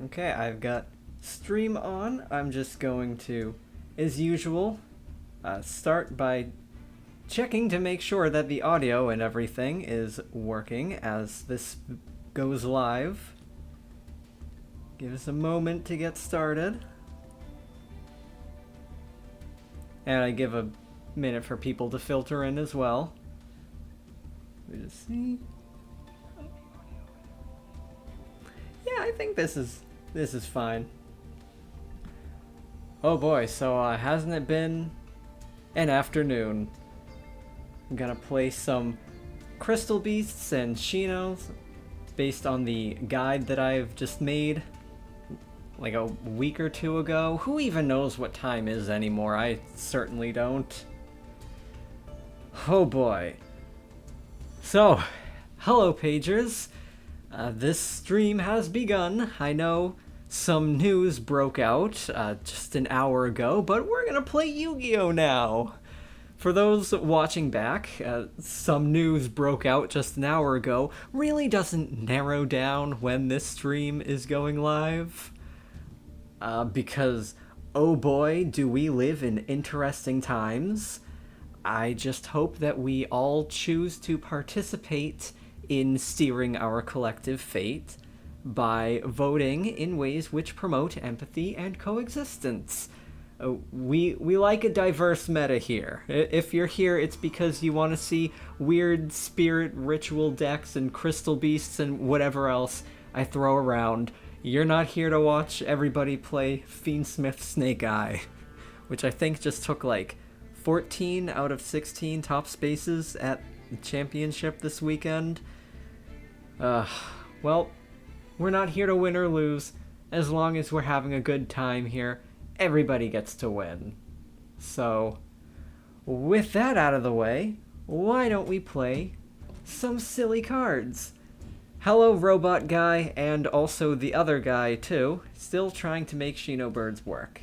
Okay, I've got stream on. I'm just going to, as usual, start by checking to make sure that the audio and everything is working as this goes live. Give us a moment to get started. And I give a minute for people to filter in as well. Let me just see. Yeah, I think this is fine. Oh boy, so hasn't it been an afternoon? I'm gonna play some Crystal Beasts and Shinos based on the guide that I've just made like a week or two ago. Who even knows what time is anymore? I certainly don't. Oh boy. So, hello pagers. This stream has begun. I know some news broke out just an hour ago, but we're gonna play Yu-Gi-Oh! Now. For those watching back, some news broke out just an hour ago really doesn't narrow down when this stream is going live. Because, oh boy, do we live in interesting times. I just hope that we all choose to participate in steering our collective fate by voting in ways which promote empathy and coexistence. We like a diverse meta here. If you're here, it's because you want to see weird spirit ritual decks and crystal beasts and whatever else I throw around. You're not here to watch everybody play Fiendsmith Snake Eye, which I think just took like 14 out of 16 top spaces at the championship this weekend. Well, we're not here to win or lose. As long as we're having a good time here, everybody gets to win. So, with that out of the way, why don't we play some silly cards? Hello, Robot Guy, and also the other guy, too. Still trying to make Shinobirds work.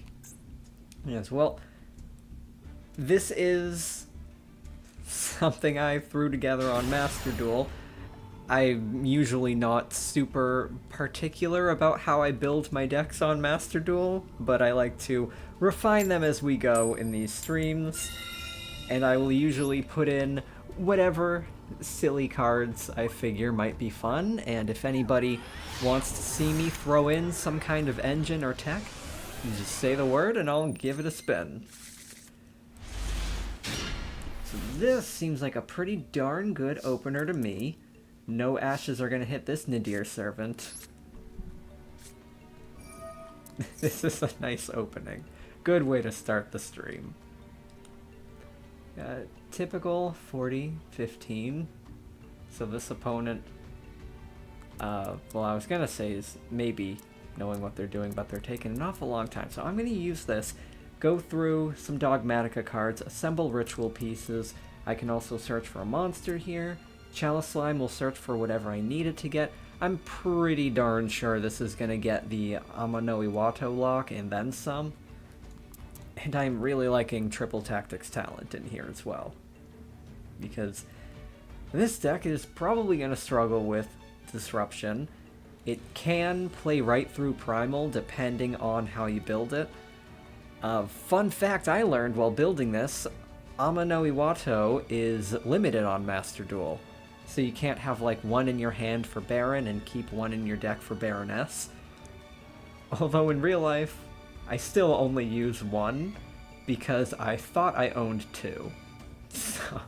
Yes, well, this is something I threw together on Master Duel. I'm usually not super particular about how I build my decks on Master Duel, but I like to refine them as we go in these streams, and I will usually put in whatever silly cards I figure might be fun, and if anybody wants to see me throw in some kind of engine or tech, you just say the word and I'll give it a spin. So this seems like a pretty darn good opener to me. No ashes are gonna hit this Nadir Servant. This is a nice opening. Good way to start the stream. Typical 40-15. So this opponent, well, I was gonna say is maybe knowing what they're doing, but they're taking an awful long time. So I'm gonna use this, go through some Dogmatica cards, assemble ritual pieces. I can also search for a monster here. Chalice Slime will search for whatever I need it to get. I'm pretty darn sure this is going to get the Amano Iwato lock and then some. And I'm really liking Triple Tactics Talent in here as well. Because this deck is probably going to struggle with Disruption. It can play right through Primal depending on how you build it. Fun fact I learned while building this, Amano Iwato is limited on Master Duel. So you can't have like one in your hand for Baron and keep one in your deck for Baroness. Although in real life, I still only use one because I thought I owned two. So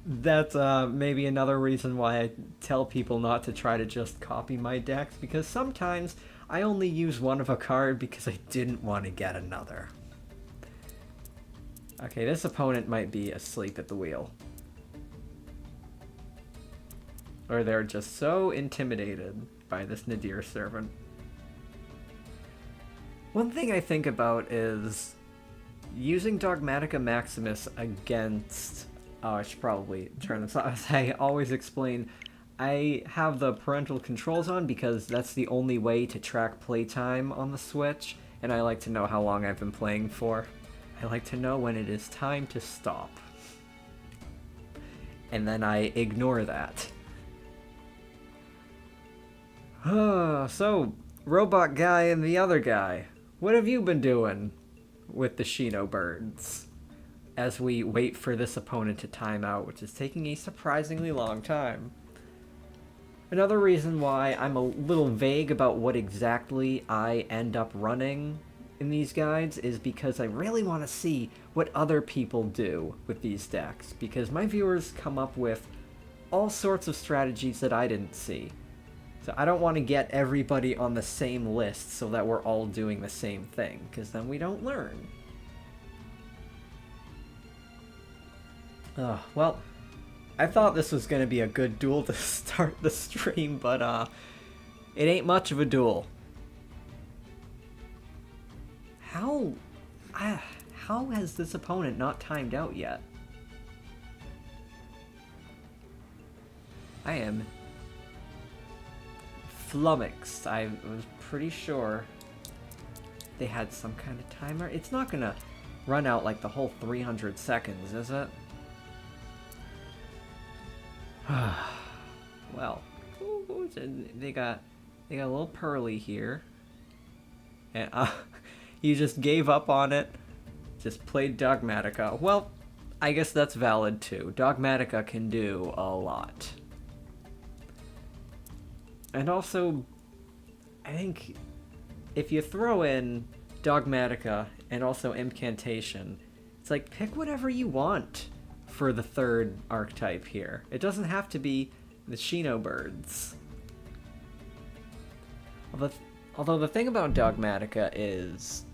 that's maybe another reason why I tell people not to try to just copy my decks, because sometimes I only use one of a card because I didn't want to get another. Okay, this opponent might be asleep at the wheel. Or they're just so intimidated by this Nadir Servant. One thing I think about is using Dogmatica Maximus against... Oh, I should probably turn this off. I always explain, I have the parental controls on because that's the only way to track playtime on the Switch, and I like to know how long I've been playing for. I like to know when it is time to stop. And then I ignore that. So, robot guy and the other guy, what have you been doing with the Shino Birds? As we wait for this opponent to time out, which is taking a surprisingly long time. Another reason why I'm a little vague about what exactly I end up running in these guides is because I really want to see what other people do with these decks, because my viewers come up with all sorts of strategies that I didn't see. So I don't want to get everybody on the same list so that we're all doing the same thing, because then we don't learn. Well, I thought this was going to be a good duel to start the stream, but it ain't much of a duel. How has this opponent not timed out yet? I am flummoxed. I was pretty sure they had some kind of timer. It's not gonna run out like the whole 300 seconds, is it? Well, they got a little Pearly here, and you just gave up on it. Just played Dogmatica. Well, I guess that's valid too. Dogmatica can do a lot. And also, I think if you throw in Dogmatica and also Impcantation, it's like pick whatever you want for the third archetype here. It doesn't have to be the Shino Birds. Although the thing about Dogmatica is,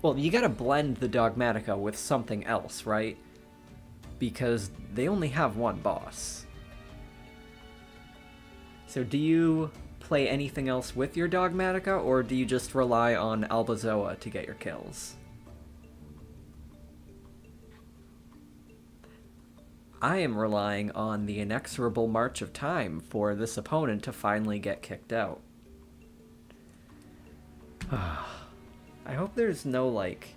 well, you gotta blend the Dogmatica with something else, right? Because they only have one boss. So do you play anything else with your Dogmatica, or do you just rely on Albazoa to get your kills? I am relying on the inexorable march of time for this opponent to finally get kicked out. I hope there's no, like,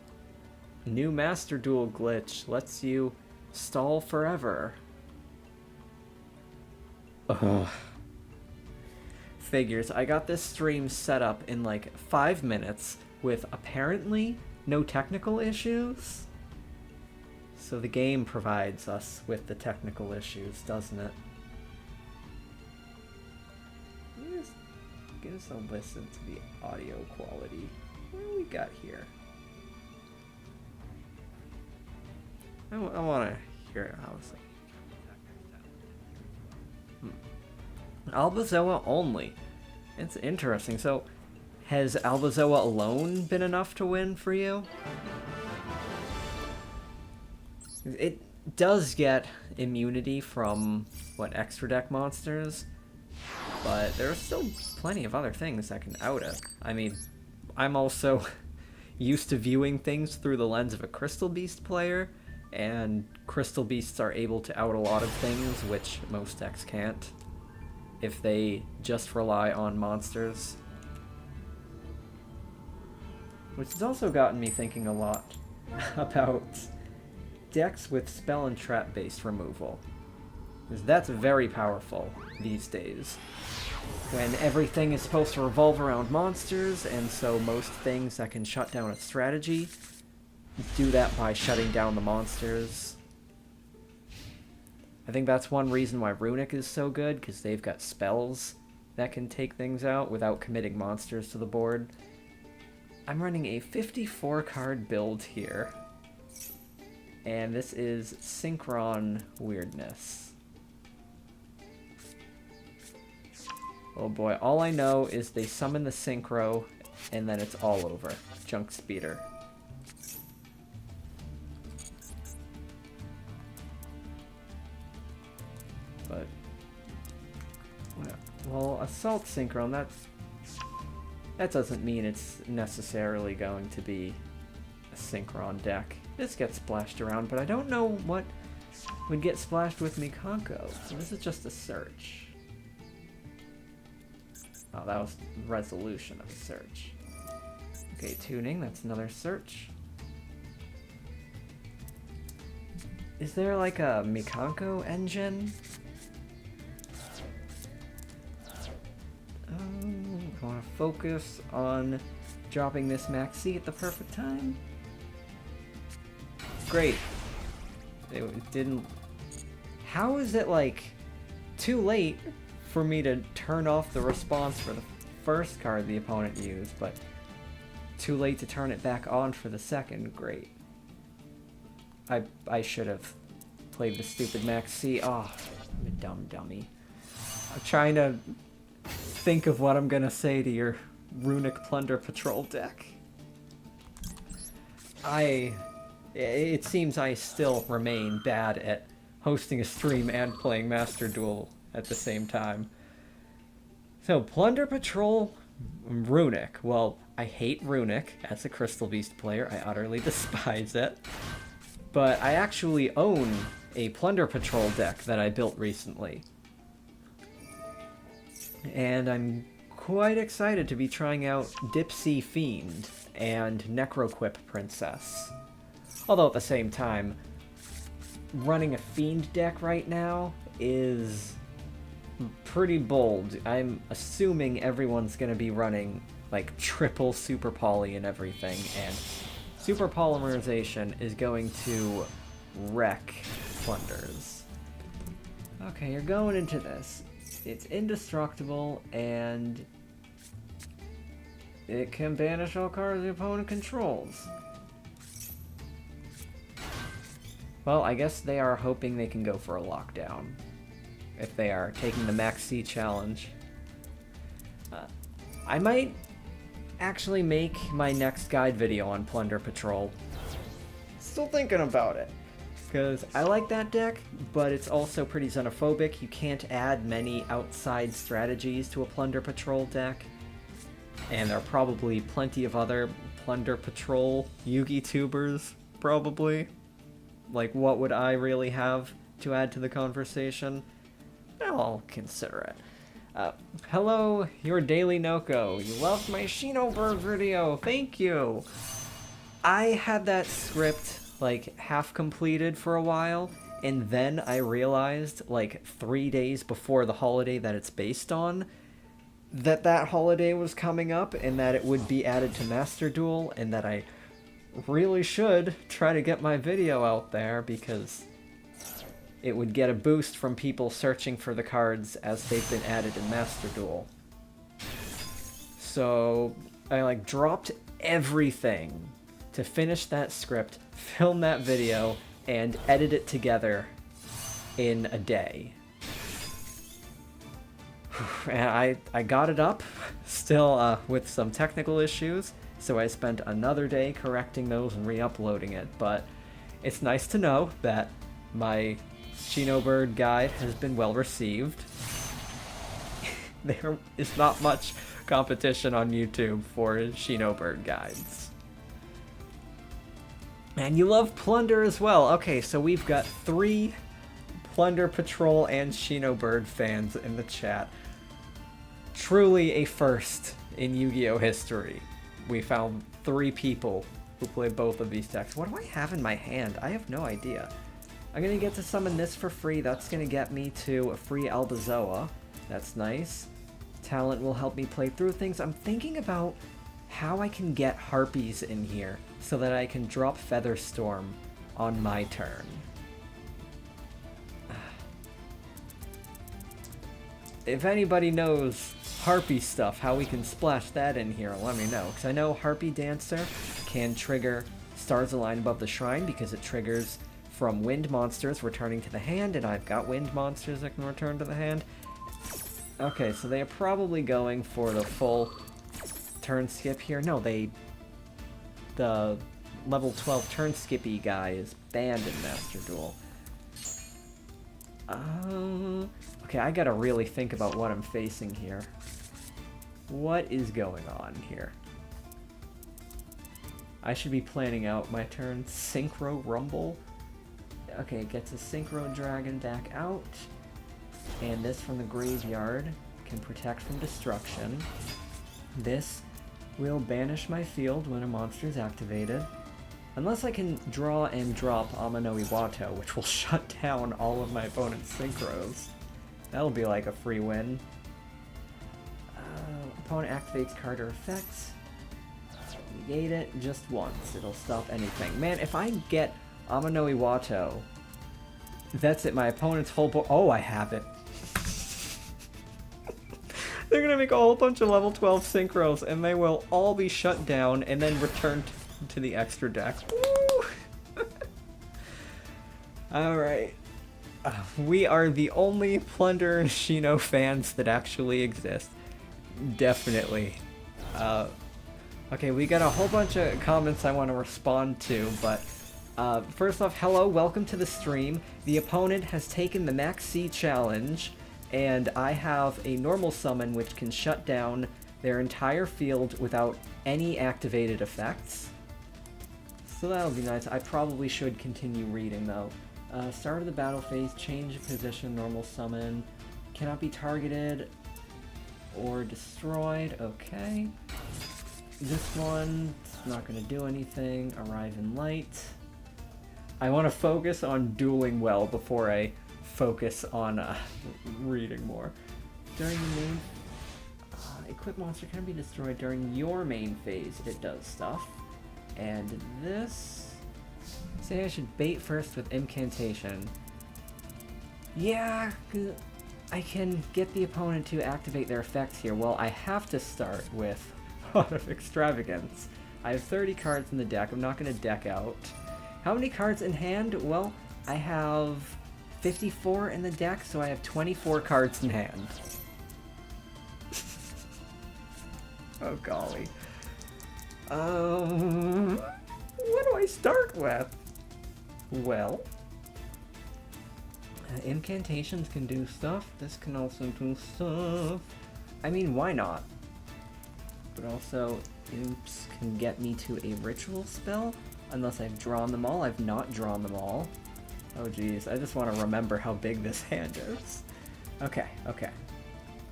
new Master Duel glitch lets you stall forever. Ugh. Figures. I got this stream set up in like 5 minutes with apparently no technical issues. So the game provides us with the technical issues, doesn't it? Give us a listen to the audio quality. What do we got here? I want to hear how it's like. Albazoa only. It's interesting. So, has Albazoa alone been enough to win for you? It does get immunity from, what, extra deck monsters? But there are still plenty of other things that can out it. I mean, I'm also used to viewing things through the lens of a Crystal Beast player, and Crystal Beasts are able to out a lot of things which most decks can't, if they just rely on monsters. Which has also gotten me thinking a lot about decks with spell and trap based removal, because that's very powerful these days when everything is supposed to revolve around monsters, and so most things that can shut down a strategy do that by shutting down the monsters. I think that's one reason why Runic is so good, because they've got spells that can take things out without committing monsters to the board. I'm running a 54 card build here, and this is Synchron Weirdness. Oh boy, all I know is they summon the Synchro, and then it's all over. Junk Speeder. But, well, Assault Synchron, that doesn't mean it's necessarily going to be a Synchron deck. This gets splashed around, but I don't know what would get splashed with Mikanko. So this is just a search. Oh, that was resolution of a search. Okay, tuning, that's another search. Is there like a Mikanko engine? focus on dropping this maxi at the perfect time. Great. It didn't... How is it, like, too late for me to turn off the response for the first card the opponent used, but too late to turn it back on for the second? Great. I should have played the stupid Max C. Oh, I'm a dumb dummy. I'm trying to think of what I'm gonna say to your Runic Plunder Patrol deck. It seems I still remain bad at hosting a stream and playing Master Duel at the same time. So, Plunder Patrol, Runic. Well, I hate Runic as a Crystal Beast player. I utterly despise it. But I actually own a Plunder Patrol deck that I built recently. And I'm quite excited to be trying out Dipsy Fiend and Necroquip Princess. Although at the same time, running a Fiend deck right now is pretty bold. I'm assuming everyone's going to be running like triple Super Poly and everything, and Super Polymerization is going to wreck Plunders. Okay, you're going into this. It's indestructible, and it can banish all cards the opponent controls. Well, I guess they are hoping they can go for a lockdown, if they are taking the Max C challenge. I might actually make my next guide video on Plunder Patrol. Still thinking about it, because I like that deck, but it's also pretty xenophobic. You can't add many outside strategies to a Plunder Patrol deck, and there are probably plenty of other Plunder Patrol Yugi tubers, probably. Like, what would I really have to add to the conversation? I'll consider it. Hello, your Daily Noko. You loved my Shino Bird video. Thank you. I had that script, like, half completed for a while, and then I realized, like, 3 days before the holiday that it's based on, that holiday was coming up, and that it would be added to Master Duel, and that I really should try to get my video out there, because it would get a boost from people searching for the cards as they've been added in Master Duel. So I like dropped everything to finish that script, film that video, and edit it together in a day. And I got it up, still with some technical issues, so I spent another day correcting those and re-uploading it, but it's nice to know that my Shinobird guide has been well received. There is not much competition on YouTube for Shinobird guides. And you love Plunder as well. Okay, so we've got 3 Plunder Patrol and Shinobird fans in the chat. Truly a first in Yu-Gi-Oh history. We found 3 people who play both of these decks. What do I have in my hand? I have no idea. I'm gonna get to summon this for free. That's gonna get me to a free Albazoa. That's nice. Talent will help me play through things. I'm thinking about how I can get Harpies in here so that I can drop Featherstorm on my turn. If anybody knows Harpy stuff, how we can splash that in here, let me know. Because I know Harpy Dancer can trigger Stars Align Above the Shrine because it triggers from wind monsters returning to the hand, and I've got wind monsters that can return to the hand. Okay, so they are probably going for the full turn skip here. No, the level 12 turn skippy guy is banned in Master Duel. Okay, I gotta really think about what I'm facing here. What is going on here? I should be planning out my turn. Synchro Rumble. Okay, it gets a Synchro Dragon back out. And this from the graveyard can protect from destruction. This will banish my field when a monster is activated. Unless I can draw and drop Amano Iwato, which will shut down all of my opponent's synchros. That'll be like a free win. Opponent activates card or effects. Negate it just once. It'll stop anything. Man, if I get Amano Iwato, that's it. My opponent's whole board. Oh, I have it. They're gonna make a whole bunch of level 12 synchros, and they will all be shut down and then returned to the extra deck. Woo! Alright. We are the only Plunder Shino fans that actually exist. Definitely. Okay, we got a whole bunch of comments I want to respond to, but first off, hello, welcome to the stream. The opponent has taken the Max C challenge, and I have a normal summon which can shut down their entire field without any activated effects. So that'll be nice. I probably should continue reading, though. Start of the battle phase, change of position, normal summon. Cannot be targeted or destroyed. Okay. This one's not going to do anything. Arrive in light. I want to focus on dueling well before I focus on reading more. During the main... equip monster can be destroyed during your main phase. It does stuff. And this... Say I should bait first with Incantation. Yeah, I can get the opponent to activate their effects here. Well, I have to start with Pot of Extravagance. I have 30 cards in the deck. I'm not going to deck out. How many cards in hand? Well, I have 54 in the deck, so I have 24 cards in hand. Oh, golly. What do I start with? Well, incantations can do stuff. This can also do stuff. I mean, why not? But also, imps can get me to a ritual spell. Unless I've drawn them all. I've not drawn them all. Oh geez, I just want to remember how big this hand is. Okay. I'm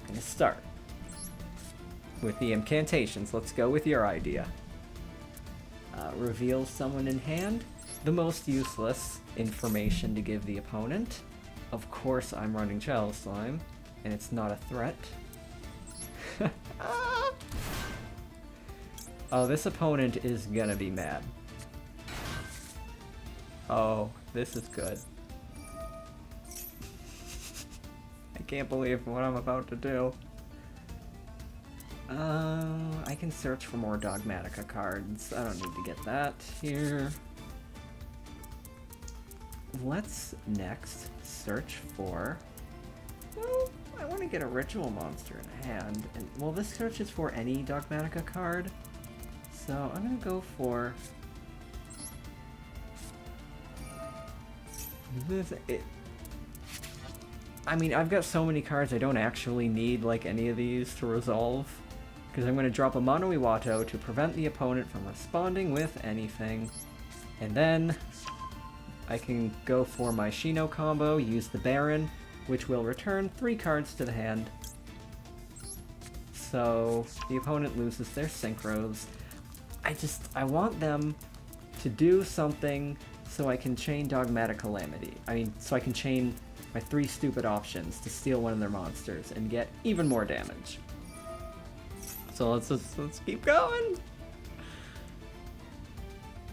gonna start with the incantations. Let's go with your idea. Reveal someone in hand. The most useless information to give the opponent. Of course I'm running Child Slime, and it's not a threat. Oh, this opponent is gonna be mad. Oh, this is good. I can't believe what I'm about to do. I can search for more Dogmatica cards. I don't need to get that here. Let's next search for... Well, I want to get a ritual monster in hand. And, well, this searches for any Dogmatica card. So I'm going to go for... I mean, I've got so many cards I don't actually need, like, any of these to resolve. Because I'm going to drop a Mono Iwato to prevent the opponent from responding with anything. And then I can go for my Shino combo, use the Baron, which will return 3 cards to the hand. So the opponent loses their synchros. I want them to do something so I can chain Dogmatic Calamity. I mean, so I can chain my 3 stupid options to steal one of their monsters and get even more damage. So let's keep going.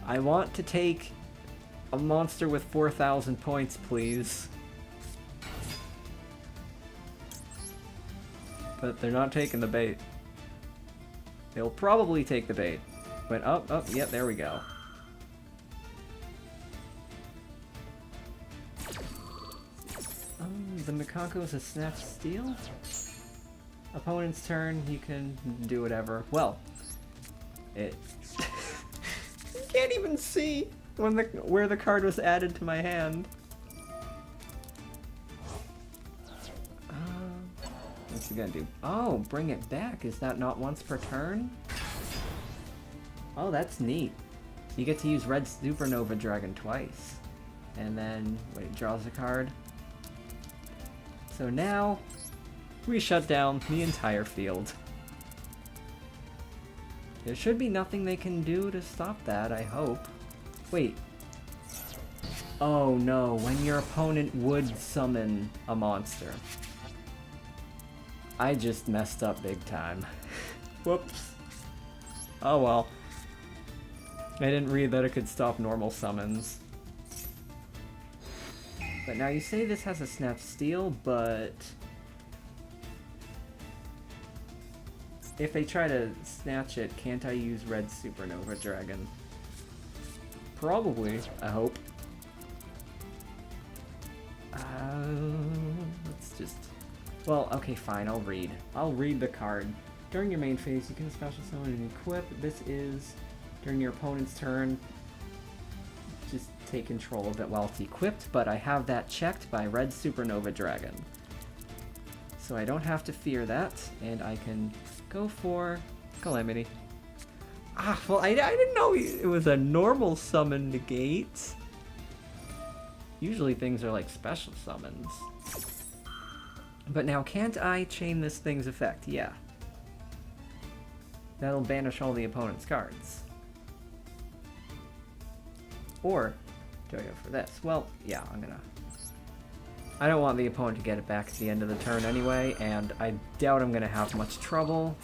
I want to take a monster with 4,000 points, please. But they're not taking the bait. They'll probably take the bait. But yep, there we go. The Mikako is a snatch steal? Opponent's turn, he can do whatever. Well, it... You can't even see where the card was added to my hand. What's he gonna do? Oh, bring it back. Is that not once per turn? Oh, that's neat. You get to use Red Supernova Dragon twice. And then, wait, draws a card. So now, we shut down the entire field. There should be nothing they can do to stop that, I hope. Wait. Oh no, when your opponent would summon a monster. I just messed up big time. Whoops. Oh well. I didn't read that it could stop normal summons. But now you say this has a Snap Steel, but if they try to snatch it, can't I use Red Supernova Dragon? Probably, I hope. Let's just... Well, okay, fine, I'll read. I'll read the card. During your main phase, you can special summon and equip. This is during your opponent's turn. Just take control of it while it's equipped, but I have that checked by Red Supernova Dragon. So I don't have to fear that, and I can go for Calamity. Ah, well, I didn't know it was a normal summon negate. Usually things are like special summons. But now, can't I chain this thing's effect? Yeah. That'll banish all the opponent's cards. Or, do I go for this? Well, yeah, I'm gonna... I don't want the opponent to get it back at the end of the turn anyway, and I doubt I'm gonna have much trouble.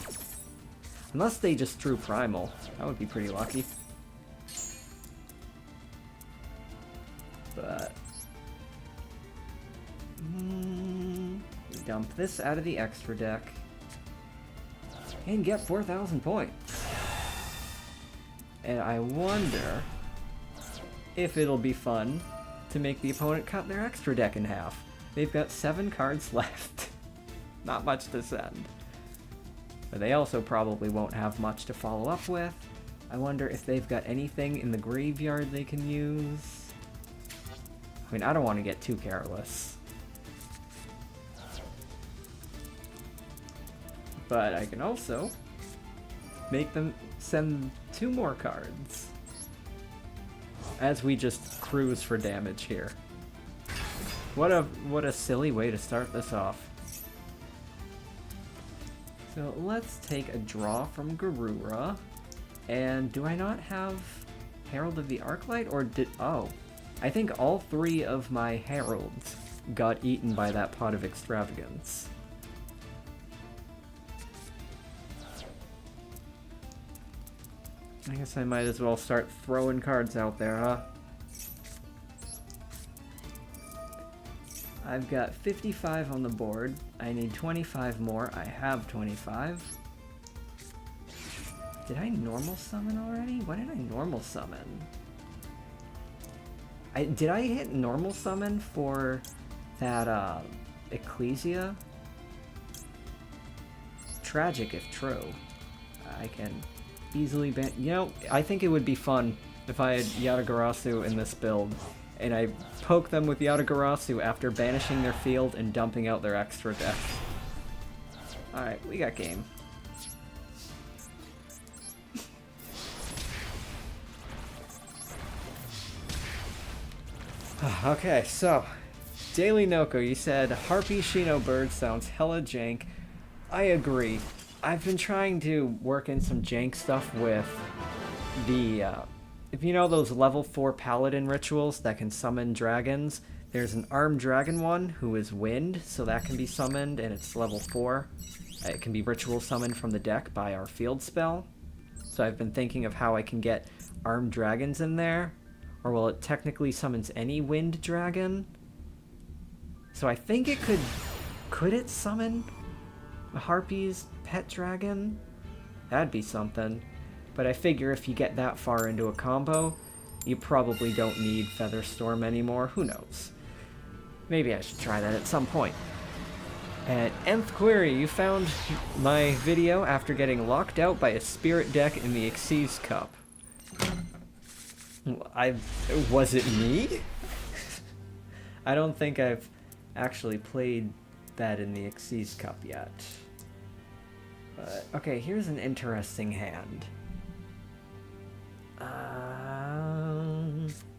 Unless they just drew Primal. That would be pretty lucky. But... dump this out of the extra deck. And get 4,000 points. And I wonder if it'll be fun to make the opponent cut their extra deck in half. They've got 7 cards left. Not much to send. But they also probably won't have much to follow up with. I wonder if they've got anything in the graveyard they can use. I mean, I don't want to get too careless. But I can also make them send 2 more cards. As we just cruise for damage here. What a silly way to start this off. So let's take a draw from Garura. And do I not have Herald of the Arclight, or did... Oh. I think all 3 of my Heralds got eaten by that Pot of Extravagance. I guess I might as well start throwing cards out there, huh? I've got 55 on the board. I need 25 more. I have 25. Did I normal summon already? What did I normal summon? Did I hit normal summon for that Ecclesia? Tragic if true. I can easily ban... You know, I think it would be fun if I had Yatagarasu in this build, and I poke them with Yatagarasu after banishing their field and dumping out their extra deck. Alright, we got game. Okay, so, Daily Noko, you said Harpy Shino Bird sounds hella jank. I agree. I've been trying to work in some jank stuff with the, if you know those level 4 paladin rituals that can summon dragons, there's an armed dragon one who is wind, so that can be summoned, and it's level 4. It can be ritual summoned from the deck by our field spell. So I've been thinking of how I can get armed dragons in there, or well, it technically summons any wind dragon. So I think it could it summon Harpy's pet dragon? That'd be something. But I figure if you get that far into a combo, you probably don't need Featherstorm anymore. Who knows? Maybe I should try that at some point. And Nth Query, you found my video after getting locked out by a spirit deck in the Xyz Cup. Was it me? I don't think I've actually played that in the Xyz Cup yet. But, okay, here's an interesting hand.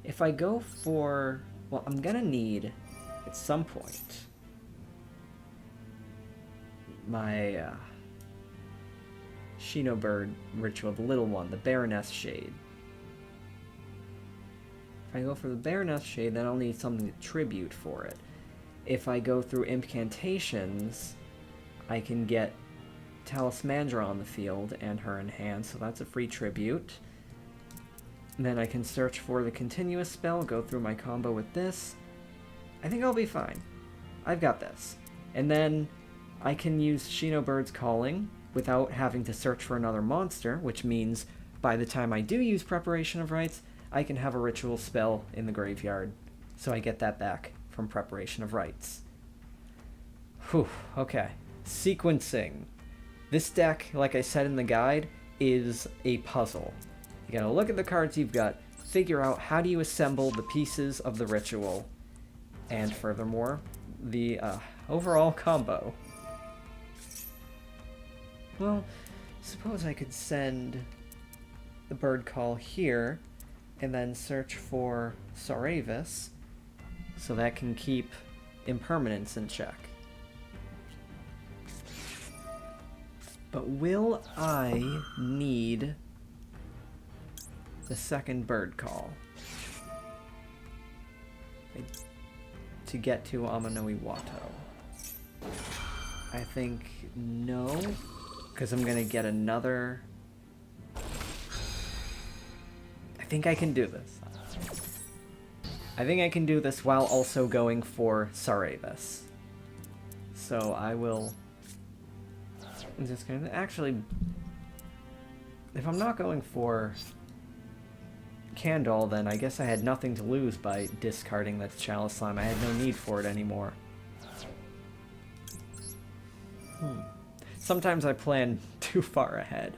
If I go for... Well, I'm gonna need, at some point, my Shino Bird Ritual, the little one, the Baroness Shade. If I go for the Baroness Shade, then I'll need something to tribute for it. If I go through Impcantations, I can get Talismandra on the field and her in hand, so that's a free tribute. Then I can search for the continuous spell, go through my combo with this. I think I'll be fine. I've got this. And then I can use Shinobird's Calling without having to search for another monster, which means by the time I do use Preparation of Rites, I can have a ritual spell in the graveyard. So I get that back from Preparation of Rites. Whew, okay. Sequencing. This deck, like I said in the guide, is a puzzle. You gotta look at the cards you've got, figure out how do you assemble the pieces of the ritual, and furthermore, the overall combo. Well, suppose I could send the bird call here, and then search for Sauravis, so that can keep impermanence in check. But will I need the second bird call to get to Amano Iwato? I think no, because I'm gonna get another. I think I can do this. I think I can do this while also going for Sauravis. So I will. I'm just gonna actually. If I'm not going for Candle, then I guess I had nothing to lose by discarding that Chalice Slime. I had no need for it anymore. Sometimes I plan too far ahead.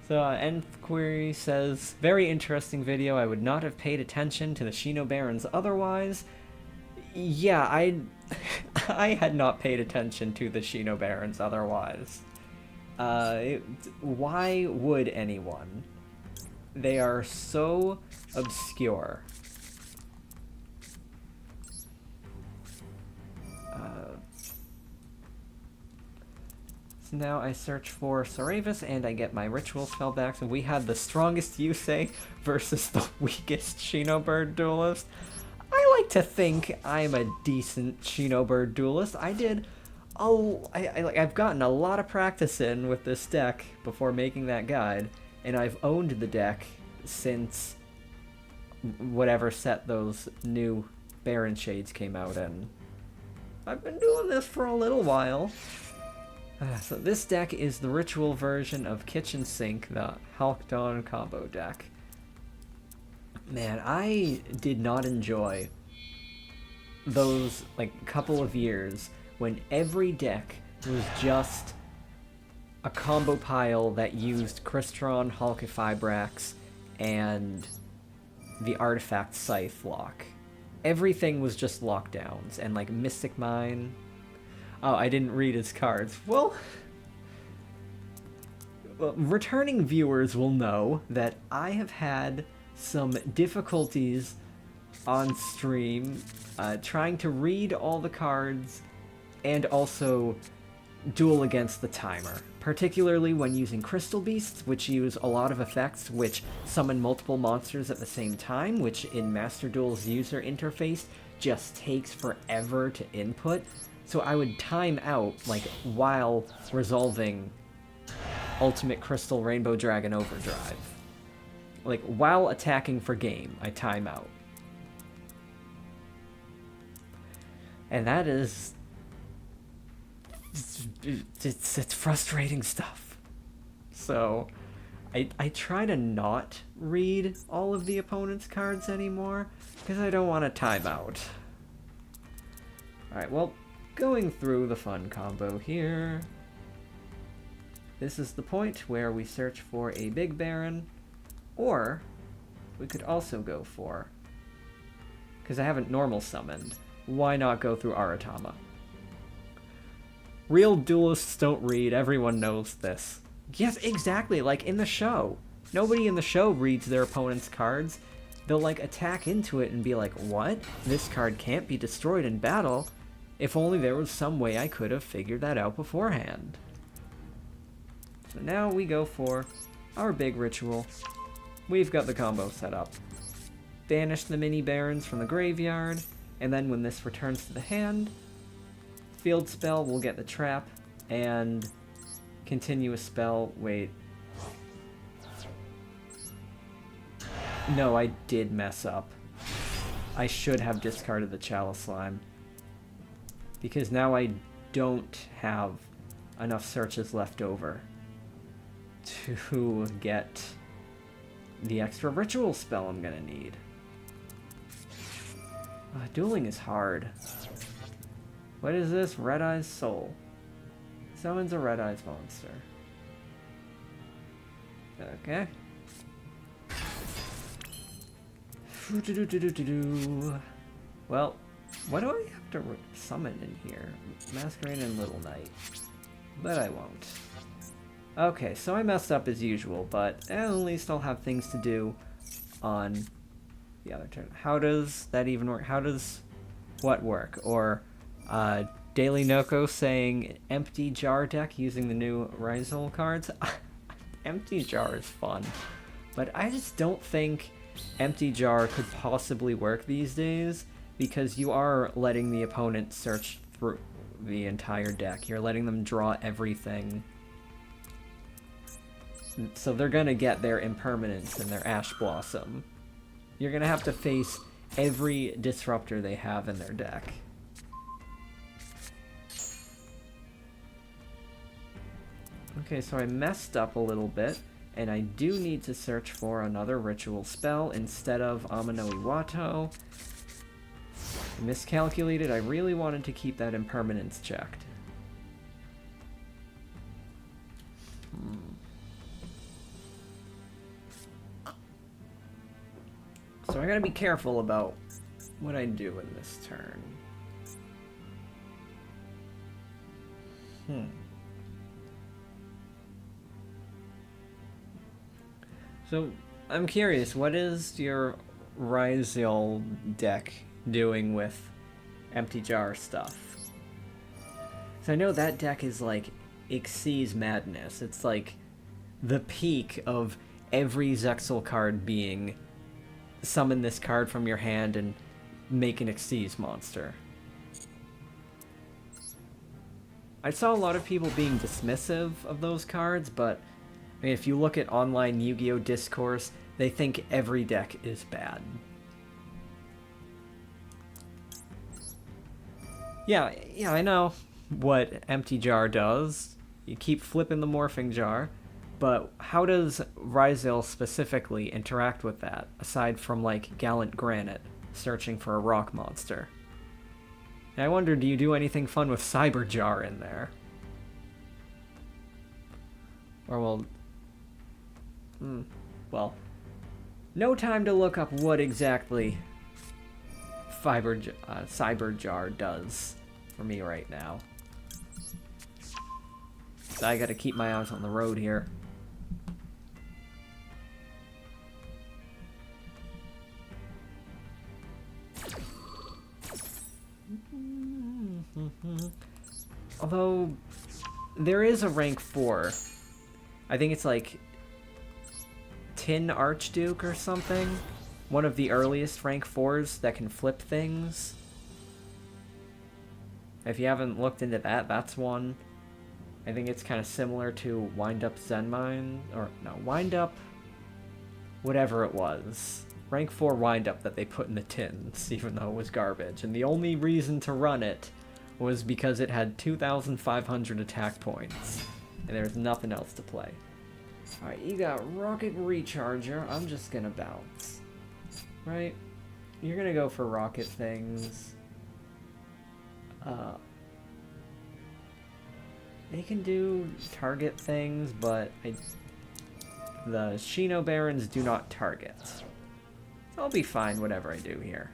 So Enquiry says, very interesting video. I would not have paid attention to the Shinobarons otherwise. Yeah, I had not paid attention to the Shinobarons otherwise. Why would anyone? They are so obscure. So now I search for Sauravis and I get my ritual spell back. So we had the strongest Yusei versus the weakest Shinobird duelist. I like to think I'm a decent Shinobird duelist. I've gotten a lot of practice in with this deck before making that guide, and I've owned the deck since whatever set those new Baron Shades came out in. I've been doing this for a little while. So this deck is the ritual version of Kitchen Sink, the Halkdon combo deck. Man, I did not enjoy those, couple of years when every deck was just a combo pile that used Crystron, Halqifibrax, and the Artifact Scythe lock. Everything was just lockdowns, and Mystic Mine. Oh, I didn't read his cards. Well, returning viewers will know that I have had some difficulties on stream trying to read all the cards and also duel against the timer, particularly when using Crystal Beasts, which use a lot of effects which summon multiple monsters at the same time, which in Master Duel's user interface just takes forever to input. So I would time out while resolving Ultimate Crystal Rainbow Dragon Overdrive. While attacking for game, I time out. And that is... It's frustrating stuff. So, I try to not read all of the opponent's cards anymore, because I don't want to time out. Alright, well, going through the fun combo here... This is the point where we search for a Big Baron, or we could also go for, because I haven't normal summoned, why not go through Aratama? Real duelists don't read, everyone knows this. Yes, exactly, like in the show. Nobody in the show reads their opponent's cards. They'll attack into it and be like, what? This card can't be destroyed in battle. If only there was some way I could have figured that out beforehand. So now we go for our big ritual. We've got the combo set up. Banish the mini barons from the graveyard, and then when this returns to the hand, Field spell will get the trap, and continuous spell, wait. No, I did mess up. I should have discarded the Chalice Slime. Because now I don't have enough searches left over to get the extra ritual spell I'm gonna need. Dueling is hard. What is this? Red Eye's Soul. Summons a Red Eye's monster. Okay. Well, what do I have to summon in here? Masquerade and Little Knight. But I won't. Okay, so I messed up as usual, but at least I'll have things to do on the other turn. How does that even work? How does what work? Or Daily Noko saying empty jar deck using the new Rizal cards? Empty jar is fun, but I just don't think empty jar could possibly work these days, because you are letting the opponent search through the entire deck. You're letting them draw everything. So they're gonna get their Impermanence and their Ash Blossom. You're gonna have to face every disruptor they have in their deck. Okay, so I messed up a little bit, and I do need to search for another ritual spell instead of Amano Iwato. I miscalculated. I really wanted to keep that Impermanence checked. So I gotta be careful about what I do in this turn. So I'm curious, what is your Rizal deck doing with empty jar stuff? So I know that deck is like Xyz madness. It's like the peak of every Zexal card being summon this card from your hand and make an Xyz monster. I saw a lot of people being dismissive of those cards, but I mean, if you look at online Yu-Gi-Oh! Discourse, they think every deck is bad. Yeah, I know what Empty Jar does. You keep flipping the Morphing Jar, but how does Rizal specifically interact with that, aside from, like, Gallant Granite, searching for a rock monster? And I wonder, do you do anything fun with Cyber Jar in there? Or, well, no time to look up what exactly Cyber Jar does for me right now. So I gotta keep my eyes on the road here. Although, there is a rank 4. I think it's like Tin Archduke or something. One of the earliest rank 4s that can flip things. If you haven't looked into that, that's one. I think it's kind of similar to Wind Up Zenmine, or no, Wind Up, whatever it was. Rank 4 Wind Up that they put in the tins, even though it was garbage. And the only reason to run it was because it had 2,500 attack points. And there's nothing else to play. Alright, you got Rocket Recharger. I'm just gonna bounce. Right? You're gonna go for rocket things. They can do target things, but the Shinobarons do not target. So I'll be fine whatever I do here.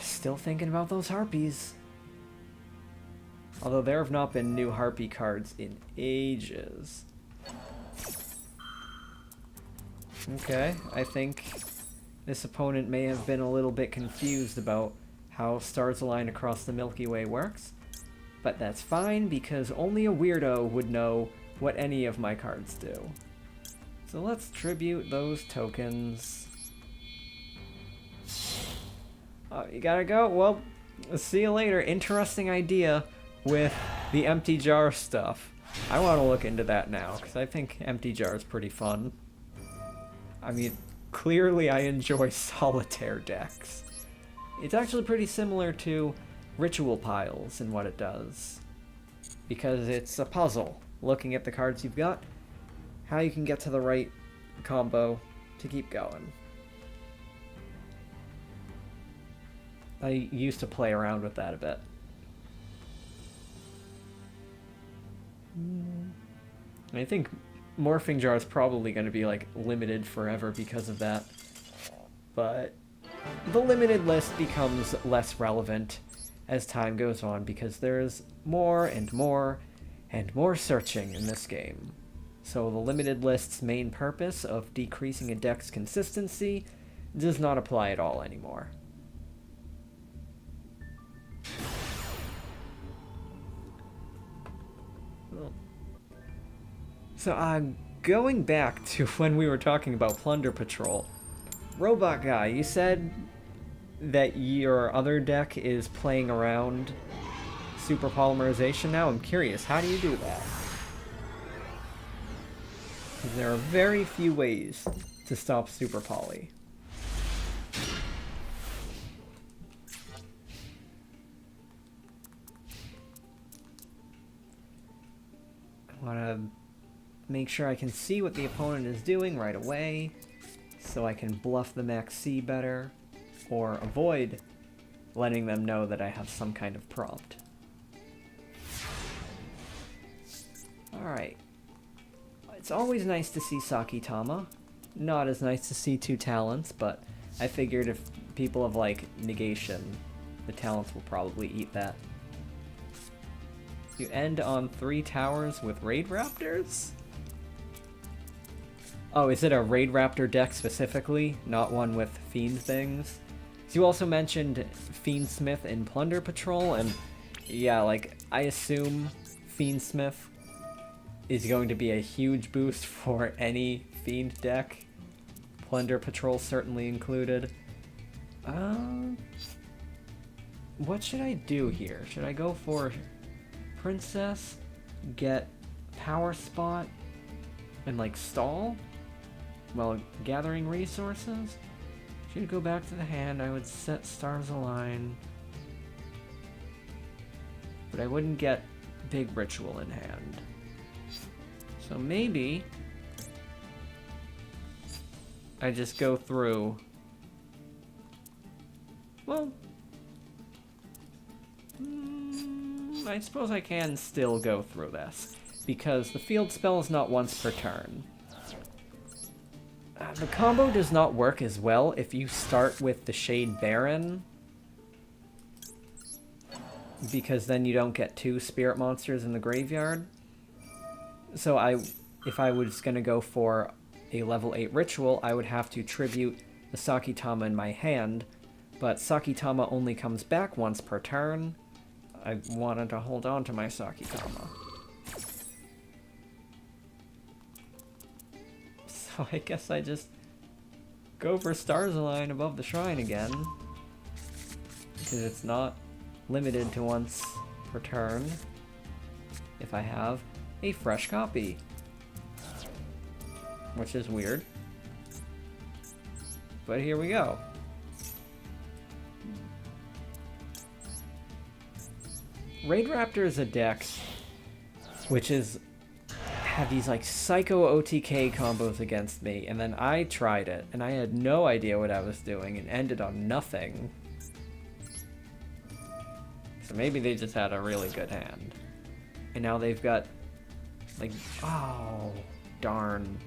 Still thinking about those Harpies. Although there have not been new Harpy cards in ages. Okay, I think this opponent may have been a little bit confused about how stars align across the Milky Way works. But that's fine, because only a weirdo would know what any of my cards do. So let's tribute those tokens. You gotta go? Well, see you later. Interesting idea with the empty jar stuff. I want to look into that now, because I think empty jar is pretty fun. I mean, clearly I enjoy solitaire decks. It's actually pretty similar to ritual piles in what it does. Because it's a puzzle, looking at the cards you've got, how you can get to the right combo to keep going. I used to play around with that a bit. I think Morphing Jar is probably going to be like limited forever because of that. But the limited list becomes less relevant as time goes on because there's more and more and more searching in this game. So the limited list's main purpose of decreasing a deck's consistency does not apply at all anymore. So, going back to when we were talking about Plunder Patrol, Robot Guy, you said that your other deck is playing around super polymerization now. I'm curious, how do you do that? Because there are very few ways to stop super poly. I want to make sure I can see what the opponent is doing right away, so I can bluff the max C better, or avoid letting them know that I have some kind of prompt. Alright. It's always nice to see Sakitama. Not as nice to see 2 talents, but I figured if people have, like, negation, the talents will probably eat that. You end on 3 towers with Raidraptors? Oh, is it a Raidraptor deck specifically, not one with Fiend things? So you also mentioned Fiendsmith in Plunder Patrol, and yeah, like, I assume Fiendsmith is going to be a huge boost for any Fiend deck. Plunder Patrol certainly included. What should I do here? Should I go for Princess, get Power Spot, and like stall while gathering resources? Should go back to the hand. I would set Stars Align, but I wouldn't get big ritual in hand. So maybe I just go through. Well, I suppose I can still go through this, because the field spell is not once per turn. The combo does not work as well if you start with the Shade Baron, because then you don't get 2 spirit monsters in the graveyard. So if I was going to go for a level 8 ritual, I would have to tribute the Sakitama in my hand, but Sakitama only comes back once per turn. I wanted to hold on to my Sakitama. So I guess I just go for Stars Align above the Shrine again, because it's not limited to once per turn if I have a fresh copy, which is weird, but here we go. Raidraptor is a deck which had these like psycho OTK combos against me, and then I tried it and I had no idea what I was doing and ended on nothing. So maybe they just had a really good hand, and now they've got like, oh darn,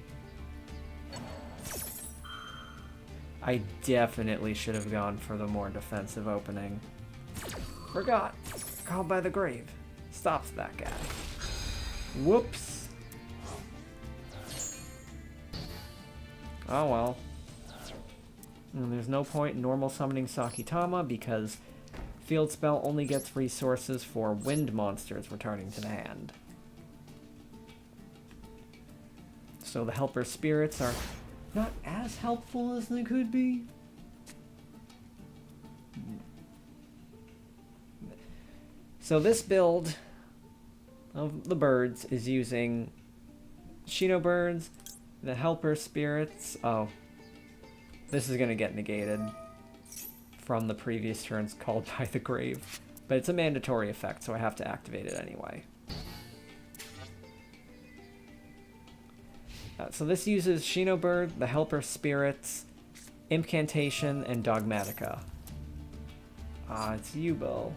I definitely should have gone for the more defensive opening. Forgot. Called by the Grave. Stops that guy. Whoops. Oh well. And there's no point in normal summoning Sakitama because field spell only gets resources for wind monsters returning to the hand. So the helper spirits are not as helpful as they could be. So this build of the birds is using Shinobirds, the Helper Spirits. Oh, this is going to get negated from the previous turns called by the grave. But it's a mandatory effect, so I have to activate it anyway. So this uses Shinobird, the Helper Spirits, Impcantation, and Dogmatica. It's Yubel.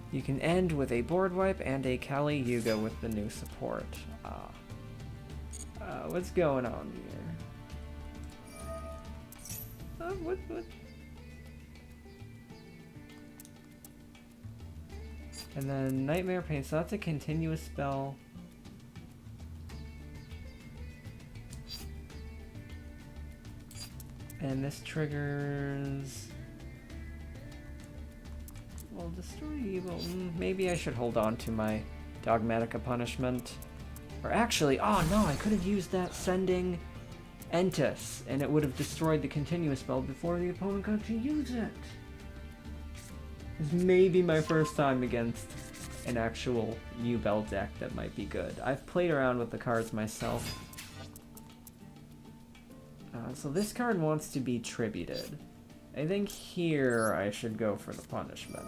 You can end with a board wipe and a Kali Yugioh with the new support. What's going on here? What? And then Nightmare Pain, so that's a continuous spell. And this triggers... Well, destroy evil. Maybe I should hold on to my Dogmatica punishment. Or actually, oh no, I could have used that sending Entus, and it would have destroyed the continuous spell before the opponent got to use it. This may be my first time against an actual Yubel deck that might be good. I've played around with the cards myself. So this card wants to be tributed. I think here I should go for the punishment.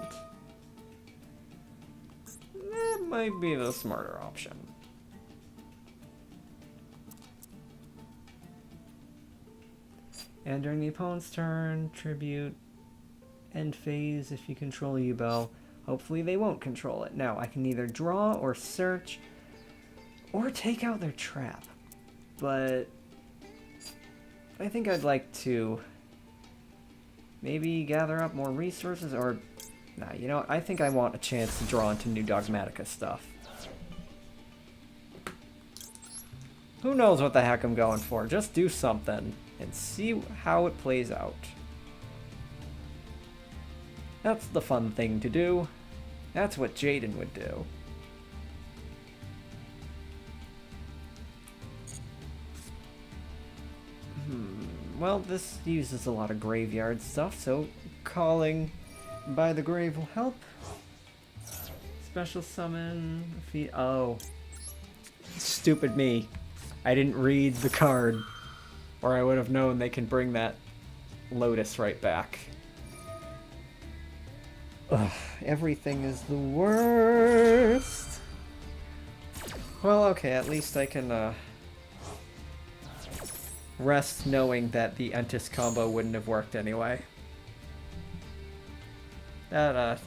That might be the smarter option. And during the opponent's turn, tribute, end phase if you control Yubel. Hopefully they won't control it. Now, I can either draw or search or take out their trap. But I think I'd like to maybe gather up more resources or... Nah, you know what? I think I want a chance to draw into new Dogmatica stuff. Who knows what the heck I'm going for? Just do something and see how it plays out. That's the fun thing to do. That's what Jaden would do. Well, this uses a lot of graveyard stuff, so calling by the grave will help. Special summon, feat. Oh. Stupid me. I didn't read the card, or I would have known they can bring that Lotus right back. Ugh, everything is the worst. Well, okay, at least I can rest knowing that the Entus combo wouldn't have worked anyway. That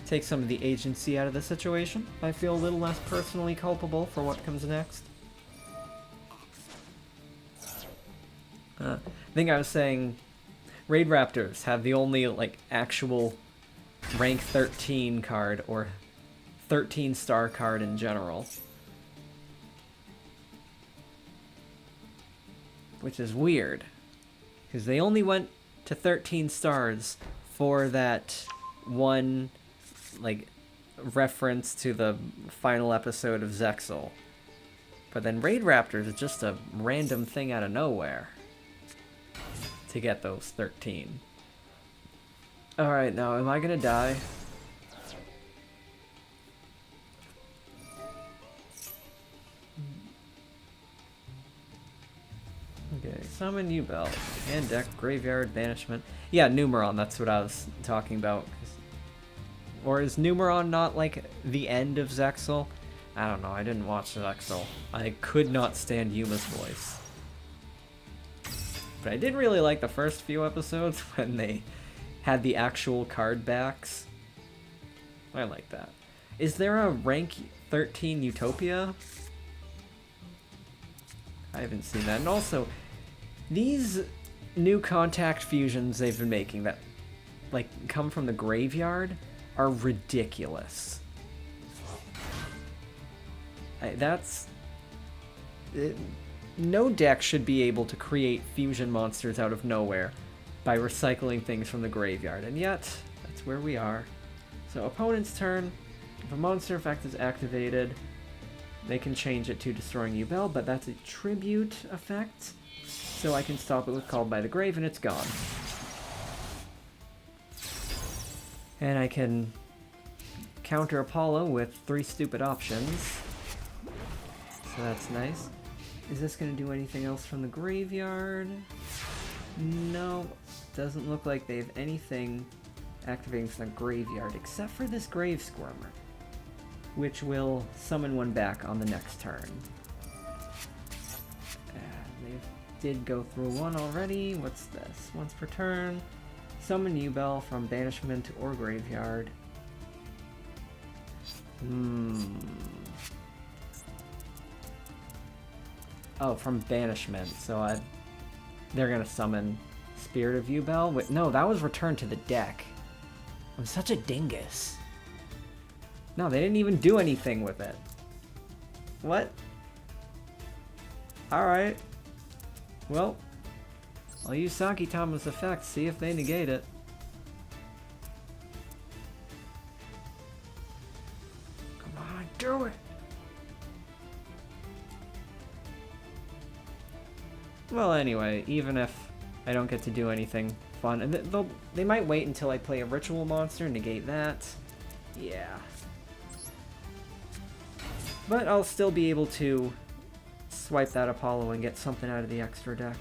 takes some of the agency out of the situation. I feel a little less personally culpable for what comes next. I think I was saying Raidraptors have the only like actual rank 13 card or 13 star card in general. Which is weird, because they only went to 13 stars for that one, like, reference to the final episode of Zexal. But then Raidraptors is just a random thing out of nowhere to get those 13. Alright, now am I gonna die? Okay, summon Yubel. Hand deck, graveyard, banishment. Yeah, Numeron, that's what I was talking about. Or is Numeron not like the end of Zexal? I don't know, I didn't watch Zexal. I could not stand Yuma's voice. But I did really like the first few episodes when they had the actual card backs. I like that. Is there a rank 13 Utopia? I haven't seen that. And also, these new contact fusions they've been making that like come from the graveyard are ridiculous. No deck should be able to create fusion monsters out of nowhere by recycling things from the graveyard, and yet that's where we are. So opponent's turn. If a monster effect is activated, they can change it to destroying Yubel, but that's a tribute effect. so I can stop it with Called by the Grave, and it's gone. And I can counter Apollo with 3 stupid options. So that's nice. Is this going to do anything else from the graveyard? No. Doesn't look like they have anything activating from the graveyard, except for this Grave Squirmer, which will summon one back on the next turn. They did go through one already. What's this? Once per turn. Summon Yubel from banishment or graveyard. Oh, from banishment. So they're gonna summon Spirit of Yubel. Wait, no, that was returned to the deck. I'm such a dingus. No, they didn't even do anything with it. What? Alright. Well, I'll use Sakitama's effect, see if they negate it. Come on, do it! Well, anyway, even if I don't get to do anything fun, and they might wait until I play a ritual monster, negate that. Yeah. But I'll still be able to swipe that Apollo and get something out of the extra deck.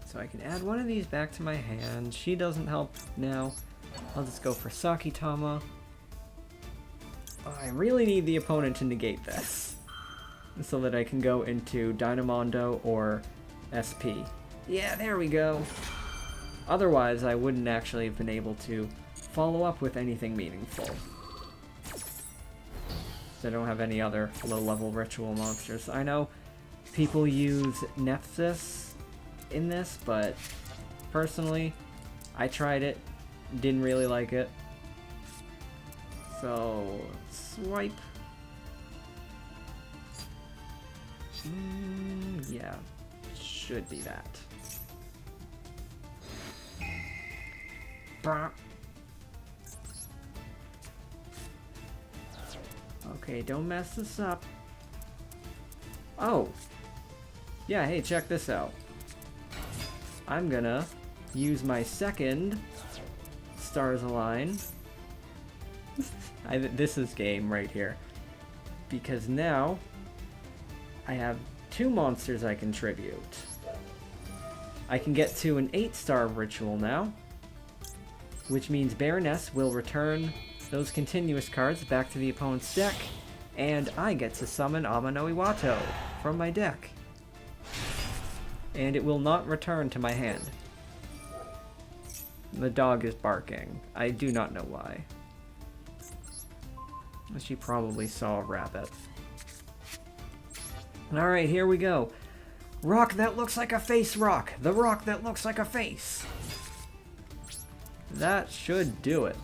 So I can add one of these back to my hand. She doesn't help now. I'll just go for Sakitama. Oh, I really need the opponent to negate this, so that I can go into Dynamondo or SP. Yeah, there we go. Otherwise, I wouldn't actually have been able to follow up with anything meaningful. So I don't have any other low-level ritual monsters. I know people use Nephthys in this, but personally, I tried it, didn't really like it. So, swipe. Yeah, should be that. Okay, don't mess this up. Oh! Yeah, hey, check this out. I'm gonna use my second Stars Align. This is game right here. Because now I have 2 monsters I can tribute. I can get to an 8-star ritual now, which means Baroness will return those continuous cards back to the opponent's deck, and I get to summon Amano Iwato from my deck. And it will not return to my hand. The dog is barking. I do not know why. She probably saw a rabbit. Alright, here we go. Rock that looks like a face rock. The rock that looks like a face. That should do it.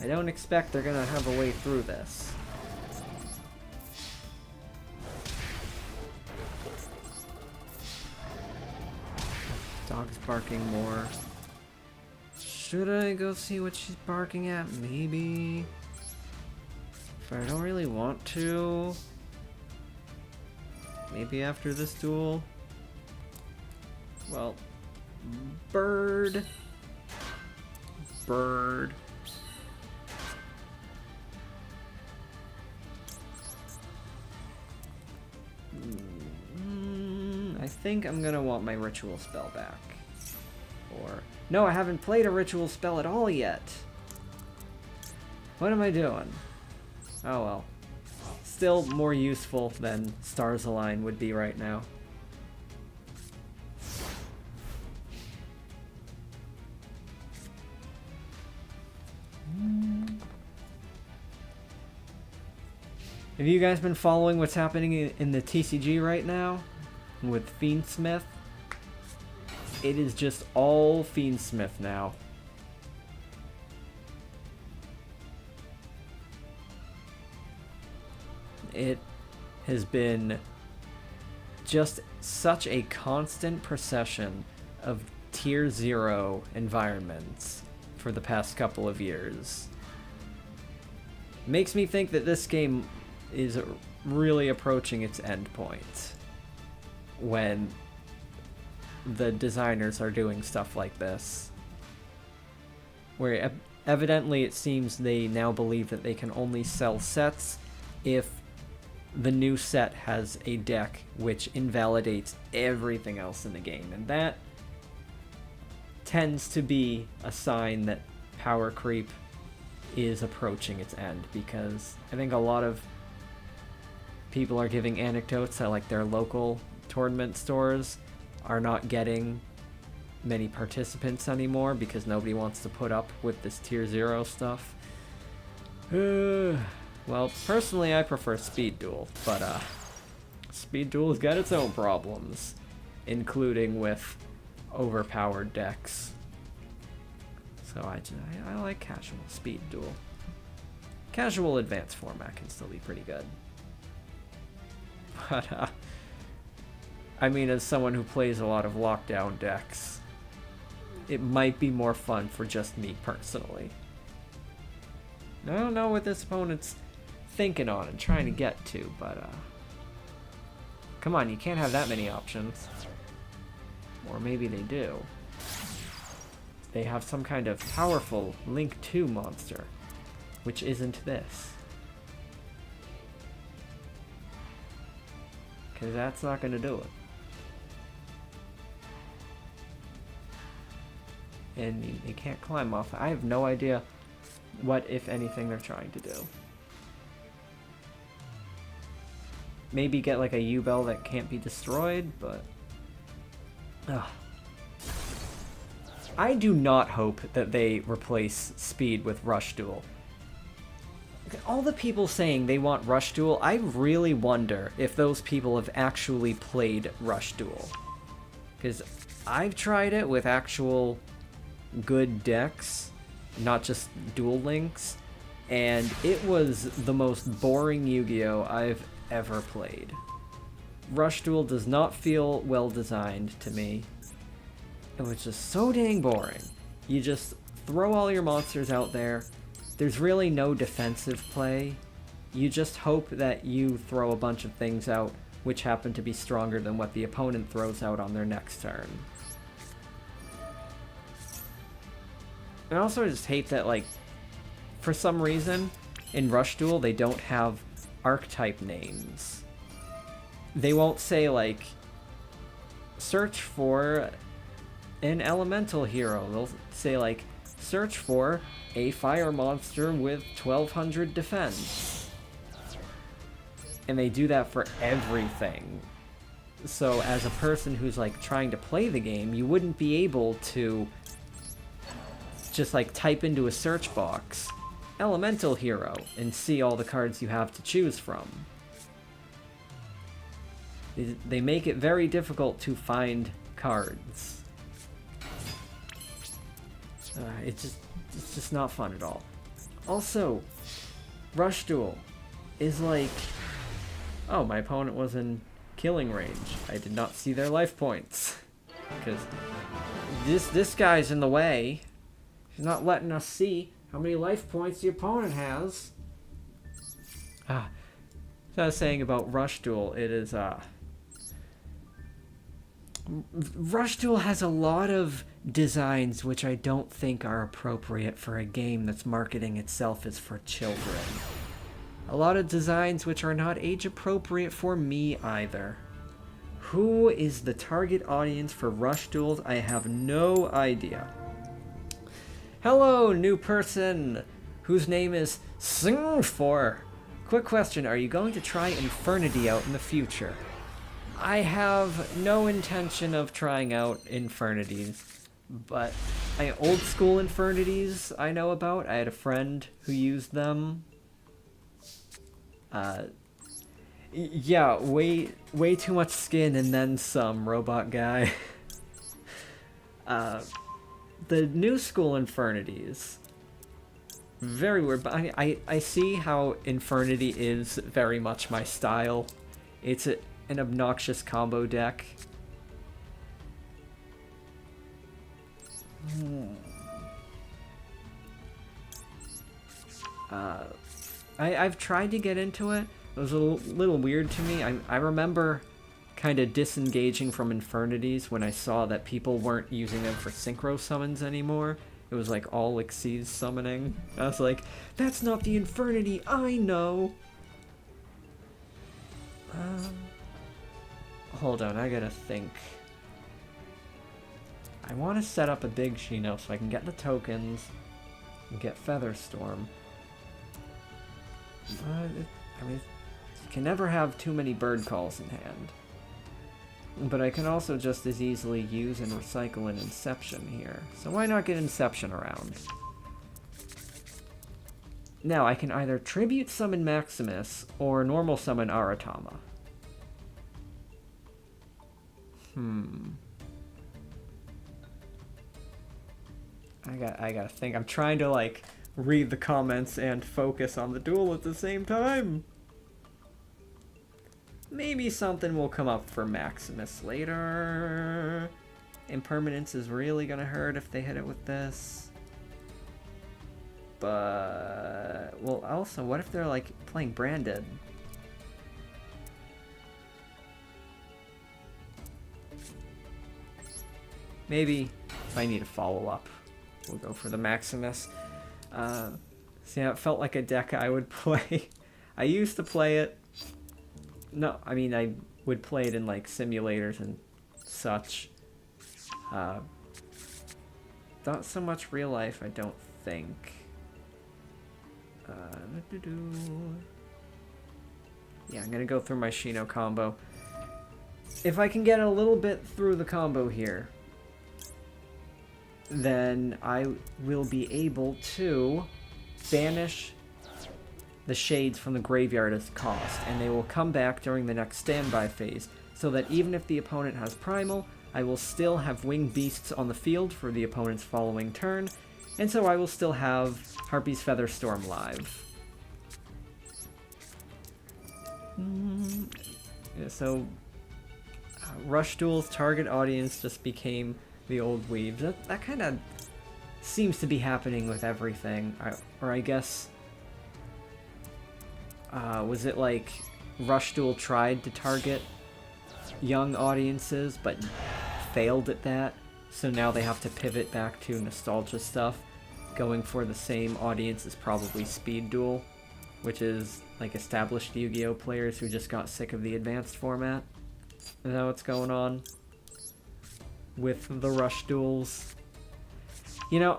I don't expect they're gonna have a way through this. Dog's barking more. Should I go see what she's barking at? Maybe. But I don't really want to. Maybe after this duel. Well, bird. Bird. I think I'm gonna want my ritual spell back. Or no, I haven't played a ritual spell at all yet. What am I doing? Oh well. Still more useful than Stars Align would be right now. Have you guys been following what's happening in the TCG right now with Fiendsmith? It is just all Fiendsmith now. has been just such a constant procession of tier 0 environments for the past couple of years. Makes me think that this game is really approaching its end point when the designers are doing stuff like this. Where evidently it seems they now believe that they can only sell sets if the new set has a deck which invalidates everything else in the game. And that tends to be a sign that power creep is approaching its end, because I think a lot of people are giving anecdotes that like their local tournament stores are not getting many participants anymore because nobody wants to put up with this tier 0 stuff. Well, personally I prefer Speed Duel, but Speed Duel's got its own problems, including with overpowered decks. So I like casual Speed Duel. Casual advanced format can still be pretty good. But I mean, as someone who plays a lot of lockdown decks, it might be more fun for just me personally. I don't know what this opponent's thinking on and trying to get to, but come on, you can't have that many options. Or maybe they do. They have some kind of powerful Link 2 monster, which isn't this. Because that's not going to do it. And you can't climb off. I have no idea what, if anything, they're trying to do. Maybe get like a Yubel that can't be destroyed, but... Ugh. I do not hope that they replace Speed with Rush Duel. All the people saying they want Rush Duel, I really wonder if those people have actually played Rush Duel. Because I've tried it with actual good decks, not just Duel Links, and it was the most boring Yu-Gi-Oh! I've ever played. Rush Duel does not feel well designed to me. It was just so dang boring. You just throw all your monsters out there. There's really no defensive play. You just hope that you throw a bunch of things out which happen to be stronger than what the opponent throws out on their next turn. And also I just hate that, like, for some reason, in Rush Duel they don't have archetype names. They won't say, like, search for an elemental hero. They'll say, like, search for a fire monster with 1200 defense. And they do that for everything. So as a person who's, like, trying to play the game, you wouldn't be able to just, like, type into a search box elemental hero and see all the cards you have to choose from. They make it very difficult to find cards. It's just not fun at all. Also, Rush Duel is like, oh, my opponent was in killing range. I did not see their life points. Because this guy's in the way. He's not letting us see how many life points the opponent has. So I was saying about Rush Duel, it is, Rush Duel has a lot of designs which I don't think are appropriate for a game that's marketing itself as for children. A lot of designs which are not age appropriate for me either. Who is the target audience for Rush Duels? I have no idea. Hello, new person whose name is Sing4. Quick question, are you going to try Infernity out in the future? I have no intention of trying out Infernities, but old school Infernities I know about. I had a friend who used them. Yeah, way too much skin and then some, robot guy. The new school Infernities, very weird, but I see how Infernity is very much my style. It's an obnoxious combo deck. I've tried to get into it. It was a little weird to me. I remember kind of disengaging from Infernities when I saw that people weren't using them for synchro summons anymore. It was like all Xyz summoning. I was like, that's not the Infernity I know! Hold on, I gotta think. I want to set up a big Shino so I can get the tokens and get Featherstorm. But, I mean, you can never have too many bird calls in hand. But I can also just as easily use and recycle an Inception here. So why not get Inception around? Now, I can either Tribute Summon Maximus or Normal Summon Aratama. I gotta think. I'm trying to, like, read the comments and focus on the duel at the same time. Maybe something will come up for Maximus later. Impermanence is really gonna hurt if they hit it with this. But... well, also, what if they're, like, playing Branded? Maybe if I need a follow-up, we'll go for the Maximus. See, it felt like a deck I would play. I used to play it. No, I mean, I would play it in, like, simulators and such. Not so much real life, I don't think. Yeah, I'm gonna go through my Shino combo. If I can get a little bit through the combo here, then I will be able to banish the shades from the graveyard as cost, and they will come back during the next standby phase, so that even if the opponent has Primal, I will still have Winged Beasts on the field for the opponent's following turn, and so I will still have Harpy's Featherstorm live. Yeah, so, Rush Duel's target audience just became the old weebs. That kind of seems to be happening with everything. Or I guess... was it like Rush Duel tried to target young audiences but failed at that? So now they have to pivot back to nostalgia stuff. Going for the same audience as probably Speed Duel, which is like established Yu-Gi-Oh players who just got sick of the advanced format. Is that what's going on with the Rush Duels? You know,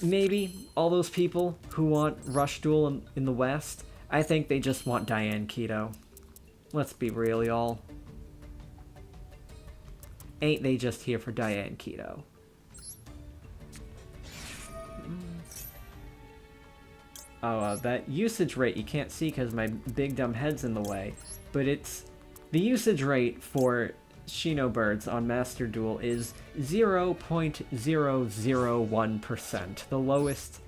maybe all those people who want Rush Duel in the West, I think they just want Diane Keto. Let's be real, y'all. Ain't they just here for Diane Keto? Oh, that usage rate you can't see because my big dumb head's in the way, but it's... the usage rate for Shinobirds on Master Duel is 0.001%, the lowest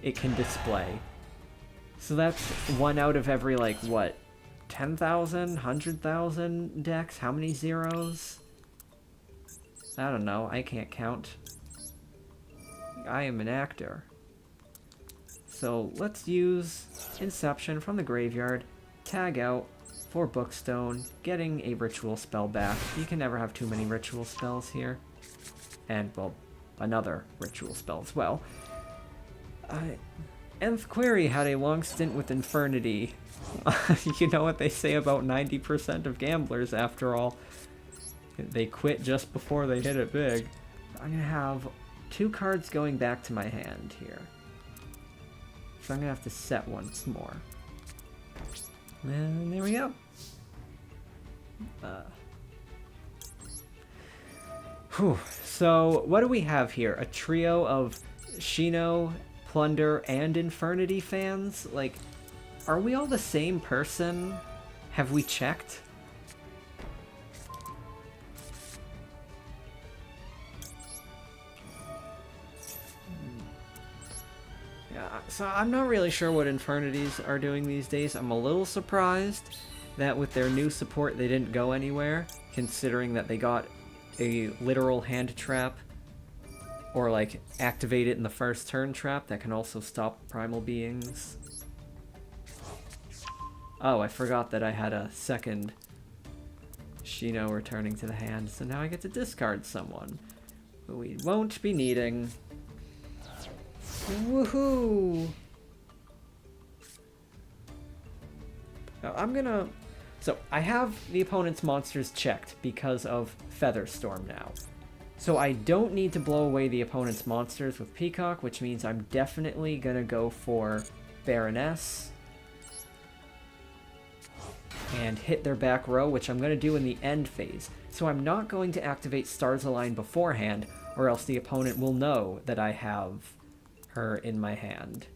it can display. So that's 1 out of every, like, what, 10,000, 100,000 decks? How many zeros? I don't know, I can't count. I am an actor. So let's use Inception from the graveyard, tag out for Bookstone, getting a ritual spell back. You can never have too many ritual spells here. And, well, another ritual spell as well. Nth Query had a long stint with Infernity. You know what they say about 90% of gamblers, after all. They quit just before they hit it big. I'm going to have 2 cards going back to my hand here. So I'm going to have to set once more. And there we go. So, what do we have here? A trio of Shino, Plunder, and Infernity fans? Like, are we all the same person? Have we checked? So I'm not really sure what Infernities are doing these days. I'm a little surprised. that with their new support they didn't go anywhere, considering that they got a literal hand trap, or like activate it in the first turn trap that can also stop primal beings. Oh, I forgot that I had a second Shino returning to the hand, so now I get to discard someone who we won't be needing. Woohoo! Now I'm gonna... So, I have the opponent's monsters checked because of Featherstorm now. So I don't need to blow away the opponent's monsters with Peacock, which means I'm definitely gonna go for Baroness and hit their back row, which I'm gonna do in the end phase. So I'm not going to activate Stars Align beforehand, or else the opponent will know that I have her in my hand,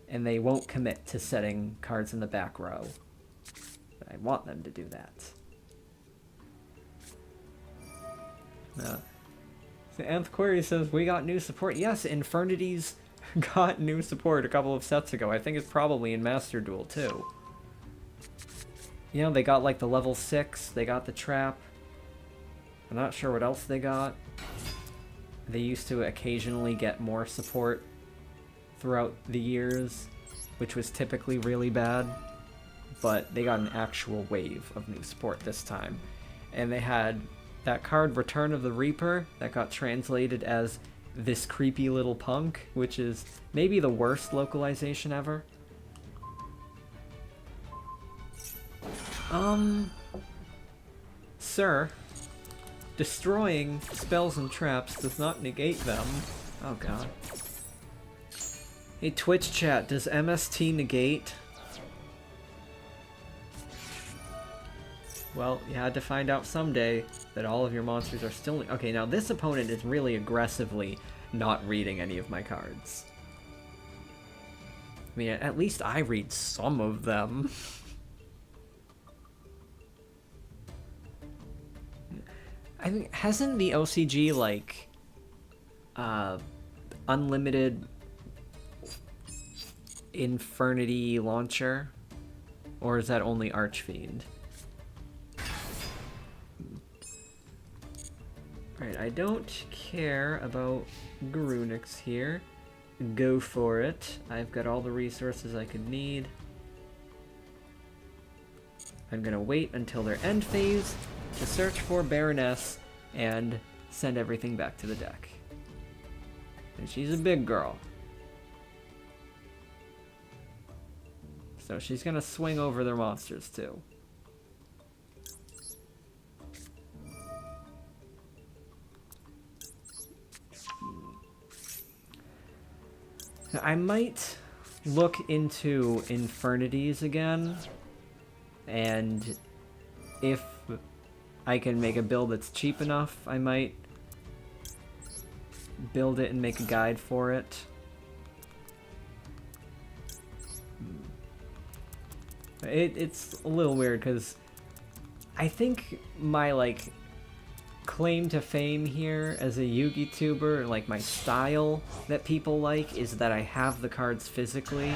and they won't commit to setting cards in the back row. I want them to do that. The Nth Query says, we got new support. Yes, Infernity's got new support a couple of sets ago. I think it's probably in Master Duel, too. You know, they got, like, the level 6. They got the trap. I'm not sure what else they got. They used to occasionally get more support throughout the years, which was typically really bad. But they got an actual wave of new support this time. And they had that card, Return of the Reaper, that got translated as this creepy little punk, which is maybe the worst localization ever. Sir, destroying spells and traps does not negate them. Oh god. Hey Twitch chat, does MST negate? Well, you had to find out someday that all of your monsters are still... Okay, now this opponent is really aggressively not reading any of my cards. I mean, at least I read some of them. I mean, hasn't the OCG, like, unlimited Infernity launcher? Or is that only Archfiend? Alright, I don't care about Garunix here. Go for it. I've got all the resources I could need. I'm gonna wait until their end phase to search for Baroness and send everything back to the deck. And she's a big girl. So she's gonna swing over their monsters too. I might look into Infernities again, and if I can make a build that's cheap enough, I might build it and make a guide for it. It's a little weird because I think my, like, claim to fame here as a Yugi tuber, like my style that people like, is that I have the cards physically.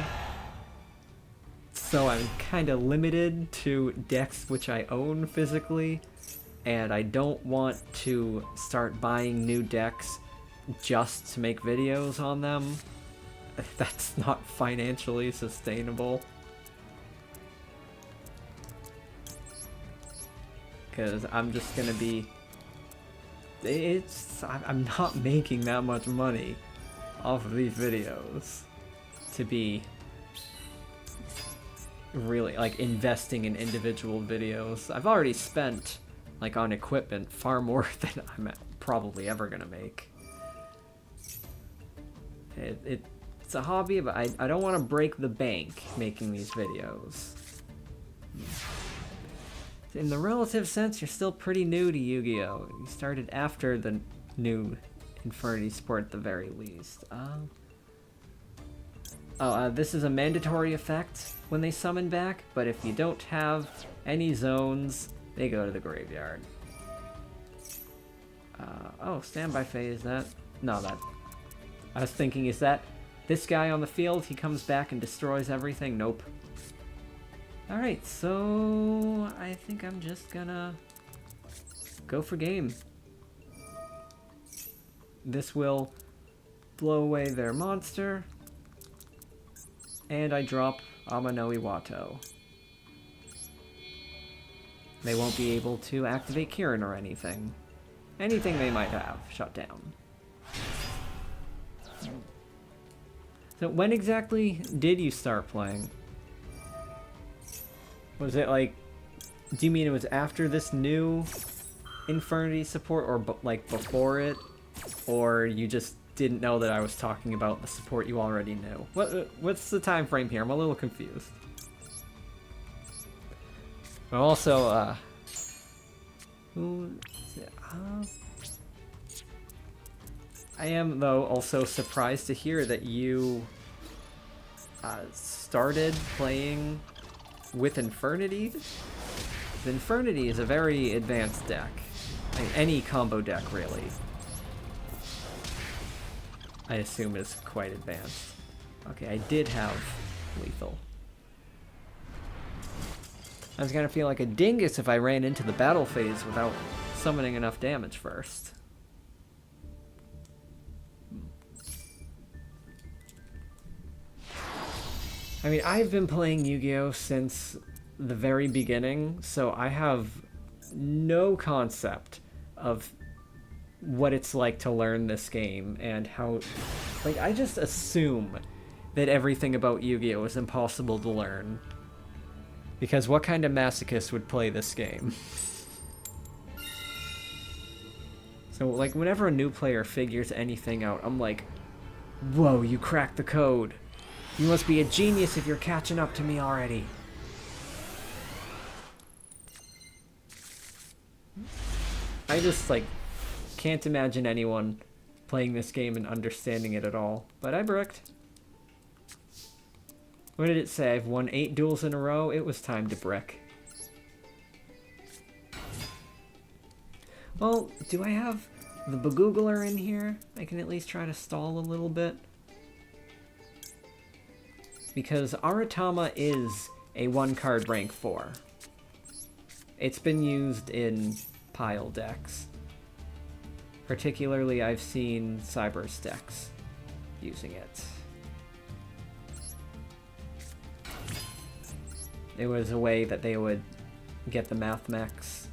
So I'm kind of limited to decks which I own physically, and I don't want to start buying new decks just to make videos on them. That's not financially sustainable. Because I'm just gonna be... I'm not making that much money off of these videos to be really, like, investing in individual videos. I've already spent, like, on equipment far more than I'm probably ever gonna make. It's a hobby, but I don't want to break the bank making these videos. In the relative sense, you're still pretty new to Yu-Gi-Oh! You started after the new Infernity support at the very least. This is a mandatory effect when they summon back, but if you don't have any zones, they go to the graveyard. Standby phase, that... No, that... I was thinking, is that this guy on the field, he comes back and destroys everything? Nope. Alright, so I think I'm just gonna go for game. This will blow away their monster. And I drop Amano Iwato. They won't be able to activate Kirin or anything. Anything they might have, shut down. So when exactly did you start playing? Was it like, do you mean it was after this new Infernity support, or like before it? Or you just didn't know that I was talking about the support you already knew? What's the time frame here? I'm a little confused. I'm also, I am, though, also surprised to hear that you started playing with Infernity. The Infernity is a very advanced deck. I mean, any combo deck, really. I assume is quite advanced. Okay, I did have lethal. I was gonna feel like a dingus if I ran into the battle phase without summoning enough damage first. I mean, I've been playing Yu-Gi-Oh! Since the very beginning, so I have no concept of what it's like to learn this game and how... Like, I just assume that everything about Yu-Gi-Oh! Is impossible to learn. Because what kind of masochist would play this game? So, like, whenever a new player figures anything out, I'm like, whoa, you cracked the code. You must be a genius if you're catching up to me already. I just, like, can't imagine anyone playing this game and understanding it at all. But I bricked. What did it say? I've won 8 duels in a row. It was time to brick. Well, do I have the Bagoogler in here? I can at least try to stall a little bit. Because Aratama is a 1-card rank 4. It's been used in pile decks. Particularly, I've seen Cyber's decks using it. It was a way that they would get the math mechs.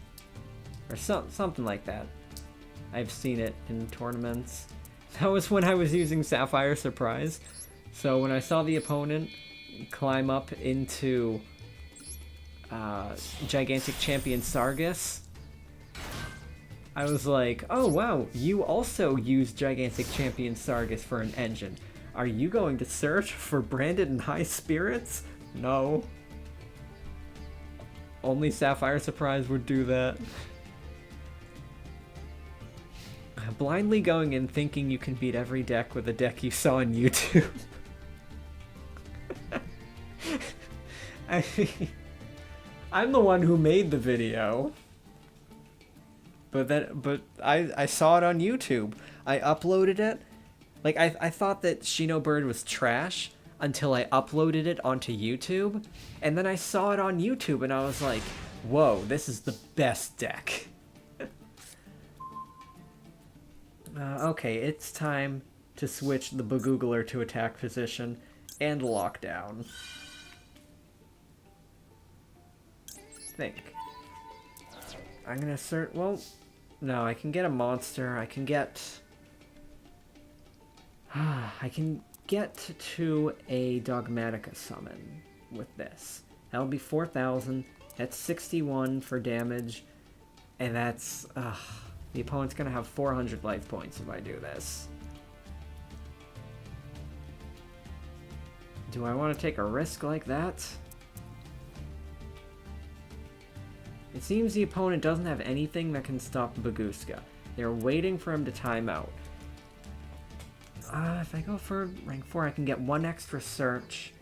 Or something like that. I've seen it in tournaments. That was when I was using Sapphire Surprise. So when I saw the opponent climb up into Gigantic Champion Sargus, I was like, oh wow, you also use Gigantic Champion Sargus for an engine. Are you going to search for branded and high spirits? No. Only Sapphire Surprise would do that. Blindly going in thinking you can beat every deck with a deck you saw on YouTube. I'm the one who made the video. But I saw it on YouTube. I uploaded it. Like, I thought that Shino Bird was trash until I uploaded it onto YouTube. And then I saw it on YouTube and I was like, whoa, this is the best deck. Okay, it's time to switch the Bagoogler to attack position and lockdown. Think. I'm gonna assert. Well, no, I can get a monster. I can get. I can get to a Dogmatica summon with this. That'll be 4,000. That's 61 for damage, and that's. The opponent's gonna have 400 life points if I do this. Do I want to take a risk like that? It seems the opponent doesn't have anything that can stop Baguska. They're waiting for him to time out. If I go for rank 4, I can get 1 extra search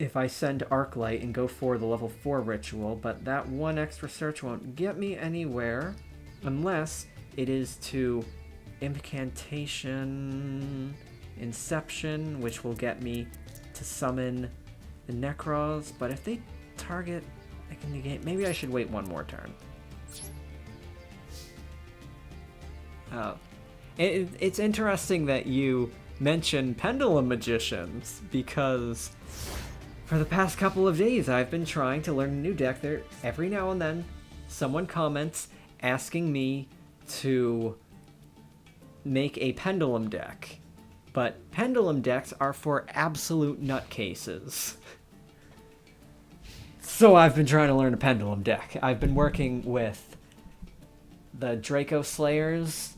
if I send Arclight and go for the level 4 ritual, but that 1 extra search won't get me anywhere unless it is to Incantation, Inception, which will get me to summon the Necros. But if they target, I can negate. Maybe I should wait one more turn. It's interesting that you mention Pendulum Magicians, because for the past couple of days I've been trying to learn a new deck. There, every now and then, someone comments asking me to make a Pendulum deck. But Pendulum decks are for absolute nutcases. So I've been trying to learn a Pendulum deck. I've been working with the Draco Slayers,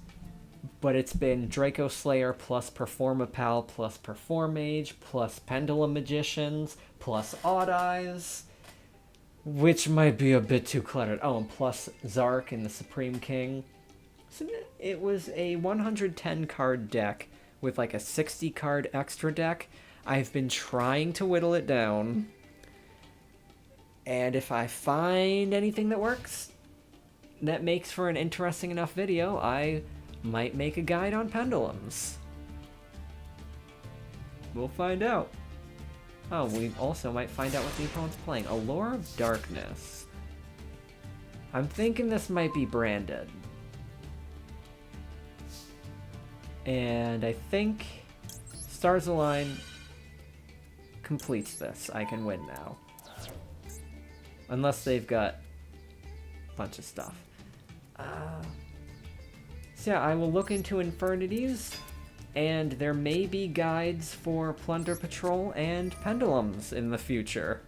but it's been Draco Slayer plus Performapal plus Performage plus Pendulum Magicians plus Odd Eyes, which might be a bit too cluttered. Oh, and plus Zark and the Supreme King. So it was a 110 card deck with like a 60 card extra deck. I've been trying to whittle it down, and if I find anything that works that makes for an interesting enough video, I might make a guide on pendulums. We'll find out. Oh, we also might find out what the opponent's playing. Allure of Darkness. I'm thinking this might be branded. And I think Stars Align completes this. I can win now. Unless they've got a bunch of stuff. So yeah, I will look into Infernities, and there may be guides for Plunder Patrol and Pendulums in the future.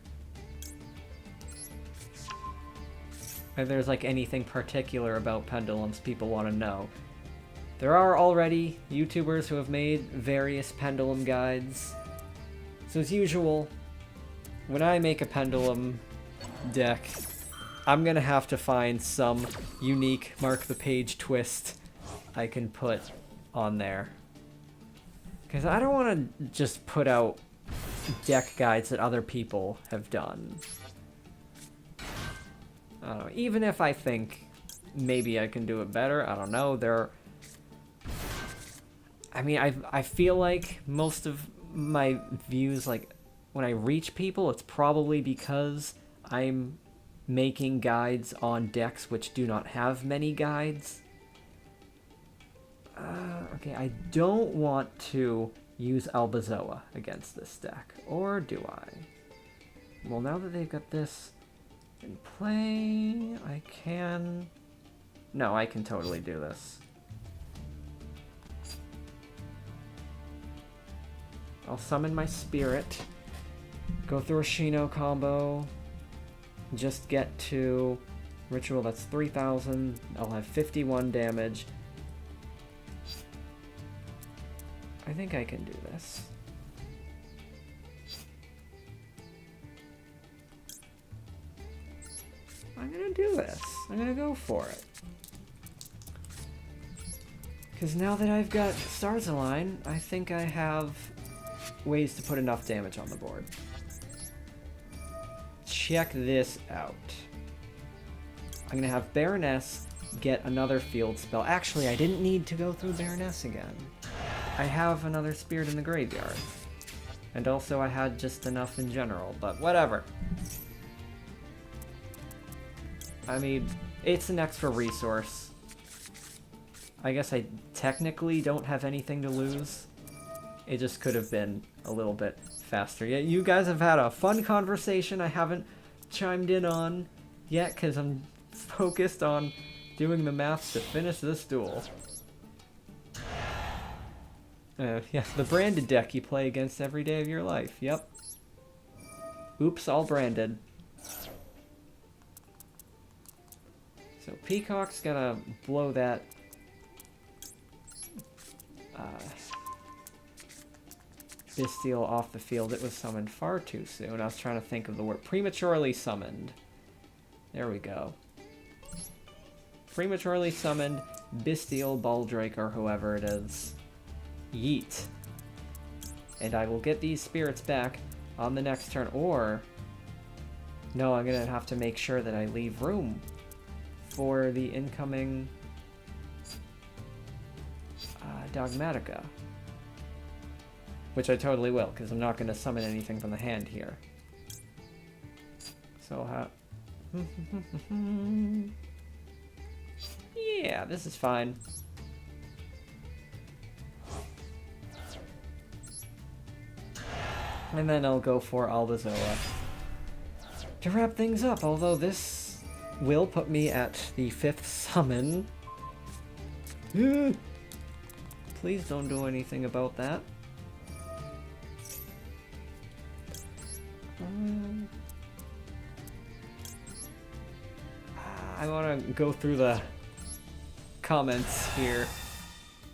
If there's like anything particular about Pendulums people want to know. There are already YouTubers who have made various Pendulum guides. So as usual, when I make a Pendulum deck, I'm gonna have to find some unique MarkThePage twist I can put on there. Because I don't want to just put out deck guides that other people have done. I don't know, even if I think maybe I can do it better, I don't know, I mean, I feel like most of my views, like, when I reach people, it's probably because I'm making guides on decks which do not have many guides. Okay, I don't want to use Albazoa against this deck. Or do I? Well, now that they've got this in play, I can... No, I can totally do this. I'll summon my Spirit, go through a Shino combo, just get to Ritual, that's 3,000, I'll have 51 damage. I think I can do this. I'm gonna do this. I'm gonna go for it. Because now that I've got Stars Align, I think I have ways to put enough damage on the board. Check this out. I'm gonna have Baroness get another field spell. Actually, I didn't need to go through Baroness again. I have another Spirit in the graveyard. And also I had just enough in general, but whatever. I mean, it's an extra resource. I guess I technically don't have anything to lose. It just could have been a little bit faster. Yeah, you guys have had a fun conversation I haven't chimed in on yet because I'm focused on doing the maths to finish this duel. Yeah, the branded deck you play against every day of your life. Yep. Oops, all branded. So Peacock's gonna blow that Bestial off the field. It was summoned far too soon. I was trying to think of the word. Prematurely summoned. There we go. Prematurely summoned Bestial, Baldrake, or whoever it is. Yeet. And I will get these spirits back on the next turn, or... No, I'm gonna have to make sure that I leave room for the incoming Dogmatica. Which I totally will, because I'm not going to summon anything from the hand here. So yeah, this is fine. And then I'll go for Albazoa to wrap things up, although this will put me at the 5th summon. Please don't do anything about that. I want to go through the comments here.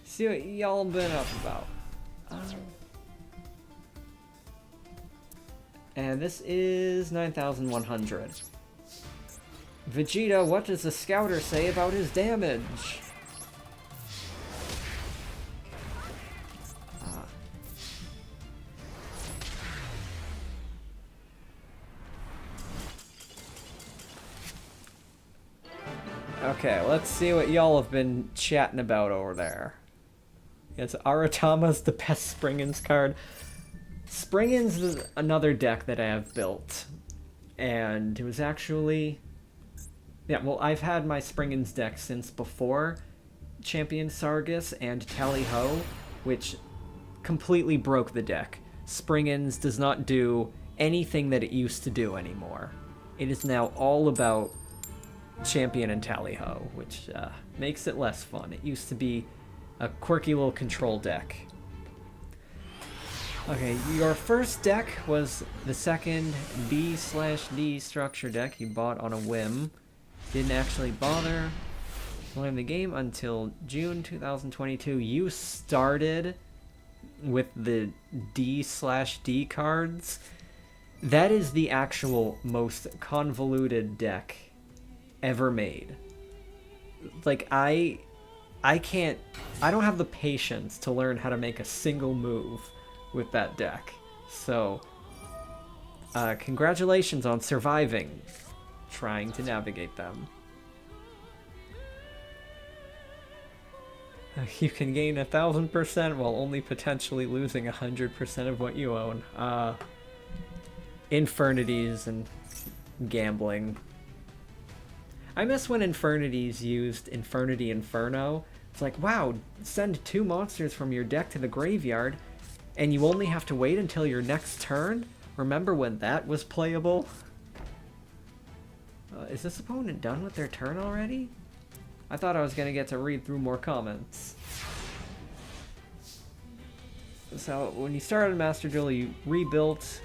See what y'all been up about. And this is 9,100. Vegeta, what does the scouter say about his damage? Okay, let's see what y'all have been chatting about over there. Yes, Aratama's the best Springens card. Springens is another deck that I have built. And it was actually... Yeah, well, I've had my Springens deck since before Champion Sargus and Tally-Ho, which completely broke the deck. Springens does not do anything that it used to do anymore. It is now all about Champion and Tally-Ho, which makes it less fun. It used to be a quirky little control deck. Okay, your first deck was the second B/D structure deck you bought on a whim. Didn't actually bother playing the game until June 2022. You started with the D/D cards. That is the actual most convoluted deck ever made. Like, I don't have the patience to learn how to make a single move with that deck. So, congratulations on surviving trying to navigate them. You can gain 1,000% while only potentially losing 100% of what you own. Infernities and gambling. I miss when Infernities used Infernity Inferno. It's like, wow, send 2 monsters from your deck to the graveyard, and you only have to wait until your next turn? Remember when that was playable? Is this opponent done with their turn already? I thought I was going to get to read through more comments. So, when you started Master Duel, you rebuilt...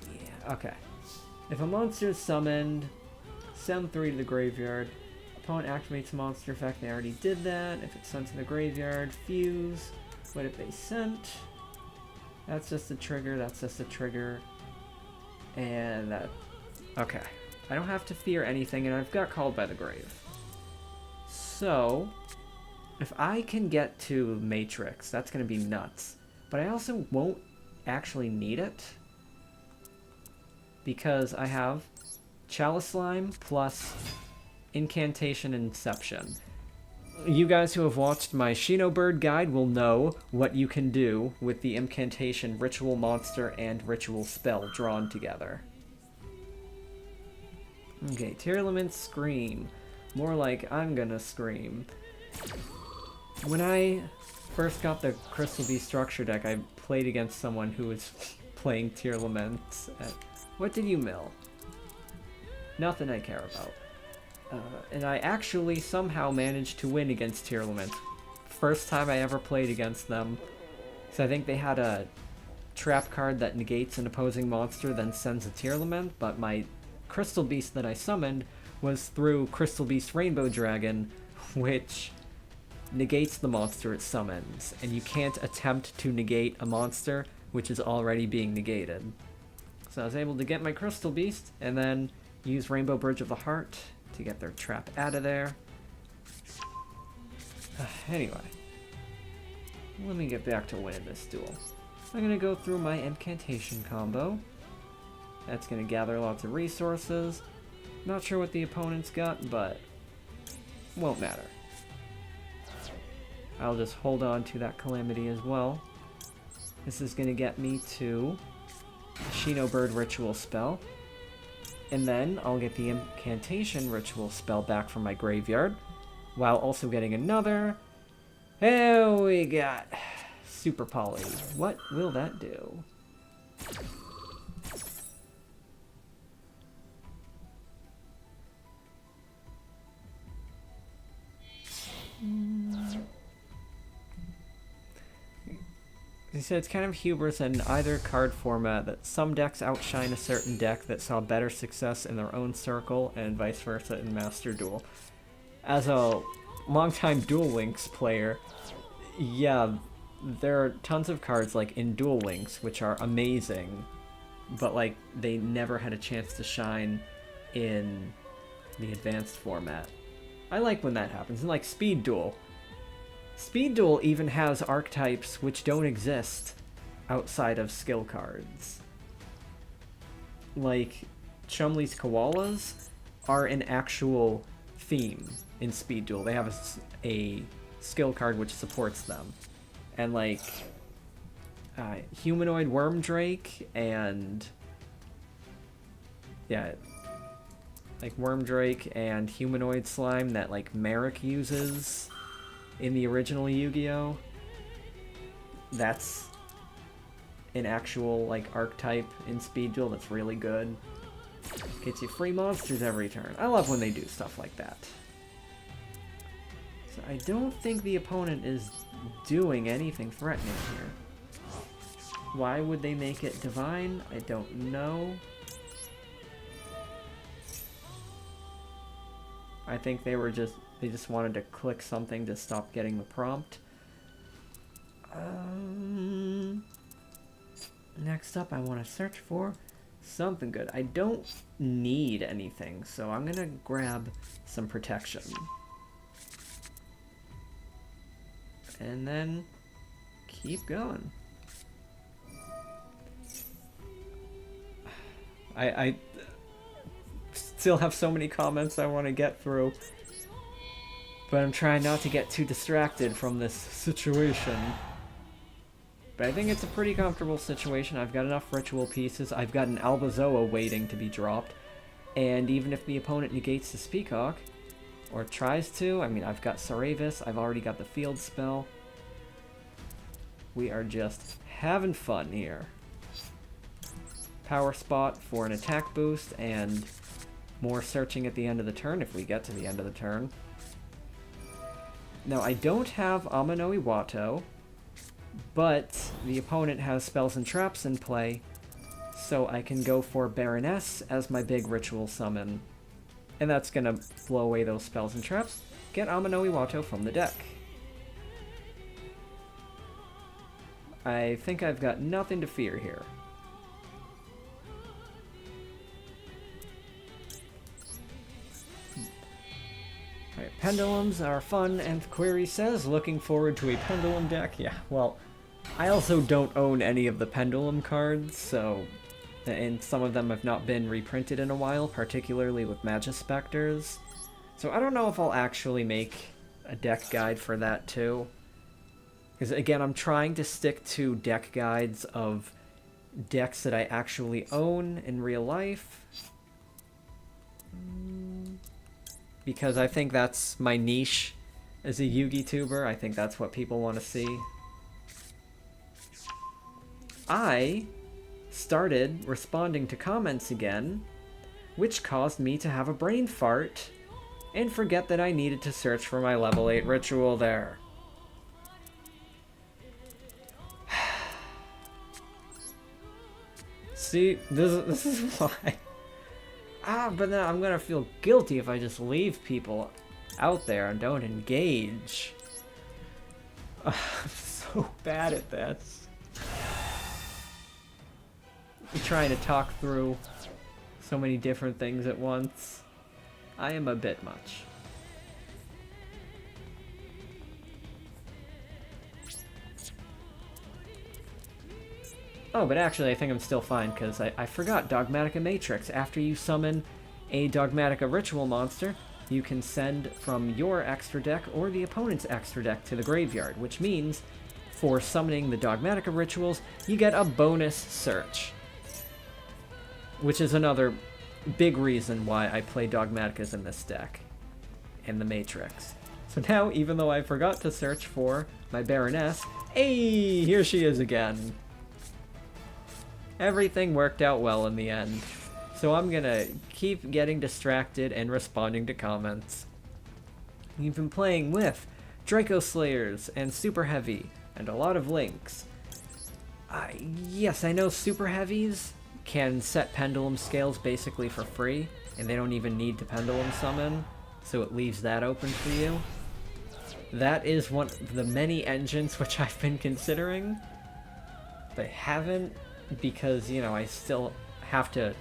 Yeah, okay. If a monster is summoned, send 3 to the graveyard. Opponent activates a monster effect, they already did that. If it's sent to the graveyard, fuse. What if they sent? That's just a trigger, that's just a trigger. And that... Okay. I don't have to fear anything, and I've got Called by the Grave. So, if I can get to Matrix, that's going to be nuts. But I also won't actually need it, because I have Chalice Slime plus Incantation Inception. You guys who have watched my Shino Bird guide will know what you can do with the Incantation Ritual Monster and Ritual Spell drawn together. Okay, Tearlaments Scream. More like I'm gonna scream. When I first got the Crystal Beast structure deck, I played against someone who was playing Tearlaments. What did you mill? Nothing I care about. And I actually somehow managed to win against Tearlament. First time I ever played against them. So I think they had a trap card that negates an opposing monster, then sends a Tearlament, but my Crystal Beast that I summoned was through Crystal Beast Rainbow Dragon, which negates the monster it summons, and you can't attempt to negate a monster which is already being negated. So I was able to get my Crystal Beast, and then use Rainbow Bridge of the Heart to get their trap out of there. Anyway, let me get back to winning this duel. I'm going to go through my Incantation combo. That's going to gather lots of resources. Not sure what the opponent's got, but won't matter. I'll just hold on to that Calamity as well. This is going to get me to Shino Bird Ritual spell. And then I'll get the Incantation Ritual spell back from my graveyard, while also getting another. Here we got Super Poly. What will that do? He said it's kind of hubris in either card format that some decks outshine a certain deck that saw better success in their own circle, and vice versa in Master Duel. As a longtime Duel Links player, yeah, there are tons of cards like in Duel Links which are amazing, but like they never had a chance to shine in the advanced format. I like when that happens, and like Speed Duel. Speed Duel even has archetypes which don't exist outside of skill cards. Like, Chumley's Koalas are an actual theme in Speed Duel. They have a skill card which supports them. And like, Humanoid Wormdrake and... yeah, like Wormdrake and Humanoid Slime that like Merrick uses in the original Yu-Gi-Oh! That's an actual like archetype in Speed Duel that's really good. Gets you free monsters every turn. I love when they do stuff like that. So I don't think the opponent is doing anything threatening here. Why would they make it divine? I don't know. I think they just wanted to click something to stop getting the prompt. Next up, I want to search for something good. I don't need anything, so I'm gonna grab some protection. And then keep going. I still have so many comments I want to get through, but I'm trying not to get too distracted from this situation. But I think it's a pretty comfortable situation. I've got enough ritual pieces. I've got an Albazoa waiting to be dropped. And even if the opponent negates the Peacock, or tries to, I mean, I've got Saravis. I've already got the field spell. We are just having fun here. Power Spot for an attack boost, and more searching at the end of the turn if we get to the end of the turn. Now, I don't have Amano Iwato, but the opponent has spells and traps in play, so I can go for Baroness as my big ritual summon. And that's going to blow away those spells and traps. Get Amano Iwato from the deck. I think I've got nothing to fear here. Alright, pendulums are fun, and Query says, looking forward to a pendulum deck. Yeah, well, I also don't own any of the pendulum cards, so... and some of them have not been reprinted in a while, particularly with Magispectors. So I don't know if I'll actually make a deck guide for that too. Because again, I'm trying to stick to deck guides of decks that I actually own in real life. Because I think that's my niche as a Yugi tuber. I think that's what people want to see. I started responding to comments again, which caused me to have a brain fart and forget that I needed to search for my level 8 ritual there. See, this is why. But then I'm gonna feel guilty if I just leave people out there and don't engage. I'm so bad at this. I'm trying to talk through so many different things at once. I am a bit much. Oh, but actually I think I'm still fine, because I forgot Dogmatica Matrix. After you summon a Dogmatica Ritual monster, you can send from your extra deck or the opponent's extra deck to the graveyard, which means for summoning the Dogmatica Rituals, you get a bonus search. which is another big reason why I play Dogmaticas in this deck, and the Matrix. So now, even though I forgot to search for my Baroness, hey, here she is again. Everything worked out well in the end. So I'm gonna keep getting distracted and responding to comments. You've been playing with Draco Slayers and Super Heavy, and a lot of links. Yes, I know Super Heavies can set pendulum scales basically for free, and they don't even need to pendulum summon, so it leaves that open for you. That is one of the many engines which I've been considering, but haven't, because, you know, I still have to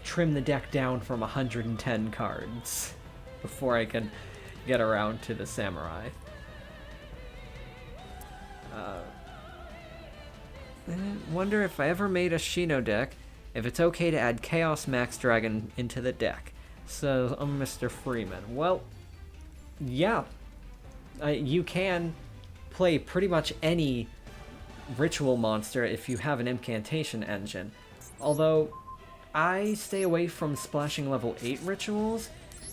trim the deck down from 110 cards before I can get around to the Samurai. Wonder if I ever made a Shino deck, if it's okay to add Chaos Max Dragon into the deck. So, Mr. Freeman. Well, yeah. You can play pretty much any ritual monster if you have an incantation engine. Although, I stay away from splashing level 8 rituals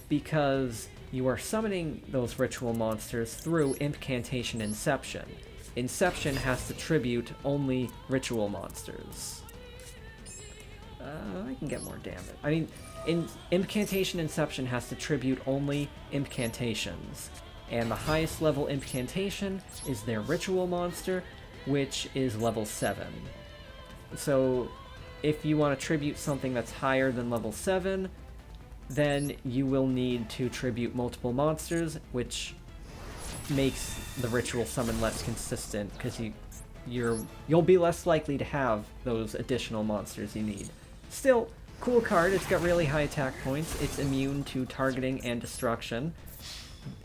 because you are summoning those ritual monsters through Incantation Inception. Inception has to tribute only ritual monsters. I can get more damage. I mean, Incantation Inception has to tribute only incantations. And the highest level incantation is their ritual monster, which is level 7. So, if you want to tribute something that's higher than level 7, then you will need to tribute multiple monsters, which makes the ritual summon less consistent, because you'll be less likely to have those additional monsters you need. Still, cool card. It's got really high attack points. It's immune to targeting and destruction.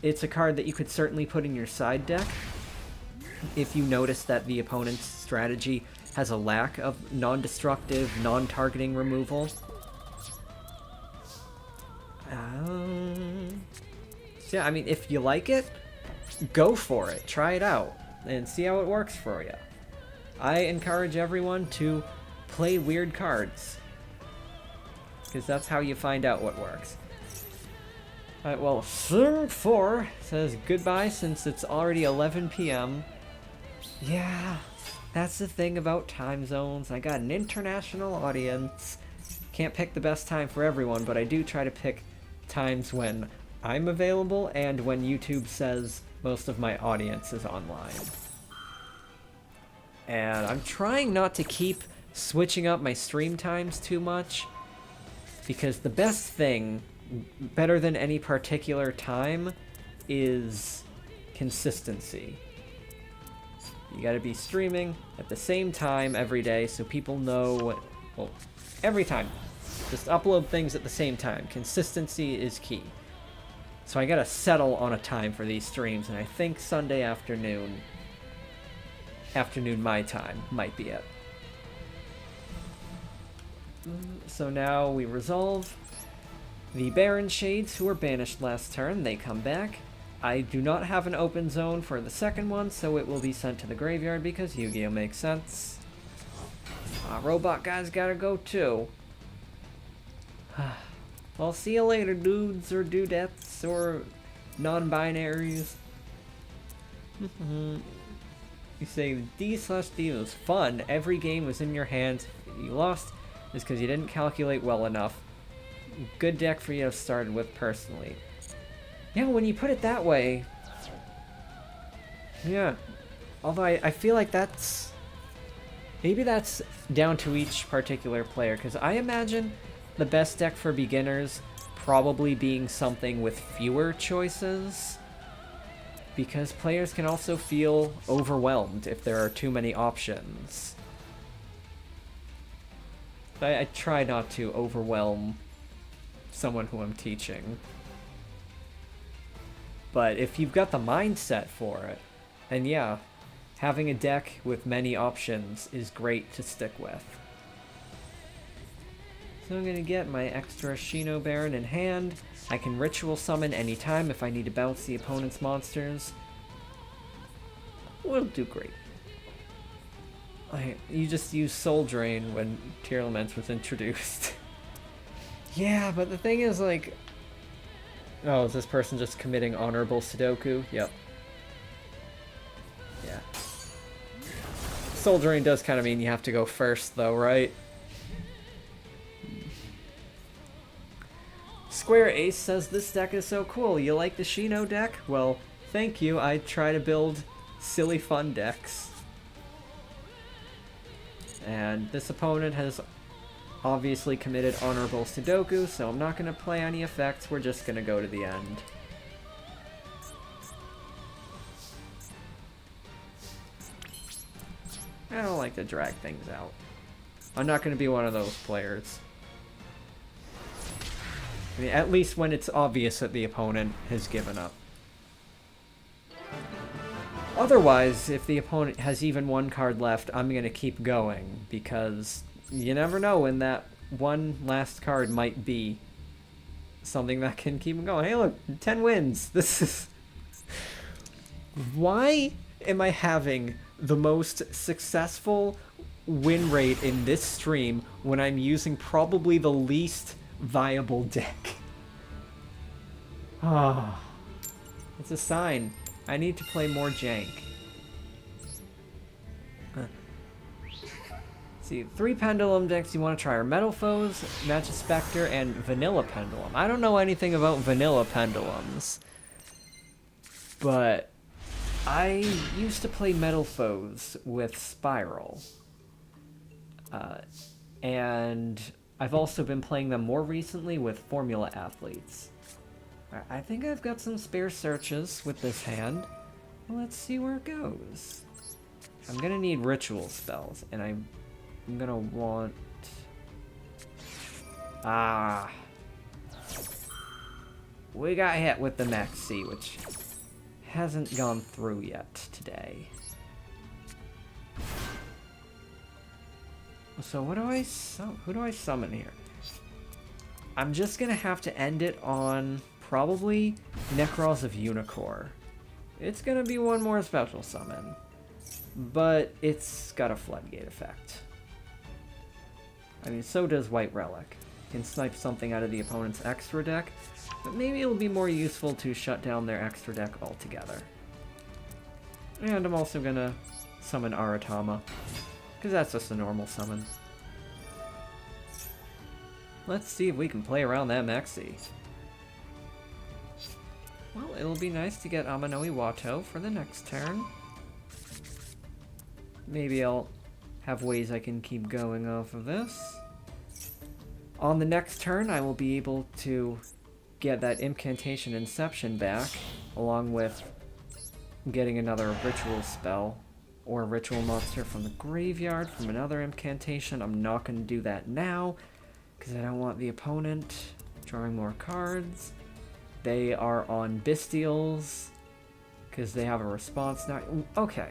It's a card that you could certainly put in your side deck if you notice that the opponent's strategy has a lack of non-destructive, non-targeting removal. So yeah, I mean, if you like it, go for it. Try it out and see how it works for you. I encourage everyone to play weird cards, because that's how you find out what works. Alright, well, Sim 4 says goodbye since it's already 11 p.m. Yeah, that's the thing about time zones. I got an international audience. Can't pick the best time for everyone, but I do try to pick times when I'm available and when YouTube says most of my audience is online. And I'm trying not to keep switching up my stream times too much, because the best thing, better than any particular time, is consistency. You gotta be streaming at the same time every day so people know what, well, every time. Just upload things at the same time. Consistency is key. So I gotta settle on a time for these streams, and I think Sunday afternoon my time might be it. So now we resolve the Baron Shades, who were banished last turn. They come back. I do not have an open zone for the second one, so it will be sent to the graveyard because Yugioh makes sense. Robot guy's gotta go too. I'll see you later, dudes or dudettes or non-binaries. You say D/D was fun. Every game was in your hands. You lost is because you didn't calculate well enough. Good deck for you to have started with personally. Yeah, when you put it that way. Yeah. Although I feel like that's... maybe that's down to each particular player, because I imagine the best deck for beginners probably being something with fewer choices, because players can also feel overwhelmed if there are too many options. I try not to overwhelm someone who I'm teaching. But if you've got the mindset for it, then yeah, having a deck with many options is great to stick with. So I'm gonna get my extra Shinobaron in hand. I can ritual summon anytime if I need to bounce the opponent's monsters. We'll do great. You just used Soul Drain when Tear Laments was introduced. Yeah, but the thing is, like... Oh, is this person just committing honorable Sudoku? Yep. Yeah. Soldiering does kind of mean you have to go first, though, right? Square Ace says, this deck is so cool. You like the Shino deck? Well, thank you. I try to build silly fun decks. And this opponent has obviously committed honorable Sudoku, so I'm not going to play any effects. We're just going to go to the end. I don't like to drag things out. I'm not going to be one of those players. I mean, at least when it's obvious that the opponent has given up. Otherwise, if the opponent has even one card left, I'm going to keep going, because you never know when that one last card might be something that can keep them going. Hey look, 10 wins! This is... Why am I having the most successful win rate in this stream when I'm using probably the least viable deck? Ah, it's a sign. I need to play more jank. See, 3 Pendulum decks you want to try are Metal Foes, Magic Spectre, and Vanilla Pendulum. I don't know anything about Vanilla Pendulums, but I used to play Metal Foes with Spiral. And I've also been playing them more recently with Formula Athletes. I think I've got some spare searches with this hand. Let's see where it goes. I'm gonna need ritual spells, and I'm gonna want... We got hit with the Maxi, which hasn't gone through yet today. So what do I who do I summon here? I'm just gonna have to end it on probably Necros of Unicorn. It's gonna be one more special summon, but it's got a floodgate effect. I mean, so does White Relic. Can snipe something out of the opponent's extra deck, but maybe it'll be more useful to shut down their extra deck altogether. And I'm also gonna summon Aratama, because that's just a normal summon. Let's see if we can play around that Maxi. Well, it'll be nice to get Amanoi Wato for the next turn. Maybe I'll have ways I can keep going off of this. On the next turn, I will be able to get that Incantation Inception back, along with getting another ritual spell or ritual monster from the graveyard from another incantation. I'm not going to do that now, because I don't want the opponent drawing more cards. They are on Bestials, because they have a response now. Okay.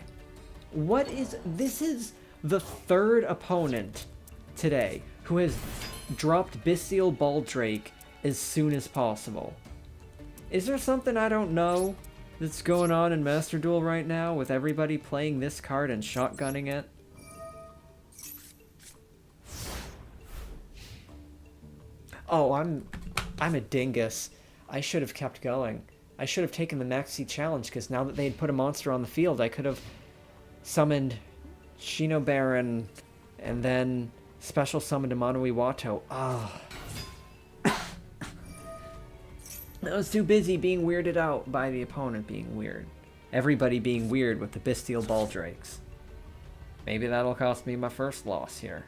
This is the third opponent today who has dropped Bestial Baldrake as soon as possible. Is there something I don't know that's going on in Master Duel right now with everybody playing this card and shotgunning it? Oh, I'm a dingus. I should have kept going. I should have taken the Maxi challenge, because now that they had put a monster on the field, I could have summoned Shinobaron and then special summoned Amanoi Wato. Ah. I was too busy being weirded out by the opponent being weird. Everybody being weird with the Bestial Baldrakes. Maybe that'll cost me my first loss here.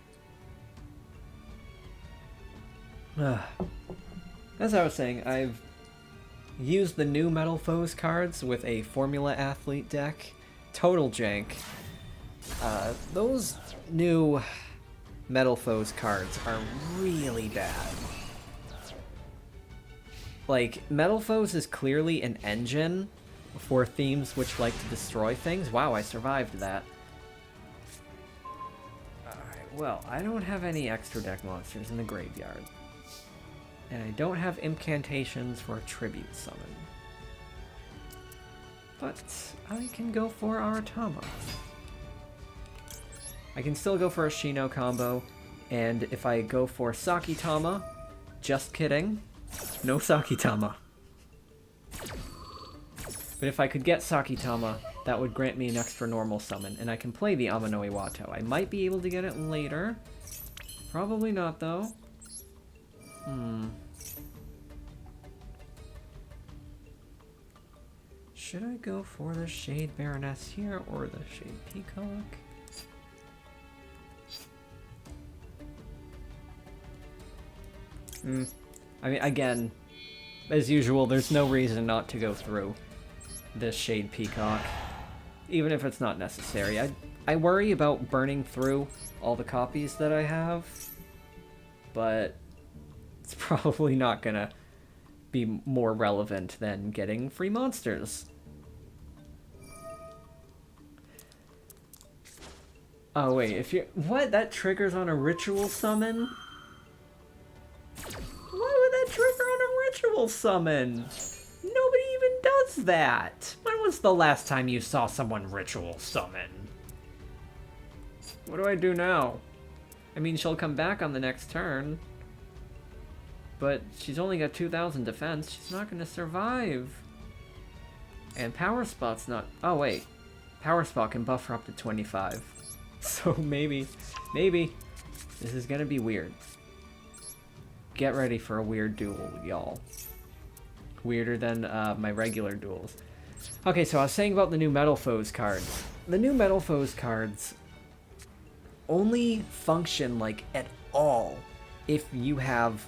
As I was saying, I've used the new Metal Foes cards with a Formula Athlete deck. Total jank. Those new Metal Foes cards are really bad. Like, Metal Foes is clearly an engine for themes which like to destroy things. Wow, I survived that. Alright, well, I don't have any extra deck monsters in the graveyard. And I don't have incantations for a tribute summon. But I can go for Aratama. I can still go for a Shino combo, and if I go for Sakitama, Just kidding. No Sakitama. But if I could get Sakitama, that would grant me an extra normal summon, and I can play the Amano Iwato. I might be able to get it later. Probably not, though. Should I go for the Shade Baroness here, or the Shade Peacock? I mean, again, as usual, there's no reason not to go through this Shade Peacock, even if it's not necessary. I worry about burning through all the copies that I have, but it's probably not gonna be more relevant than getting free monsters. Oh wait, if you're... What? That triggers on a ritual summon? Why would that trigger on a ritual summon? Nobody even does that. When was the last time you saw someone ritual summon? What do I do now? I mean, she'll come back on the next turn. But she's only got 2,000 defense. She's not going to survive. And Power Spot's not... Oh, wait. Power Spot can buff her up to 25. So maybe this is going to be weird. Get ready for a weird duel, y'all. Weirder than my regular duels. Okay, so I was saying about the new Metal Foes cards. The new Metal Foes cards only function, like, at all if you have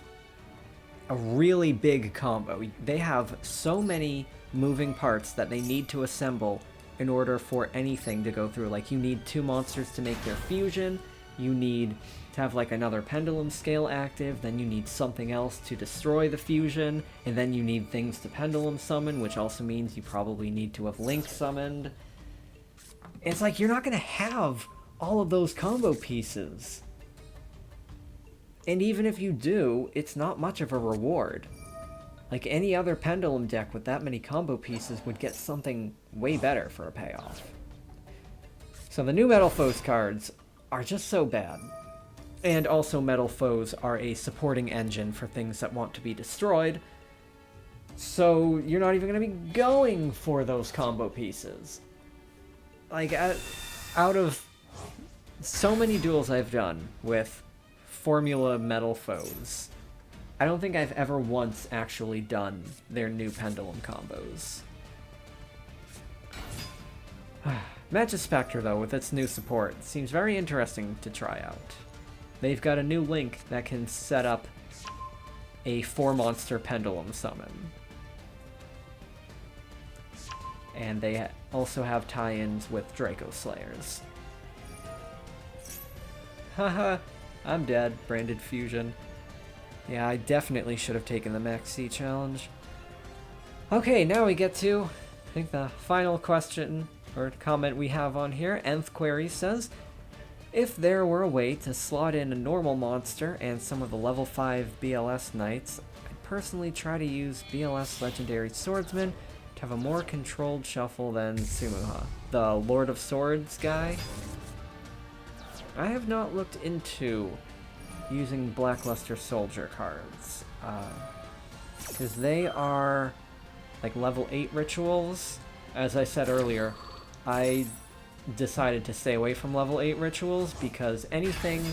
a really big combo. They have so many moving parts that they need to assemble in order for anything to go through. Like, you need 2 monsters to make their fusion, you need to have like another pendulum scale active, then you need something else to destroy the fusion, and then you need things to pendulum summon, which also means you probably need to have Link summoned. It's like, you're not going to have all of those combo pieces. And even if you do, it's not much of a reward. Like, any other pendulum deck with that many combo pieces would get something way better for a payoff. So the new Metal Foes cards are just so bad. And also, Metal Foes are a supporting engine for things that want to be destroyed. So you're not even going to be going for those combo pieces. Like, out of so many duels I've done with Formula Metal Foes, I don't think I've ever once actually done their new pendulum combos. Magic Spectre, though, with its new support, seems very interesting to try out. They've got a new Link that can set up a 4-monster pendulum summon. And they also have tie-ins with Draco Slayers. Haha, I'm dead. Branded Fusion. Yeah, I definitely should have taken the Max C challenge. Okay, now we get to, I think, the final question or comment we have on here. Nth Query says, if there were a way to slot in a normal monster and some of the level 5 BLS knights, I'd personally try to use BLS Legendary Swordsman to have a more controlled shuffle than Sumuha, the Lord of Swords guy. I have not looked into using Blackluster Soldier cards, because they are like level 8 rituals. As I said earlier, I decided to stay away from level 8 rituals because anything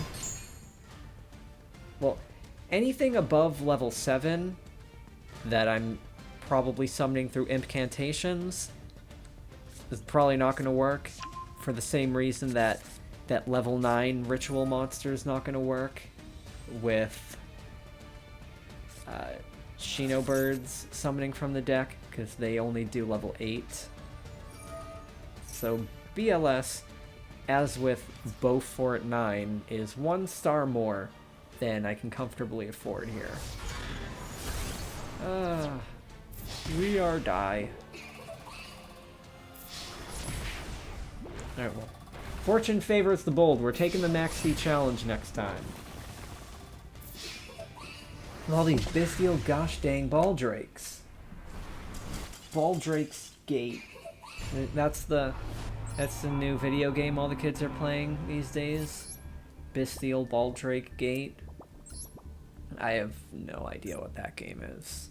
above level 7 that I'm probably summoning through Impcantations is probably not going to work, for the same reason that level 9 ritual monster is not going to work with Shinobirds summoning from the deck, because they only do level 8. So BLS, as with Beaufort 9, is 1 star more than I can comfortably afford here. We are die. Alright, well. Fortune favors the bold. We're taking the Max C challenge next time. With all these bestial gosh dang Baldrakes. Baldrake's Gate. That's the new video game all the kids are playing these days. Bestial Baldrake Gate. I have no idea what that game is.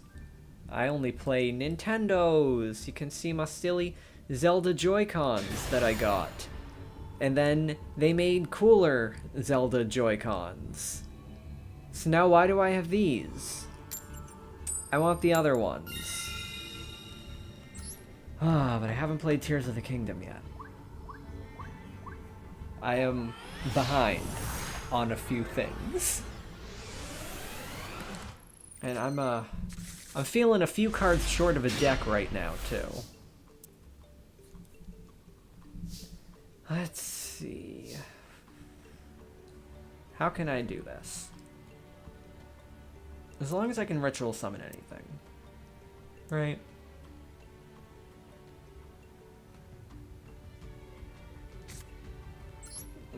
I only play Nintendos. You can see my silly Zelda Joy-Cons that I got. And then they made cooler Zelda Joy-Cons. So now why do I have these? I want the other ones. Ah, but I haven't played Tears of the Kingdom yet. I am behind on a few things. And I'm feeling a few cards short of a deck right now, too. Let's see. How can I do this? As long as I can ritual summon anything. Right?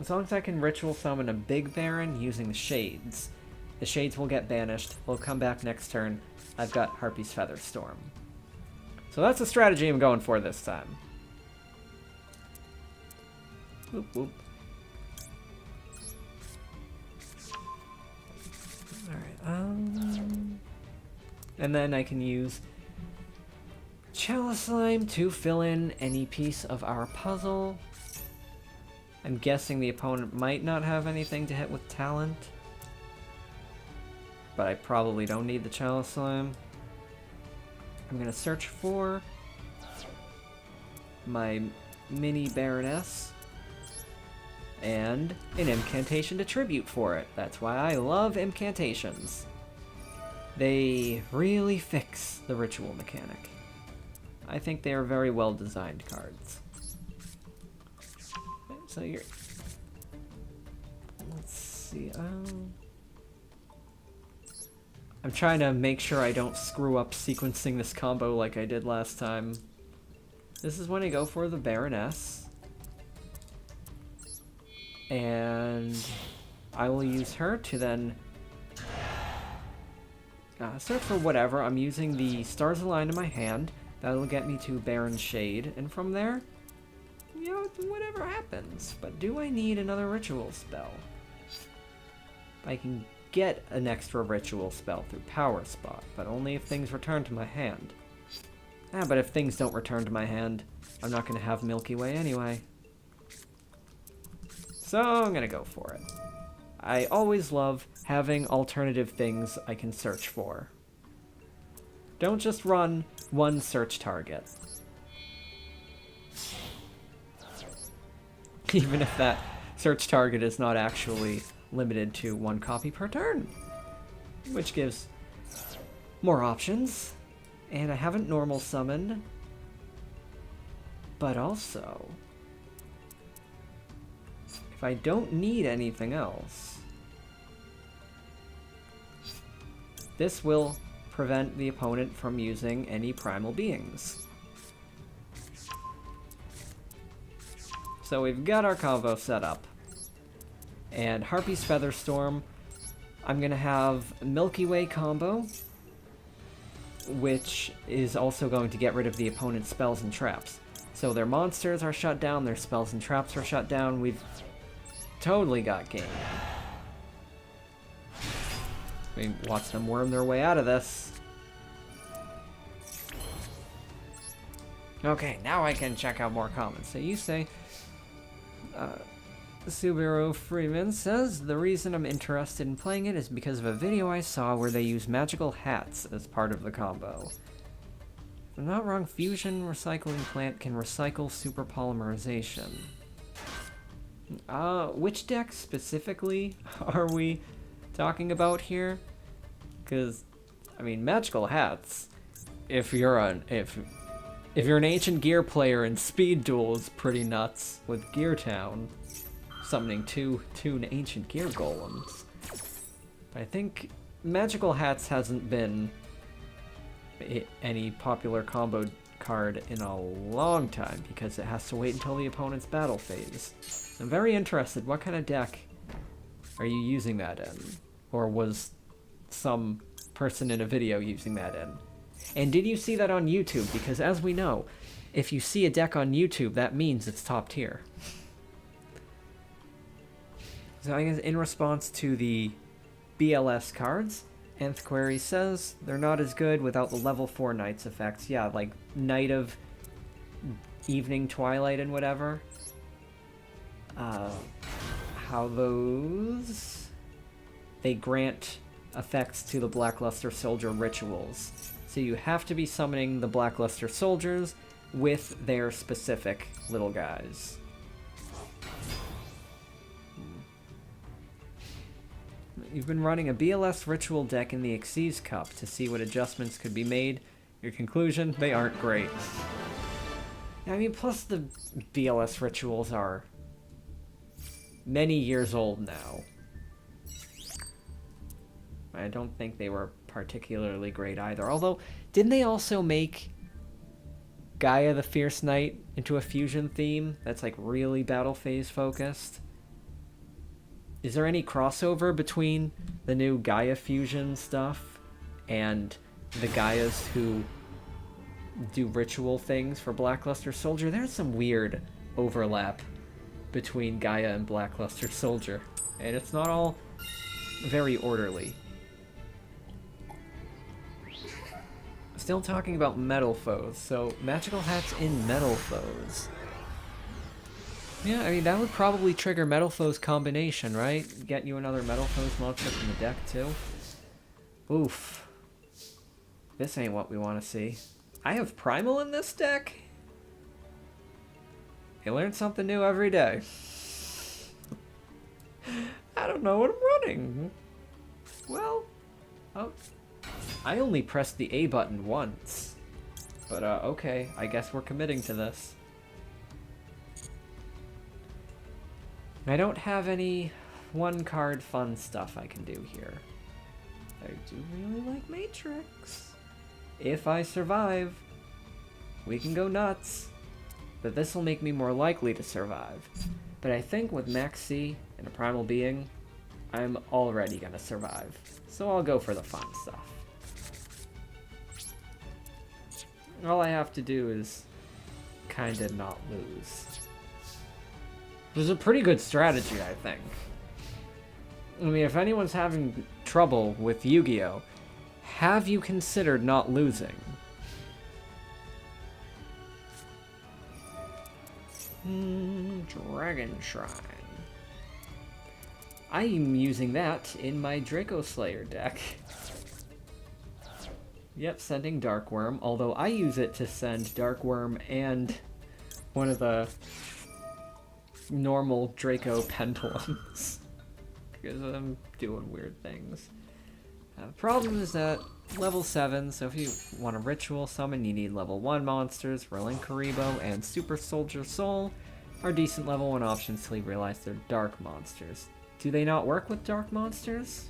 As long as I can ritual summon a big Baron using the Shades. The Shades will get banished. We'll come back next turn. I've got Harpy's Featherstorm. So that's the strategy I'm going for this time. Whoop, whoop. Alright, and then I can use Chalice Slime to fill in any piece of our puzzle. I'm guessing the opponent might not have anything to hit with talent. But I probably don't need the Chalice Slime. I'm gonna search for my mini Baroness and an incantation to tribute for it. That's why I love incantations. They really fix the ritual mechanic. I think they are very well designed cards. So you're... Let's see, I'm trying to make sure I don't screw up sequencing this combo like I did last time. This is when I go for the Baroness. And I will use her to then search for whatever. I'm using the Stars Align in my hand. That'll get me to Baron Shade. And from there, you know, whatever happens. But do I need another ritual spell? I can get an extra ritual spell through Power Spot, but only if things return to my hand. But if things don't return to my hand, I'm not going to have Milky Way anyway. So I'm going to go for it. I always love having alternative things I can search for. Don't just run one search target. Even if that search target is not actually limited to one copy per turn. Which gives more options. And I haven't normal summoned. But also, if I don't need anything else, this will prevent the opponent from using any primal beings. So we've got our combo set up. And Harpy's Featherstorm, I'm going to have Milky Way combo, which is also going to get rid of the opponent's spells and traps. So their monsters are shut down, their spells and traps are shut down. We've totally got game. We watch them worm their way out of this. Okay, now I can check out more comments. So you say, Subaru Freeman says, the reason I'm interested in playing it is because of a video I saw where they use magical hats as part of the combo. If I'm not wrong, Fusion Recycling Plant can recycle super polymerization. Which deck specifically are we talking about here? Because, I mean, magical hats, if you're an Ancient Gear player in Speed Duel, is pretty nuts with Gear Town. Summoning two Ancient Gear Golems. But I think Magical Hats hasn't been any popular combo card in a long time because it has to wait until the opponent's battle phase. I'm very interested, what kind of deck are you using that in? Or was some person in a video using that in? And did you see that on YouTube? Because as we know, if you see a deck on YouTube, that means it's top tier. So I guess in response to the BLS cards, Anthquary says they're not as good without the level 4 Knights effects. Yeah, like Night of Evening, Twilight, and whatever. How those... They grant effects to the Blackluster Soldier rituals. So you have to be summoning the Blackluster Soldiers with their specific little guys. You've been running a BLS ritual deck in the Xyz Cup to see what adjustments could be made. Your conclusion? They aren't great. I mean, plus the BLS rituals are many years old now. I don't think they were particularly great either. Although, didn't they also make Gaia the Fierce Knight into a fusion theme that's like really battle phase focused? Is there any crossover between the new Gaia fusion stuff and the Gaias who do ritual things for Blackluster Soldier? There's some weird overlap between Gaia and Blackluster Soldier, and it's not all very orderly. Still talking about metal foes, so magical hats in metal foes. Yeah, I mean, that would probably trigger Metal Foes combination, right? Get you another Metal Foes monster from the deck, too. Oof. This ain't what we want to see. I have Primal in this deck? You learn something new every day. I don't know what I'm running. Well, oh, I only pressed the A button once. But, okay, I guess we're committing to this. I don't have any one-card fun stuff I can do here. I do really like Matrix. If I survive, we can go nuts. But this will make me more likely to survive. But I think with Max C and a Primal Being, I'm already gonna survive. So I'll go for the fun stuff. All I have to do is kinda not lose. It was a pretty good strategy, I think. I mean, if anyone's having trouble with Yu-Gi-Oh, have you considered not losing? Dragon Shrine. I am using that in my Draco Slayer deck. Yep, sending Darkworm, although I use it to send Darkworm and one of the normal Draco Pendulums. Because I'm doing weird things. The problem is that level 7, so if you want a ritual summon, you need level 1 monsters. Relinkaribo and Super Soldier Soul are decent level 1 options till you realize they're dark monsters. Do they not work with dark monsters?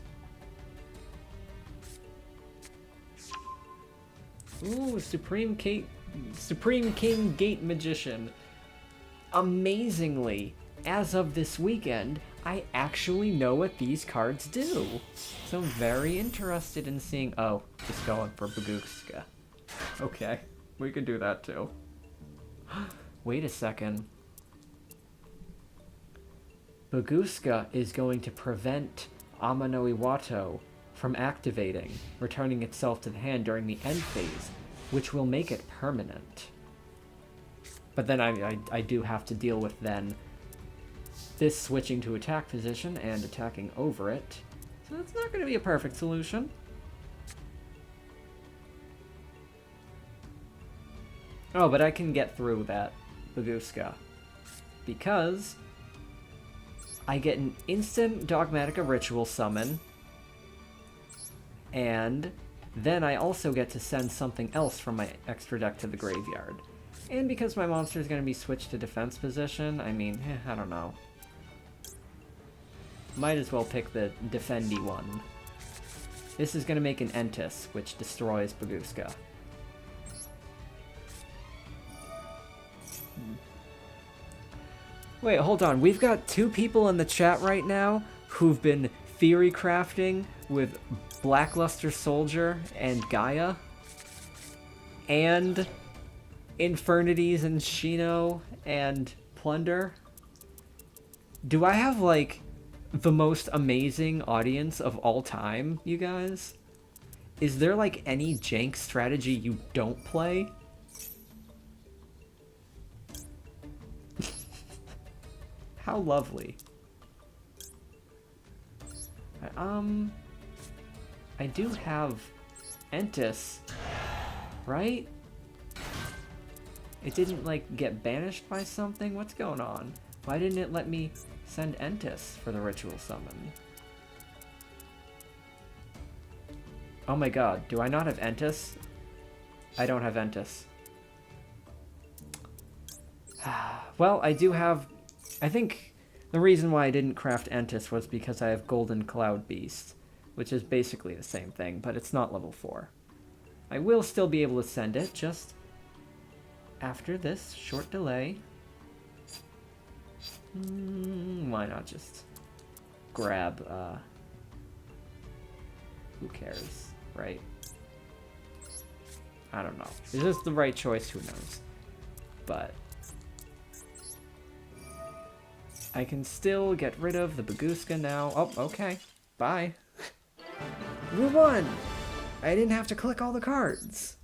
Ooh, Supreme King Gate Magician. Amazingly, as of this weekend, I actually know what these cards do. So I'm very interested in seeing... Oh, just going for Bagooska. Okay, we can do that too. Wait a second. Bagooska is going to prevent Amano Iwato from activating, returning itself to the hand during the end phase, which will make it permanent. But then I do have to deal with then this switching to attack position and attacking over it. So that's not going to be a perfect solution. Oh, but I can get through that Bagooska. Because I get an instant Dogmatica Ritual summon. And then I also get to send something else from my extra deck to the graveyard. And because my monster is going to be switched to defense position, I mean, I don't know. Might as well pick the defendy one. This is going to make an Entis, which destroys Bagooska. Wait, hold on. We've got 2 people in the chat right now who've been theory crafting with Blackluster Soldier and Gaia. And Infernities and Shino and Plunder. Do I have, like, the most amazing audience of all time, you guys? Is there like any jank strategy you don't play? How lovely. I do have Entis, right? It didn't like get banished by something? What's going on? Why didn't it let me send Entis for the ritual summon? Oh my god, do I not have Entis? I don't have Entis. Well, I do have... I think the reason why I didn't craft Entis was because I have Golden Cloud Beast, which is basically the same thing, but it's not level 4. I will still be able to send it, just after this short delay. Why not just grab, who cares, right? I don't know. Is this the right choice? Who knows? But I can still get rid of the Baguska now. Oh, okay. Bye. We won! I didn't have to click all the cards.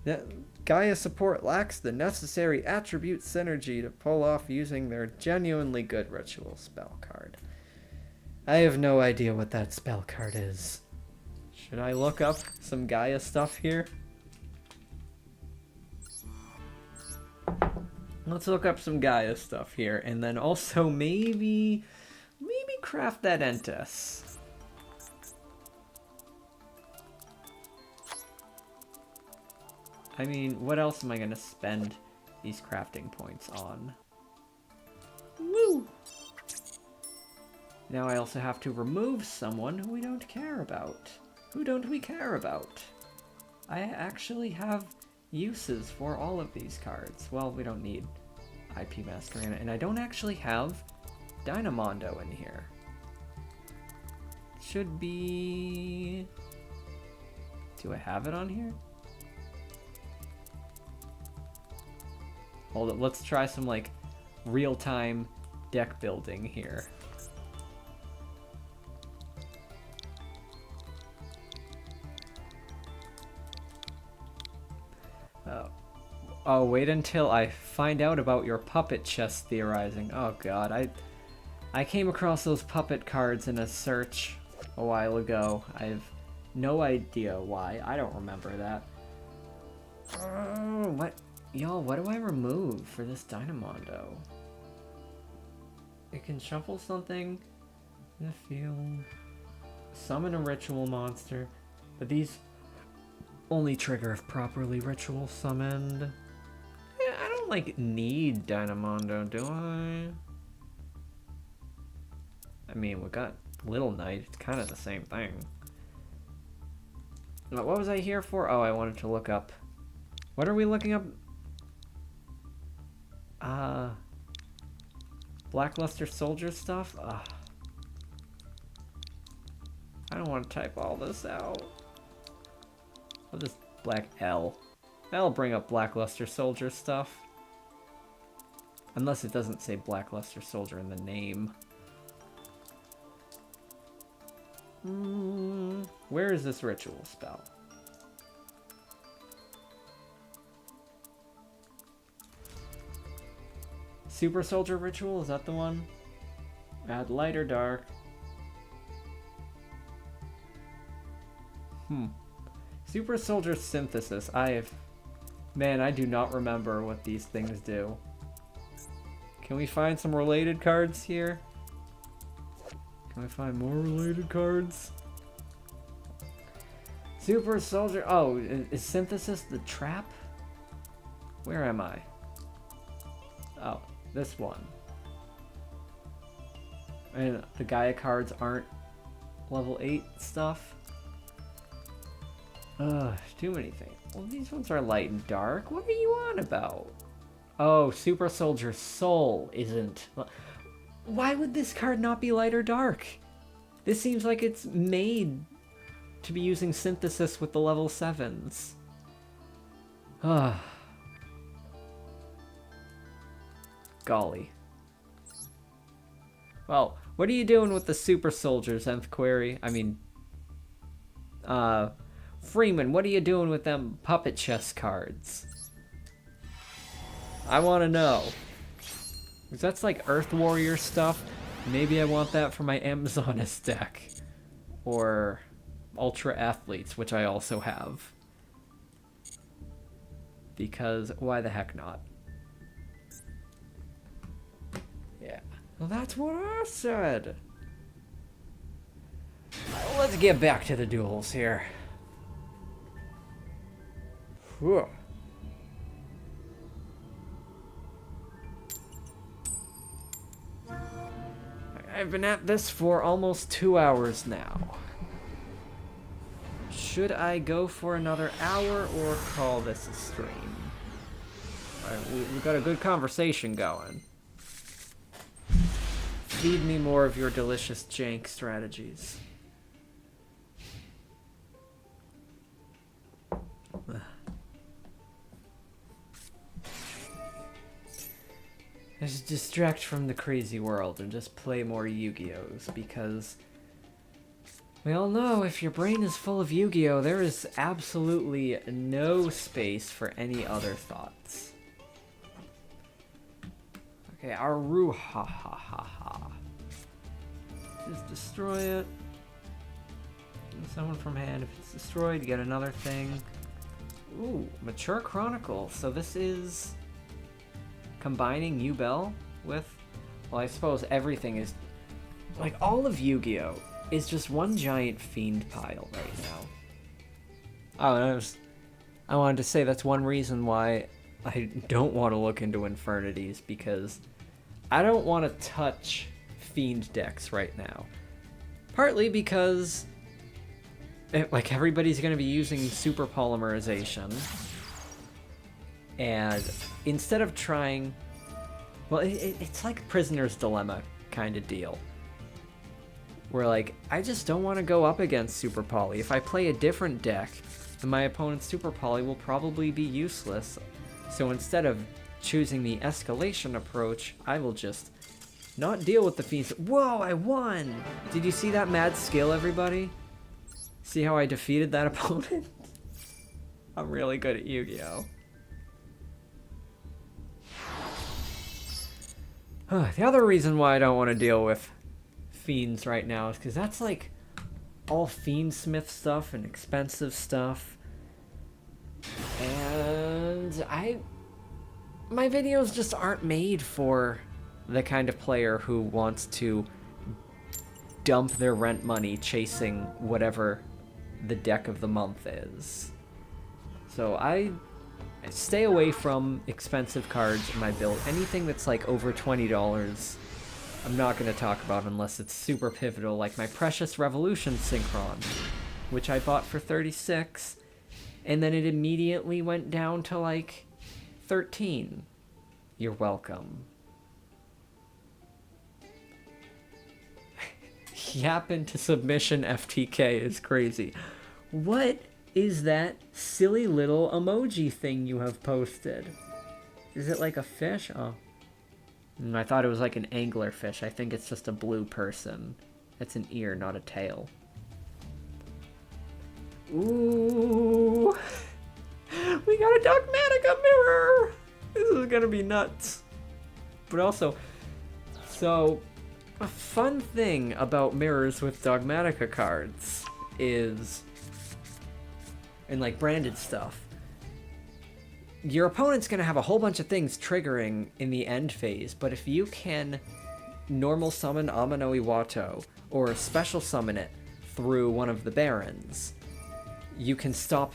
That Gaia support lacks the necessary attribute synergy to pull off using their genuinely good ritual spell card. I have no idea what that spell card is. Should I look up some Gaia stuff here? Let's look up some Gaia stuff here, and then also maybe craft that Entis. I mean, what else am I gonna spend these crafting points on? Woo! Now I also have to remove someone who we don't care about. Who don't we care about? I actually have uses for all of these cards. Well, we don't need IP Masquerade, and I don't actually have Dynamondo in here. Should be... Do I have it on here? Hold it, let's try some like real-time deck building here. Oh, wait until I find out about your puppet chest theorizing. Oh god, I came across those puppet cards in a search a while ago. I have no idea why. I don't remember that. What? Y'all, what do I remove for this Dynamondo? It can shuffle something in the field, summon a ritual monster, but these only trigger if properly ritual summoned. Yeah, I don't like need Dynamondo, do I? I mean, we got Little Knight, it's kind of the same thing. What was I here for? Oh, I wanted to look up. What are we looking up? Blackluster Soldier stuff? Ugh. I don't want to type all this out. I'll just black L. That'll bring up Blackluster Soldier stuff. Unless it doesn't say Blackluster Soldier in the name. Where is this ritual spell? Super Soldier Ritual, is that the one? Add light or dark. Super Soldier Synthesis. Man, I do not remember what these things do. Can we find some related cards here? Can we find more related cards? Super Soldier... Oh, is Synthesis the trap? Where am I? Oh, this one. And the Gaia cards aren't level 8 stuff. Ugh, too many things. Well, these ones are light and dark. What are you on about? Oh, Super Soldier Soul isn't... Why would this card not be light or dark? This seems like it's made to be using Synthesis with the level 7s. Ah. Golly. Well, What are you doing with the super soldiers, Nth Query? I mean, Freeman, what are you doing with them puppet chess cards? I want to know. Because that's like Earth Warrior stuff. Maybe I want that for my Amazoness deck. Or Ultra Athletes, which I also have. Because why the heck not? Yeah. Well, that's what I said. Let's get back to the duels here. Whew. I've been at this for almost 2 hours now. Should I go for another hour or call this a stream? We've got a good conversation going. Feed me more of your delicious jank strategies. Just distract from the crazy world and just play more Yu-Gi-Ohs, because we all know if your brain is full of Yu-Gi-Oh, there is absolutely no space for any other thoughts. Okay, Aru, ha ha ha ha. Just destroy it. Someone from hand. If it's destroyed, you get another thing. Ooh, Mature Chronicle. So this is combining Yubel with, well, I suppose everything is, like, all of Yu-Gi-Oh is just one giant fiend pile right now. Oh, and I wanted to say that's one reason why I don't want to look into Infernities, because I don't want to touch fiend decks right now. Partly because like everybody's going to be using super polymerization, and instead of trying, well, it's like Prisoner's Dilemma kind of deal, where like I just don't want to go up against super poly. If I play a different deck, then my opponent's super poly will probably be useless. So instead of choosing the escalation approach, I will just not deal with the fiends. Whoa, I won! Did you see that mad skill, everybody? See how I defeated that opponent? I'm really good at Yu-Gi-Oh! The other reason why I don't want to deal with fiends right now is because that's like all Fiendsmith stuff and expensive stuff. And my videos just aren't made for the kind of player who wants to dump their rent money chasing whatever the deck of the month is. So I stay away from expensive cards in my build. Anything that's like over $20, I'm not going to talk about unless it's super pivotal, like my Precious Revolution Synchron, which I bought for $36, and then it immediately went down to like $13. You're welcome. Yap into submission FTK is crazy. What is that silly little emoji thing you have posted? Is it like a fish? Oh. I thought it was like an anglerfish. I think it's just a blue person. It's an ear, not a tail. Ooh. We got a Dogmatica mirror! This is gonna be nuts. But also, so a fun thing about mirrors with Dogmatica cards is, and like branded stuff, your opponent's gonna have a whole bunch of things triggering in the end phase, but if you can normal summon Amano Iwato or special summon it through one of the Barons, you can stop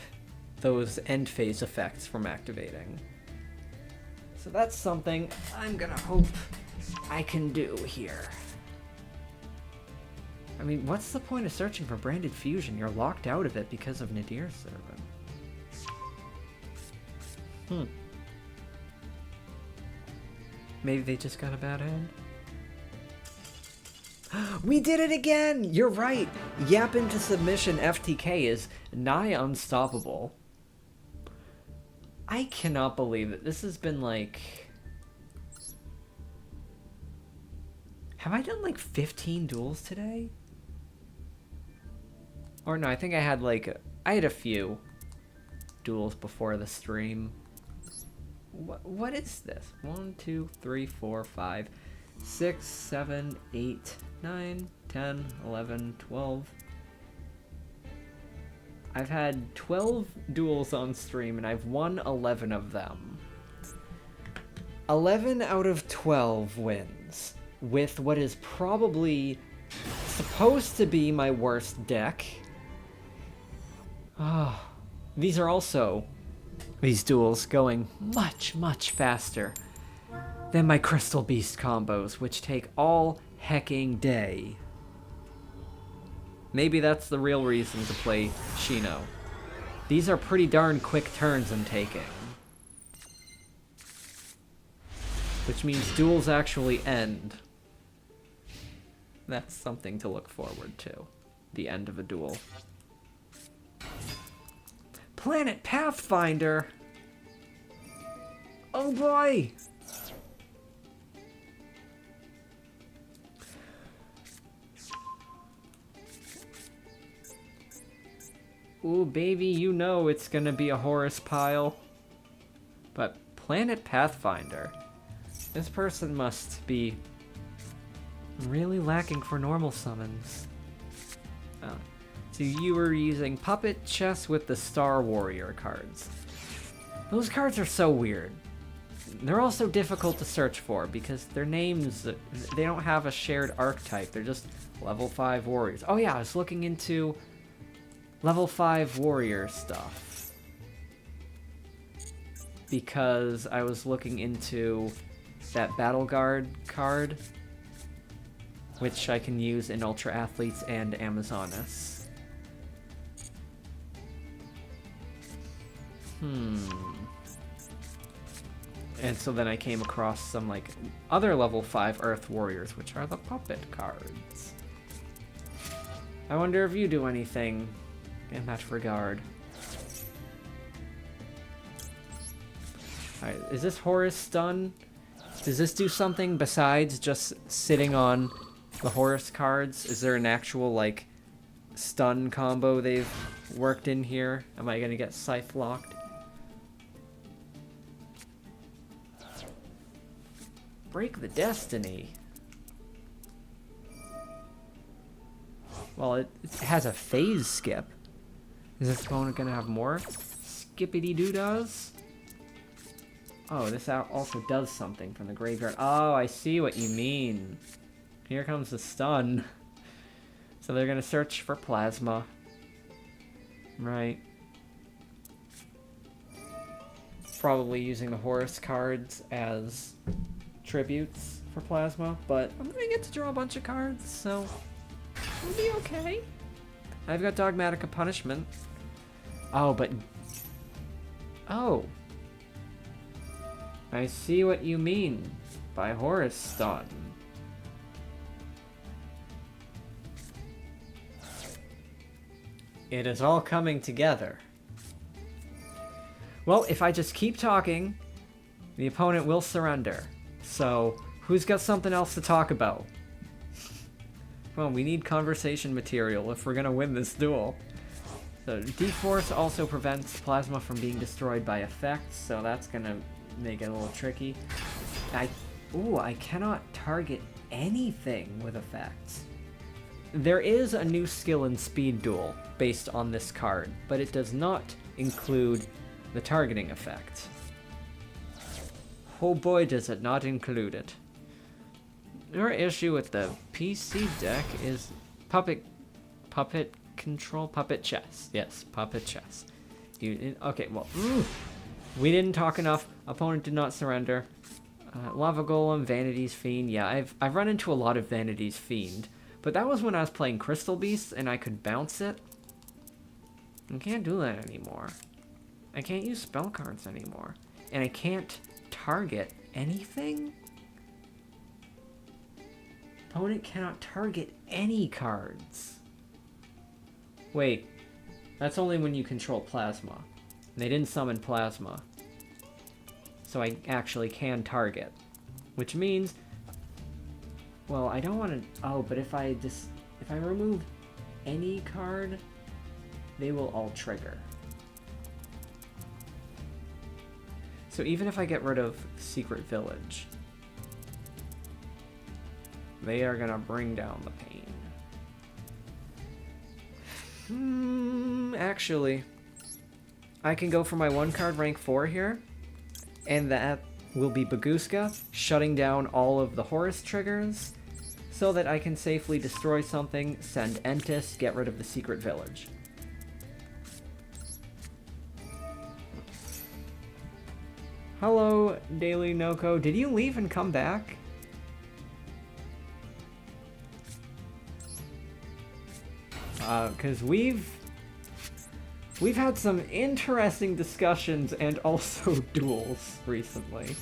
those end phase effects from activating. So that's something I'm gonna hope I can do here. I mean, what's the point of searching for Branded Fusion? You're locked out of it because of Nadir's Servant. Maybe they just got a bad hand? We did it again! You're right! Yap into submission FTK is nigh unstoppable. I cannot believe it. This has been like... Have I done like 15 duels today? Or no, I think I had like... I had a few duels before the stream. What is this? 1, 2, 3, 4, 5, 6, 7, 8, 9, 10, 11, 12. I've had 12 duels on stream and I've won 11 of them. 11 out of 12 wins with what is probably supposed to be my worst deck. Oh, these are also, these duels, going much, much faster than my Crystal Beast combos, which take all hecking day. Maybe that's the real reason to play Shino. These are pretty darn quick turns I'm taking. Which means duels actually end. That's something to look forward to. The end of a duel. Planet Pathfinder! Oh boy! Ooh, baby, you know it's gonna be a Horus pile. But Planet Pathfinder. This person must be really lacking for normal summons. Oh. So you were using Puppet Chess with the Star Warrior cards. Those cards are so weird. They're also difficult to search for because their names, they don't have a shared archetype. They're just level 5 warriors. Oh yeah, I was looking into level 5 warrior stuff. Because I was looking into that Battle Guard card, which I can use in Ultra Athletes and Amazonas. And so then I came across some like other level 5 Earth Warriors, which are the puppet cards. I wonder if you do anything in that regard. Alright, is this Horus stun? Does this do something besides just sitting on the Horus cards? Is there an actual like stun combo they've worked in here? Am I gonna get scythe locked? Break the Destiny. Well, it has a phase skip. Is this opponent gonna have more skippity doodads? Oh, this also does something from the graveyard. Oh, I see what you mean. Here comes the stun. So they're gonna search for plasma. Right. Probably using the Horus cards as tributes for plasma, but I'm gonna get to draw a bunch of cards, so we'll be okay. I've got Dogmatica Punishment. Oh, but... Oh. I see what you mean by Horus stun. It is all coming together. Well, if I just keep talking, the opponent will surrender. So, who's got something else to talk about? Well, we need conversation material if we're gonna win this duel. So, D-Force also prevents plasma from being destroyed by effects, so that's gonna make it a little tricky. I cannot target anything with effects. There is a new skill in Speed Duel based on this card, but it does not include the targeting effect. Oh boy, does it not include it. Your issue with the PC deck is puppet control, puppet chess. Yes, puppet chess. Okay, well, we didn't talk enough. Opponent did not surrender. Lava Golem, Vanity's Fiend. Yeah, I've run into a lot of Vanity's Fiend, but that was when I was playing Crystal Beasts and I could bounce it. I can't do that anymore. I can't use spell cards anymore, and I can't target anything? Opponent cannot target any cards. Wait, that's only when you control plasma. And they didn't summon plasma. So I actually can target. Which means Well, I don't want to... Oh, but if I remove any card, they will all trigger. So even if I get rid of Secret Village, they are gonna bring down the pain. Actually, I can go for my 1-card rank 4 here, and that will be Bagooska, shutting down all of the Horus triggers, so that I can safely destroy something, send Entis, get rid of the Secret Village. Hello, Daily Noko. Did you leave and come back? Because we've had some interesting discussions and also duels recently.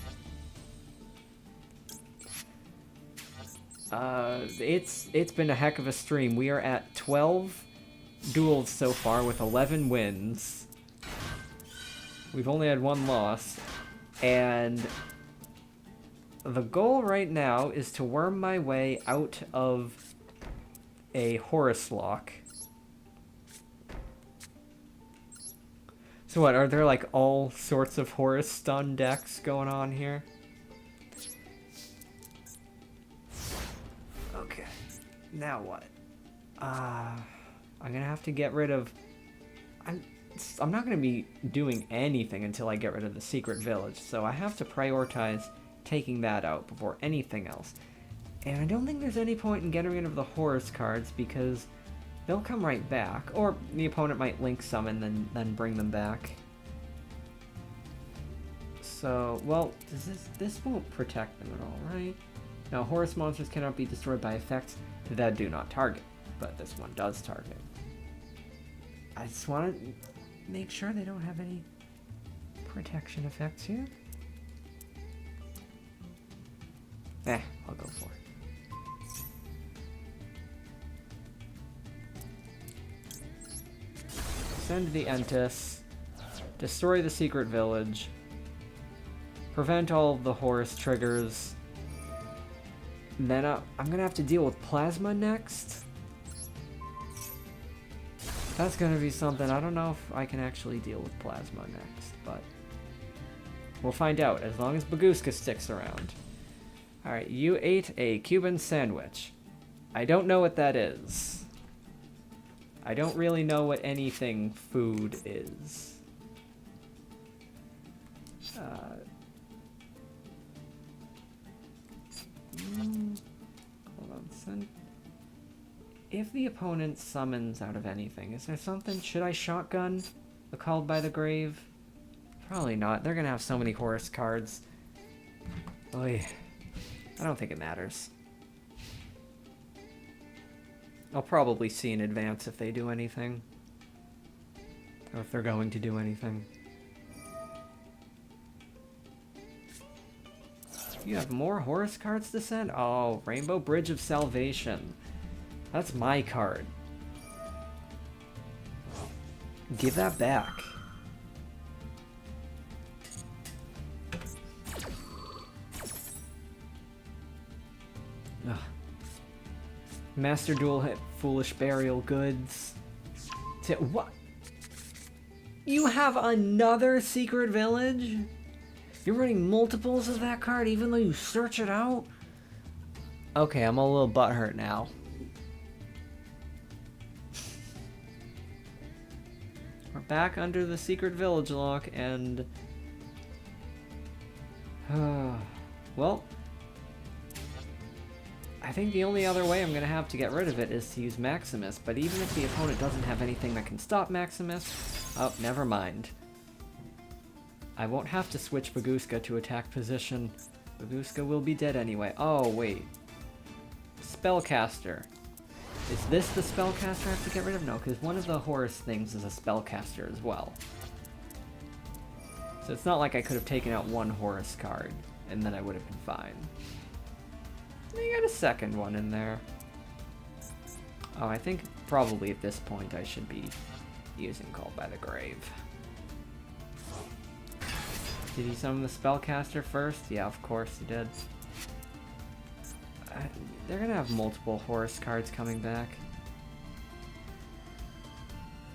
It's been a heck of a stream. We are at 12 duels so far with 11 wins. We've only had 1 loss. And the goal right now is to worm my way out of a Horus lock. So what, are there like all sorts of Horus stun decks going on here? Okay, now what? I'm gonna have to get rid of... I'm not going to be doing anything until I get rid of the Secret Village, so I have to prioritize taking that out before anything else. And I don't think there's any point in getting rid of the Horus cards, because they'll come right back, or the opponent might link summon then bring them back. So, well, this won't protect them at all, right? Now, Horus monsters cannot be destroyed by effects that do not target, but this one does target. I just want to make sure they don't have any protection effects here. I'll go for it. Send the Entis, destroy the Secret Village, prevent all of the Horus triggers, and then I'm gonna have to deal with Plasma next. That's gonna be something. I don't know if I can actually deal with Plasma next, but we'll find out as long as Bagooska sticks around. Alright, you ate a Cuban sandwich. I don't know what that is. I don't really know what anything food is. Hold on, send... If the opponent summons out of anything, is there something? Should I shotgun the Called by the Grave? Probably not. They're gonna have so many Horus cards. Oy. I don't think it matters. I'll probably see in advance if they do anything. Or if they're going to do anything. You have more Horus cards to send? Oh, Rainbow Bridge of Salvation. That's my card. Give that back. Ugh. Master Duel hit Foolish Burial Goods. What? You have another Secret Village? You're running multiples of that card even though you search it out? Okay, I'm a little butthurt now. We're back under the Secret Village lock, and... well... I think the only other way I'm going to have to get rid of it is to use Maximus, but even if the opponent doesn't have anything that can stop Maximus... Oh, never mind. I won't have to switch Bagooska to attack position. Bagooska will be dead anyway. Oh, wait. Spellcaster. Is this the spellcaster I have to get rid of? No, because one of the Horus things is a spellcaster as well. So it's not like I could have taken out one Horus card, and then I would have been fine. You got a second one in there. Oh, I think probably at this point I should be using Called by the Grave. Did he summon the spellcaster first? Yeah, of course he did. they're gonna have multiple Horus cards coming back.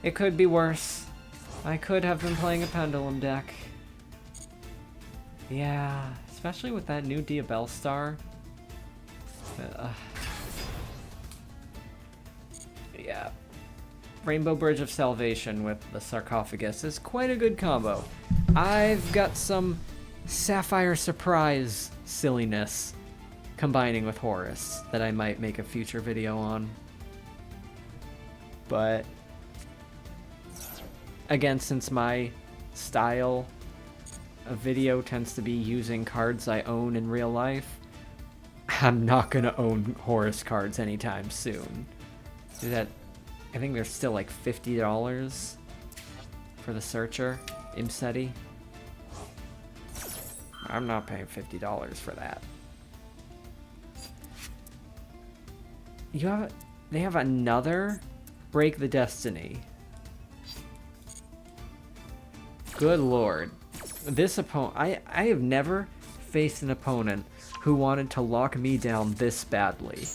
It could be worse. I could have been playing a Pendulum deck. Yeah, especially with that new Yubel star. Yeah. Rainbow Bridge of Salvation with the Sarcophagus is quite a good combo. I've got some Sapphire Surprise silliness combining with Horus that I might make a future video on. But again, since my style of video tends to be using cards I own in real life, I'm not gonna own Horus cards anytime soon. I think they're still like $50 for the Searcher, Imseti. I'm not paying $50 for that. They have another Break the Destiny. Good lord. This opponent, I have never faced an opponent who wanted to lock me down this badly.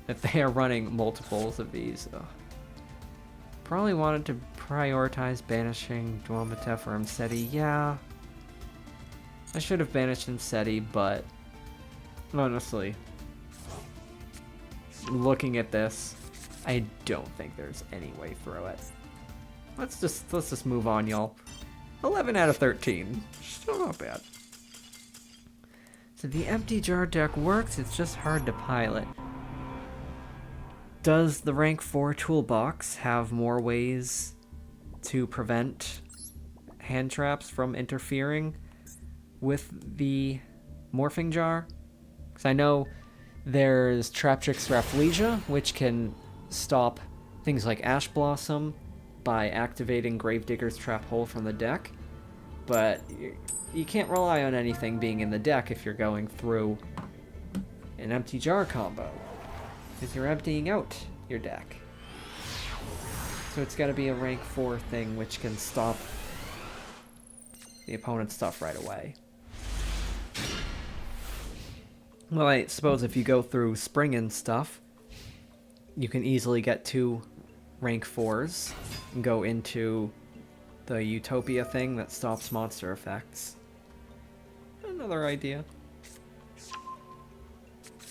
If they are running multiples of these. Ugh. Probably wanted to prioritize banishing Dogmatica for Imseti. Yeah. I should have banished Imseti, but honestly, looking at this, I don't think there's any way through it. Let's just move on, y'all. 11 out of 13. Still not bad. So the empty jar deck works, it's just hard to pilot. Does the rank 4 toolbox have more ways to prevent hand traps from interfering with the morphing jar? Because I know there's Traptrix Rafflesia, which can stop things like Ash Blossom by activating Gravedigger's Trap Hole from the deck, but you can't rely on anything being in the deck if you're going through an empty jar combo, because you're emptying out your deck. So it's got to be a rank 4 thing which can stop the opponent's stuff right away. Well, I suppose if you go through Spring and stuff, you can easily get 2 rank 4s and go into the Utopia thing that stops monster effects. Another idea.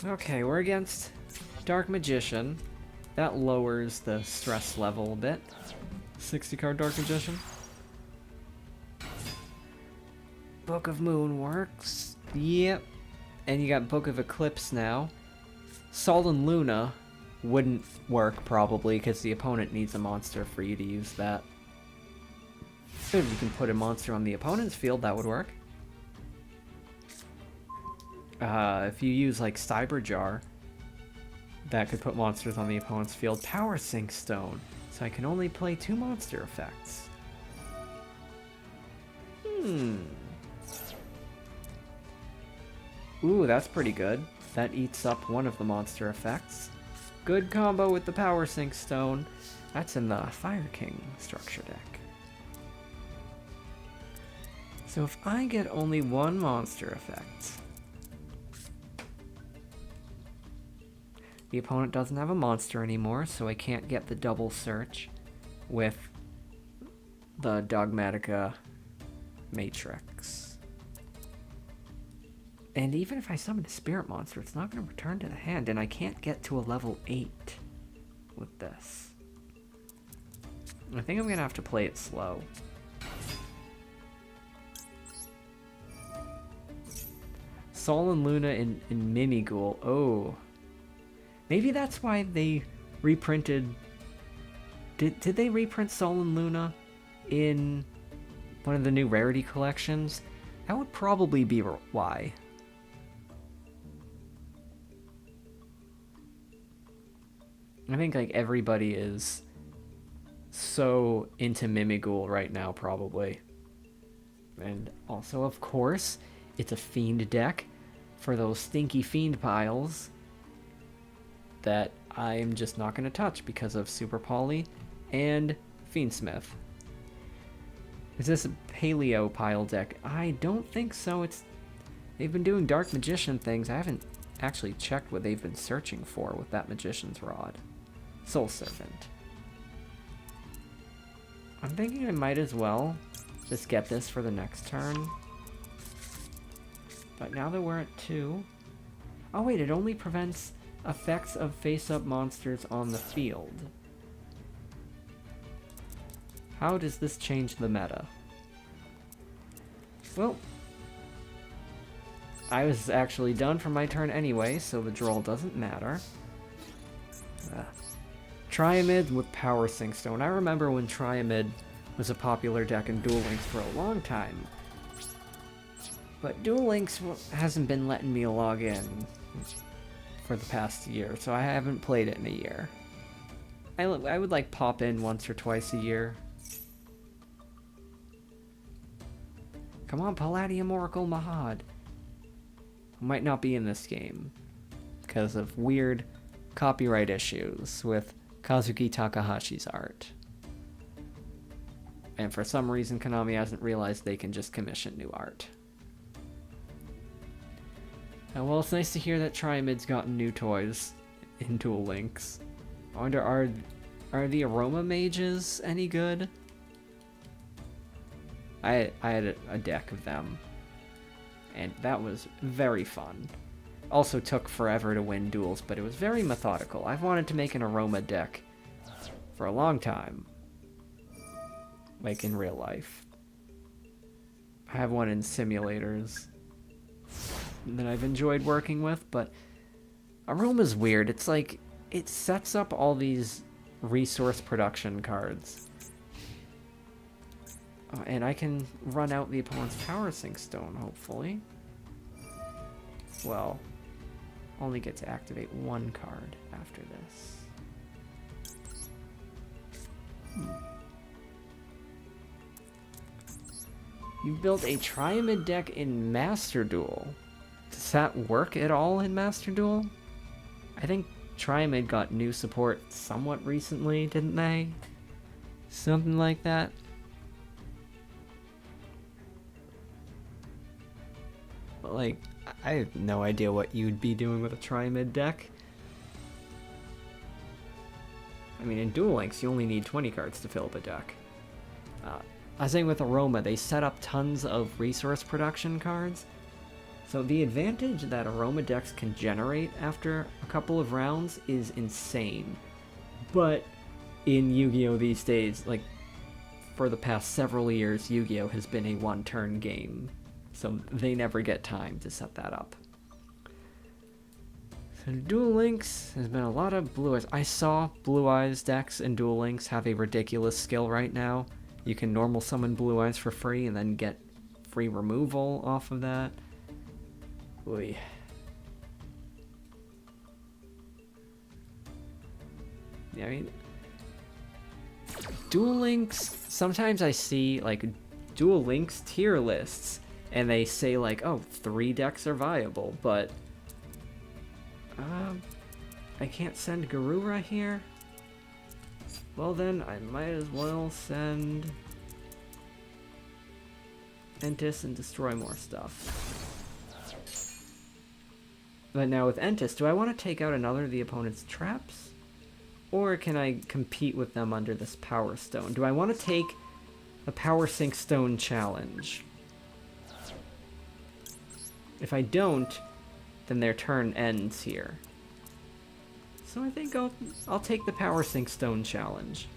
Okay, we're against Dark Magician. That lowers the stress level a bit. 60 card Dark Magician. Book of Moon works. Yep. And you got Book of Eclipse now. Sol and Luna wouldn't work probably because the opponent needs a monster for you to use that. If you can put a monster on the opponent's field, that would work. If you use like Cyber Jar, that could put monsters on the opponent's field. Power Sink Stone, so I can only play 2 monster effects. Ooh, that's pretty good. That eats up one of the monster effects. Good combo with the Power Sink Stone. That's in the Fire King structure deck. So if I get only 1 monster effect, the opponent doesn't have a monster anymore, so I can't get the double search with the Dogmatica Matrix. And even if I summon a spirit monster, it's not going to return to the hand, and I can't get to a level 8 with this. I think I'm going to have to play it slow. Sol and Luna in Mimighoul. Oh. Maybe that's why they reprinted... Did they reprint Sol and Luna in one of the new rarity collections? That would probably be why. I think like everybody is so into Mimighoul right now, probably. And also, of course, it's a Fiend deck for those stinky Fiend piles that I'm just not going to touch because of Super Poly and Fiendsmith. Is this a Paleo pile deck? I don't think so. They've been doing Dark Magician things. I haven't actually checked what they've been searching for with that Magician's Rod. Soul Servant. I'm thinking I might as well just get this for the next turn. But now that we're at 2... Oh wait, it only prevents effects of face-up monsters on the field. How does this change the meta? Well, I was actually done for my turn anyway, so the draw doesn't matter. Triamid with Power Sync Stone. I remember when Triamid was a popular deck in Duel Links for a long time. But Duel Links hasn't been letting me log in for the past year, so I haven't played it in a year. I would like pop in once or twice a year. Come on, Palladium Oracle Mahad. Might not be in this game because of weird copyright issues with Kazuki Takahashi's art. And for some reason, Konami hasn't realized they can just commission new art. Well, it's nice to hear that Triamid's gotten new toys in Duel Links. I wonder, are the Aroma Mages any good? I had a deck of them, and that was very fun. Also took forever to win duels, but it was very methodical. I've wanted to make an Aroma deck for a long time, like in real life. I have one in simulators that I've enjoyed working with, but Aroma's weird. It's like, it sets up all these resource production cards. And I can run out the opponent's Power Sync Stone, hopefully. Well, only get to activate one card after this. You've built a Triamid deck in Master Duel. Does that work at all in Master Duel? I think Triamid got new support somewhat recently, didn't they? Something like that. But like, I have no idea what you'd be doing with a Triamid deck. I mean, in Duel Links, you only need 20 cards to fill up a deck. I was saying with Aroma, they set up tons of resource production cards. So the advantage that Aroma decks can generate after a couple of rounds is insane. But in Yu-Gi-Oh! These days, like, for the past several years, Yu-Gi-Oh! Has been a one-turn game. So they never get time to set that up. So Duel Links has been a lot of Blue Eyes. I saw Blue Eyes decks in Duel Links have a ridiculous skill right now. You can normal summon Blue Eyes for free and then get free removal off of that. Oy. Yeah, I mean, Duel Links, sometimes I see like Duel Links tier lists and they say like, oh, 3 decks are viable, but I can't send Garura here. Well then, I might as well send Entis and destroy more stuff. But now with Entis, do I want to take out another of the opponent's traps? Or can I compete with them under this Power Stone? Do I want to take the Power Sync Stone challenge? If I don't, then their turn ends here. So I think I'll take the Power Sync Stone challenge.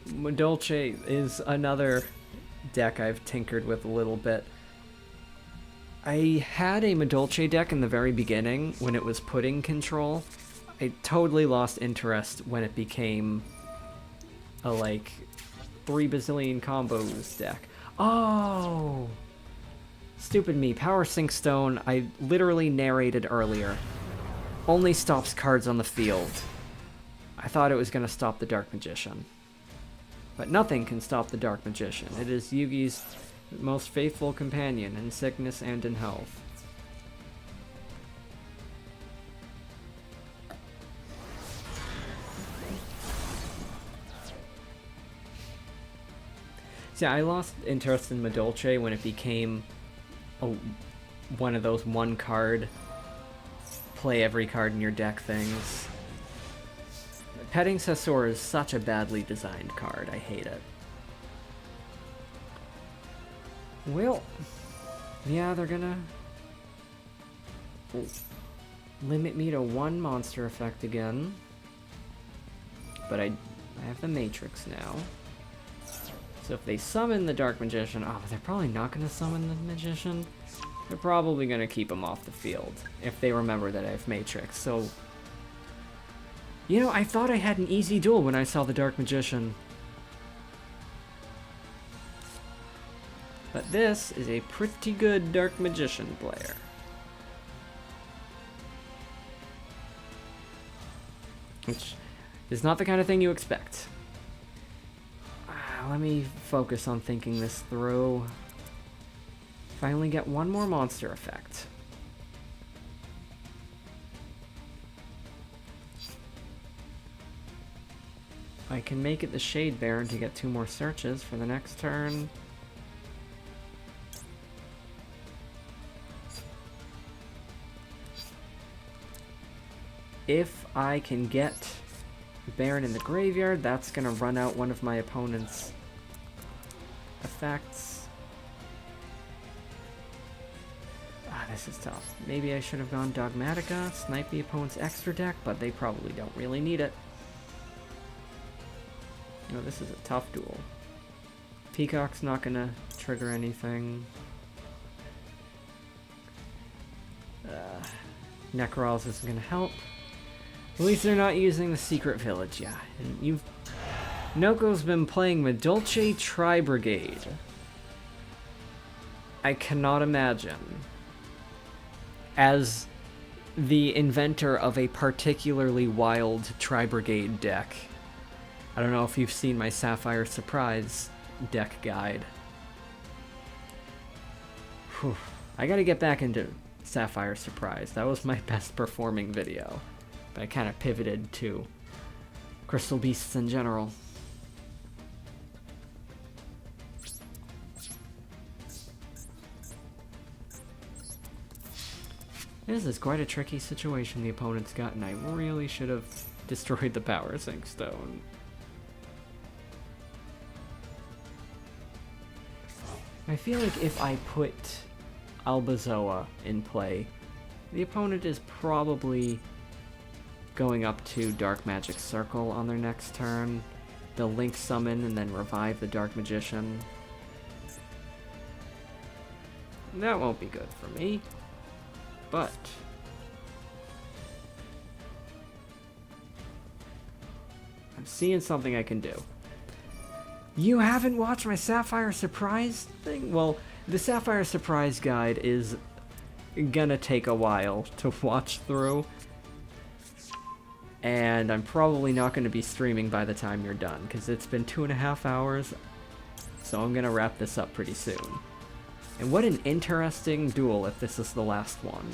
Madolche is another deck I've tinkered with a little bit. I had a Madolche deck in the very beginning when it was pudding control. I totally lost interest when it became a like 3 bazillion combos deck. Oh! Stupid me. Power Sync Stone, I literally narrated earlier, only stops cards on the field. I thought it was going to stop the Dark Magician. But nothing can stop the Dark Magician. It is Yugi's most faithful companion in sickness and in health. See, I lost interest in Madolche when it became one of those one card, play every card in your deck things. Petting Sessor is such a badly designed card, I hate it. Well, yeah, they're gonna limit me to one monster effect again. But I have the Matrix now. So if they summon the Dark Magician... Oh, they're probably not going to summon the Magician. They're probably going to keep him off the field. If they remember that I have Matrix. So... You know, I thought I had an easy duel when I saw the Dark Magician. But this is a pretty good Dark Magician player. Which is not the kind of thing you expect. Let me focus on thinking this through. If I only get one more monster effect. I can make it the Shade Baron to get 2 more searches for the next turn. If I can get Baron in the graveyard, that's gonna run out one of my opponent's effects. This is tough. Maybe I should have gone Dogmatica, snipe the opponent's extra deck, but they probably don't really need it. You know, this is a tough duel. Peacock's not gonna trigger anything. Necroz isn't gonna help. At least they're not using the Secret Village, yeah. And Noko's been playing Madolche Tri-Brigade. I cannot imagine, as the inventor of a particularly wild Tri-Brigade deck. I don't know if you've seen my Sapphire Surprise deck guide. Whew. I gotta get back into Sapphire Surprise. That was my best performing video. But I kind of pivoted to Crystal Beasts in general. This is quite a tricky situation the opponent's got, and I really should have destroyed the Power Sync Stone. I feel like if I put Albazoa in play, the opponent is probably going up to Dark Magic Circle on their next turn. They'll Link Summon and then revive the Dark Magician. That won't be good for me, but I'm seeing something I can do. You haven't watched my Sapphire Surprise thing? Well, the Sapphire Surprise guide is gonna take a while to watch through. And I'm probably not going to be streaming by the time you're done, because it's been 2.5 hours, so I'm going to wrap this up pretty soon. And what an interesting duel if this is the last one.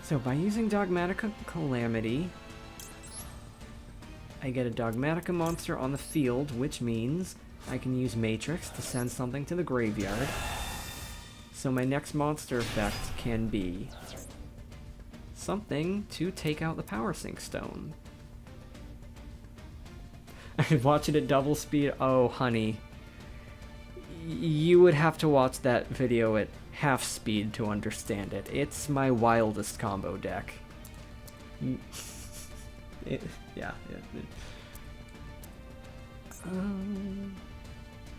So by using Dogmatica Calamity, I get a Dogmatica monster on the field, which means I can use Matrix to send something to the graveyard. So my next monster effect can be something to take out the Power Sync Stone. I could watch it at double speed. Oh, honey. You would have to watch that video at half speed to understand it. It's my wildest combo deck.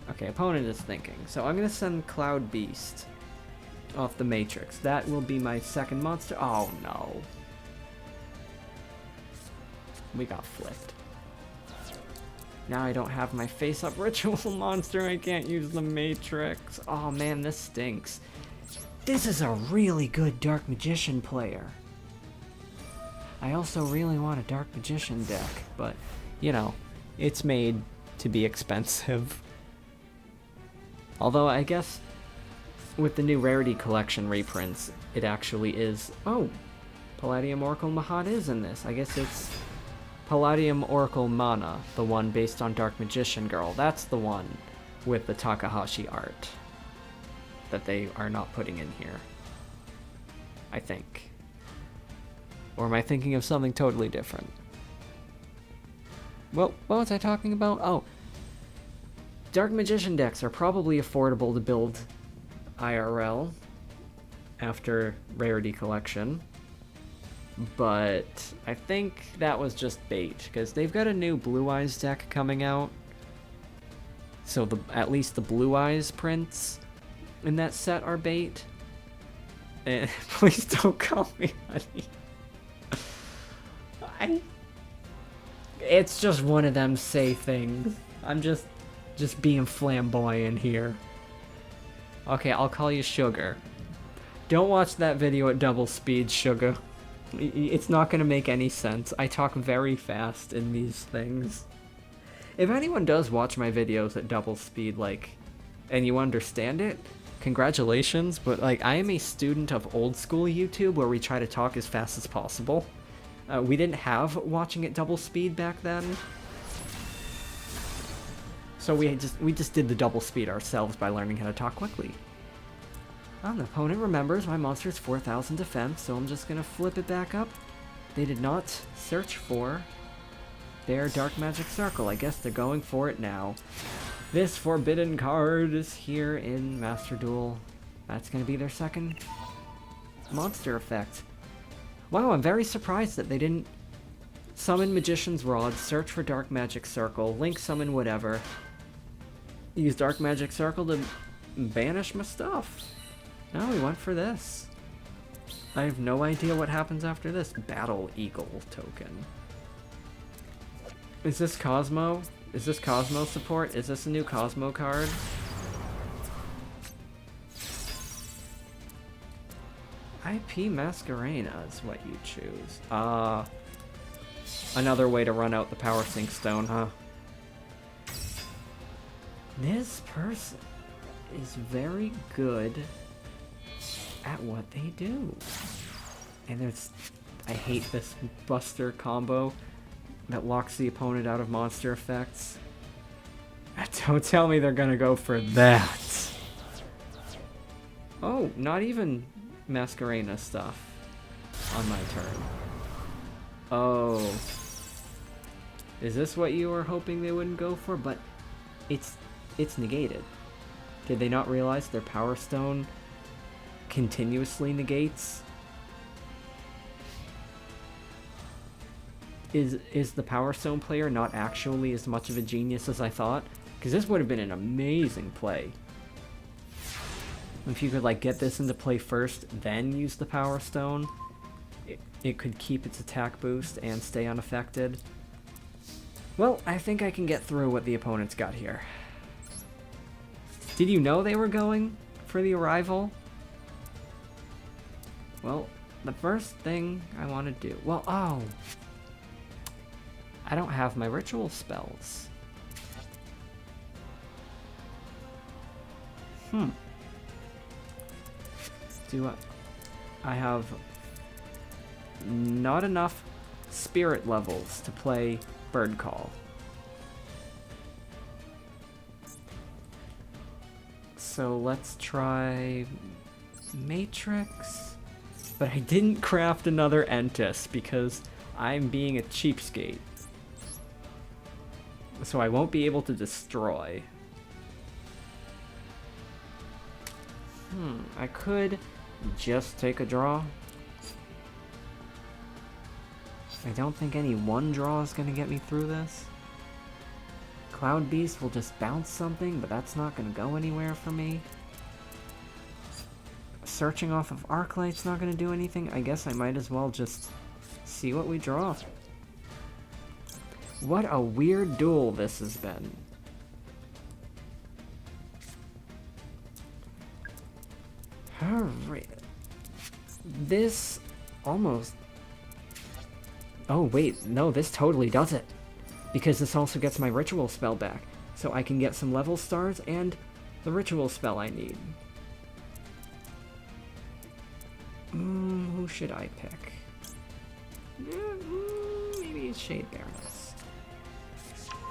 Okay, opponent is thinking. So I'm going to send Cloud Beast off the Matrix. That will be my second monster. Oh no. We got flipped. Now I don't have my face-up ritual monster. I can't use the Matrix. Oh man, this stinks. This is a really good Dark Magician player. I also really want a Dark Magician deck, but, you know, it's made to be expensive. Although I guess with the new Rarity Collection reprints, it actually is... Oh! Palladium Oracle Mahad is in this. I guess it's Palladium Oracle Mana, the one based on Dark Magician Girl. That's the one with the Takahashi art that they are not putting in here, I think. Or am I thinking of something totally different? Well, what was I talking about? Oh, Dark Magician decks are probably affordable to build IRL after Rarity Collection. But I think that was just bait, because they've got a new Blue Eyes deck coming out. So at least the Blue Eyes prints in that set are bait. And please don't call me honey. It's just one of them say things. I'm just being flamboyant here. Okay, I'll call you Sugar. Don't watch that video at double speed, Sugar. It's not going to make any sense. I talk very fast in these things. If anyone does watch my videos at double speed, like, and you understand it, congratulations, but, like, I am a student of old school YouTube where we try to talk as fast as possible. We didn't have watching at double speed back then. So we just did the double speed ourselves by learning how to talk quickly. The opponent remembers my monster's 4,000 defense, so I'm just gonna flip it back up. They did not search for their Dark Magic Circle. I guess they're going for it now. This forbidden card is here in Master Duel. That's gonna be their second monster effect. Wow, I'm very surprised that they didn't summon Magician's Rod, search for Dark Magic Circle, link summon whatever. Use Dark Magic Circle to banish my stuff. No, we went for this. I have no idea what happens after this. Battle Eagle token. Is this Cosmo? Is this Cosmo support? Is this a new Cosmo card? IP Masquerena is what you choose. Another way to run out the Power Sync Stone, huh? This person is very good at what they do. And I hate this Buster combo that locks the opponent out of monster effects. Don't tell me they're gonna go for that. Oh, not even Masquerena stuff on my turn. Oh. Is this what you were hoping they wouldn't go for? But it's negated. Did they not realize their Power Stone continuously negates? Is the Power Stone player not actually as much of a genius as I thought? Because this would have been an amazing play. If you could, like, get this into play first, then use the Power Stone, it could keep its attack boost and stay unaffected. Well, I think I can get through what the opponent's got here. Did you know they were going for the Arrival? Well, the first thing I want to do... Well, oh! I don't have my ritual spells. I have not enough spirit levels to play Bird Call. So let's try Matrix. But I didn't craft another Entis because I'm being a cheapskate. So I won't be able to destroy. I could just take a draw. I don't think any one draw is going to get me through this. Cloud Beast will just bounce something, but that's not going to go anywhere for me. Searching off of Arclight's not going to do anything. I guess I might as well just see what we draw. What a weird duel this has been. Alright. This almost... Oh wait, no, this totally does it. Because this also gets my ritual spell back. So I can get some level stars and the ritual spell I need. Who should I pick? Maybe Shade Baroness.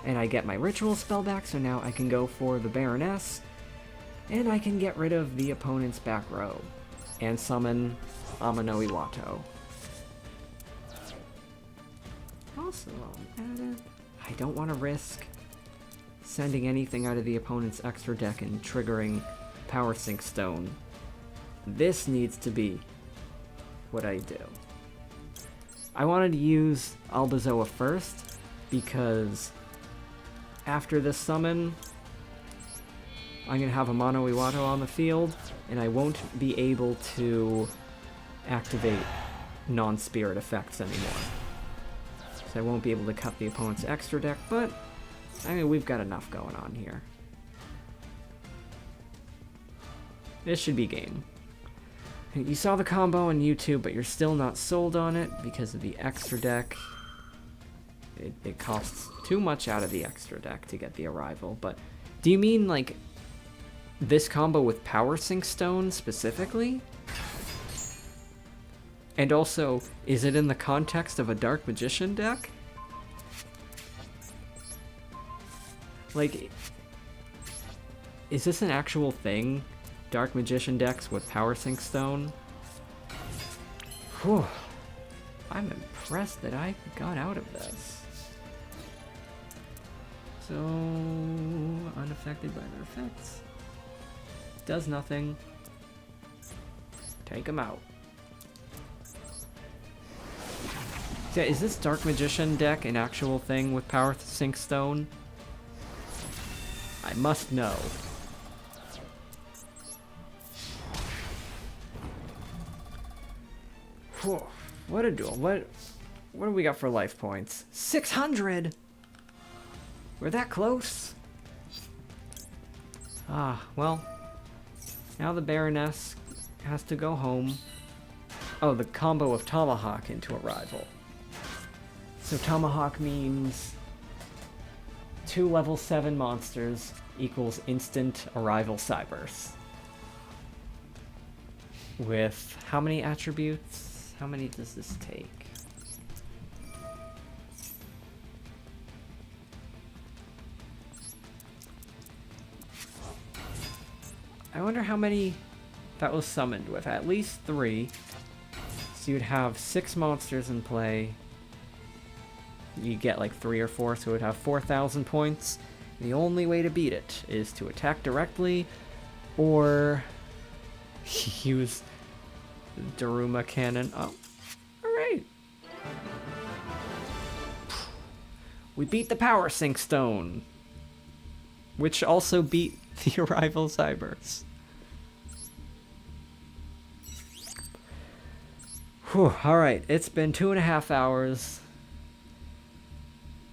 And I get my ritual spell back, so now I can go for the Baroness. And I can get rid of the opponent's back row. And summon Amano Iwato. Also, I don't want to risk sending anything out of the opponent's extra deck and triggering Power Sync Stone. This needs to be what I do. I wanted to use Albazoa first, because after this summon, I'm going to have Amano Iwato on the field, and I won't be able to activate non-spirit effects anymore. So I won't be able to cut the opponent's extra deck, but I mean, we've got enough going on here. This should be game. You saw the combo on YouTube, but you're still not sold on it because of the extra deck. It costs too much out of the extra deck to get the arrival, but do you mean like this combo with Power Sync Stone specifically? And also, is it in the context of a Dark Magician deck? Like, is this an actual thing? Dark Magician decks with Power Sync Stone? Whew. I'm impressed that I got out of this. So, unaffected by their effects. Does nothing. Take him out. Yeah, is this Dark Magician deck an actual thing with Power Sync Stone? I must know. Whew, what a duel. What do we got for life points? 600! We're that close. Ah, well. Now the Baroness has to go home. Oh, the combo of Tomahawk into Arrival. So Tomahawk means 2 level 7 monsters equals instant Arrival Cyberse. With how many attributes? How many does this take? I wonder how many that was summoned with. At least 3. So you'd have 6 monsters in play. You get like 3 or 4, so it would have 4,000 points. The only way to beat it is to attack directly or use Daruma Cannon. Oh, alright. We beat the Power Sync Stone, which also beat the Arrival Cyberse. Whew, alright, it's been 2.5 hours.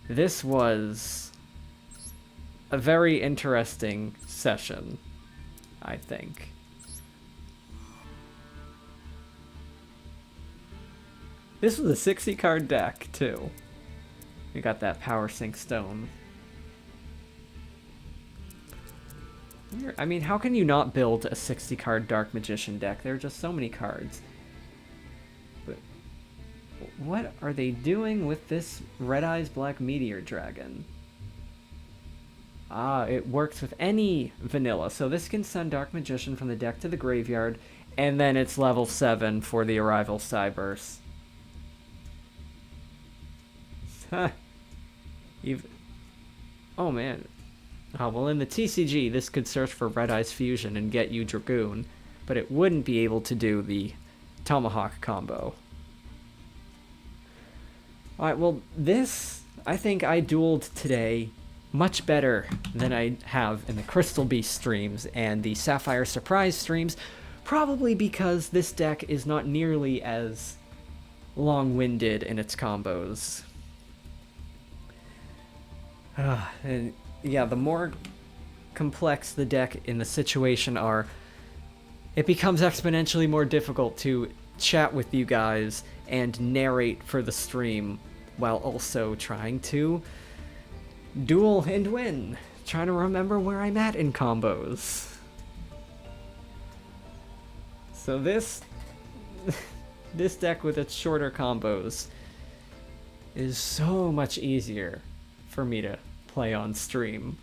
This was a very interesting session, I think. This was a 60 card deck, too. We got that Power Sync Stone. I mean, how can you not build a 60 card Dark Magician deck? There are just so many cards. But what are they doing with this Red Eyes Black Meteor Dragon? Ah, it works with any vanilla. So this can send Dark Magician from the deck to the graveyard, and then it's level 7 for the Arrival Cyberse. Huh. Oh man. Oh, well, in the TCG, this could search for Red Eyes Fusion and get you Dragoon, but it wouldn't be able to do the Tomahawk combo. Alright, well, this, I think I dueled today much better than I have in the Crystal Beast streams and the Sapphire Surprise streams, probably because this deck is not nearly as long-winded in its combos. And yeah, the more complex the deck in the situation are, it becomes exponentially more difficult to chat with you guys and narrate for the stream while also trying to duel and win. Trying to remember where I'm at in combos. So this deck with its shorter combos is so much easier for me to play on stream.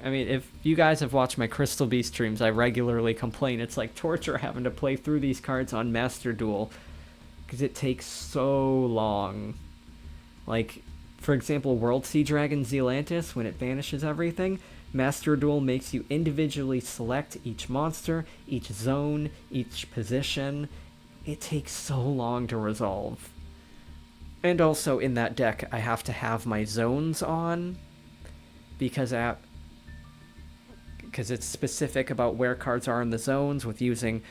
I mean, if you guys have watched my Crystal Beast streams, I regularly complain it's like torture having to play through these cards on Master Duel, because it takes so long. Like, for example, World Sea Dragon Zealantis, when it banishes everything, Master Duel makes you individually select each monster, each zone, each position. It takes so long to resolve. And also, in that deck, I have to have my zones on, because it's specific about where cards are in the zones, with using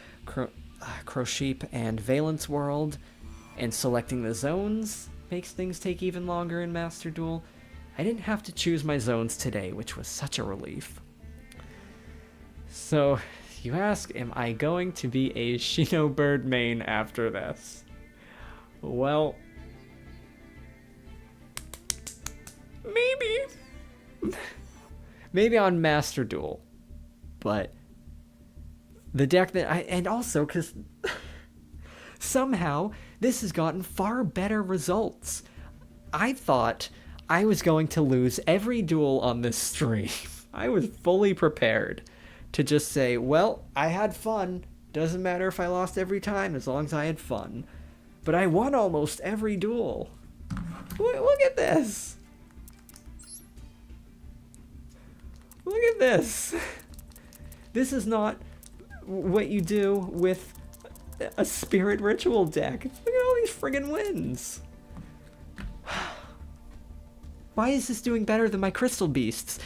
Crosheep and Valence World, and selecting the zones makes things take even longer in Master Duel. I didn't have to choose my zones today, which was such a relief. So, you ask, am I going to be a Shino Bird main after this? Well, maybe. Maybe on Master Duel. But the deck that and also because somehow this has gotten far better results. I thought I was going to lose every duel on this stream. I was fully prepared to just say, well, I had fun. Doesn't matter if I lost every time as long as I had fun. But I won almost every duel. Look at this. Look at this. This is not what you do with a Spirit Ritual deck. Look at all these friggin' wins. Why is this doing better than my Crystal Beasts?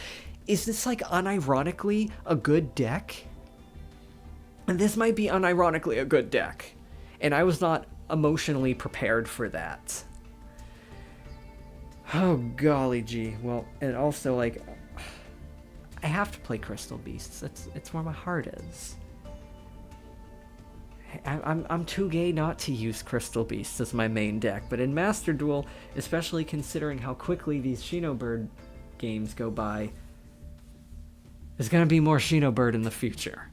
Is this, like, unironically a good deck? And this might be unironically a good deck. And I was not emotionally prepared for that. Oh, golly gee. Well, and also, like, I have to play Crystal Beasts. It's where my heart is. I'm too gay not to use Crystal Beasts as my main deck, but in Master Duel, especially considering how quickly these Shinobird games go by, there's gonna be more Shinobird in the future.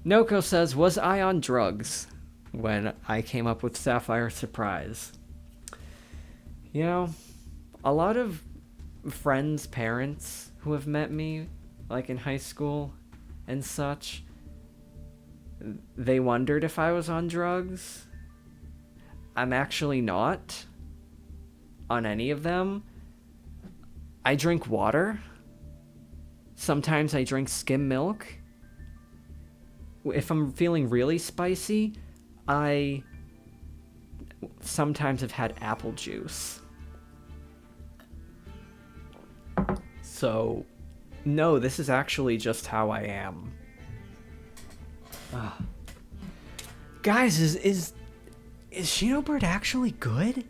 Noko says, was I on drugs when I came up with Sapphire Surprise? You know, a lot of friends' parents who have met me, like in high school and such, they wondered if I was on drugs. I'm actually not on any of them. I drink water. Sometimes I drink skim milk. If I'm feeling really spicy, I sometimes have had apple juice. So, no, this is actually just how I am. Guys, is Shinobird actually good?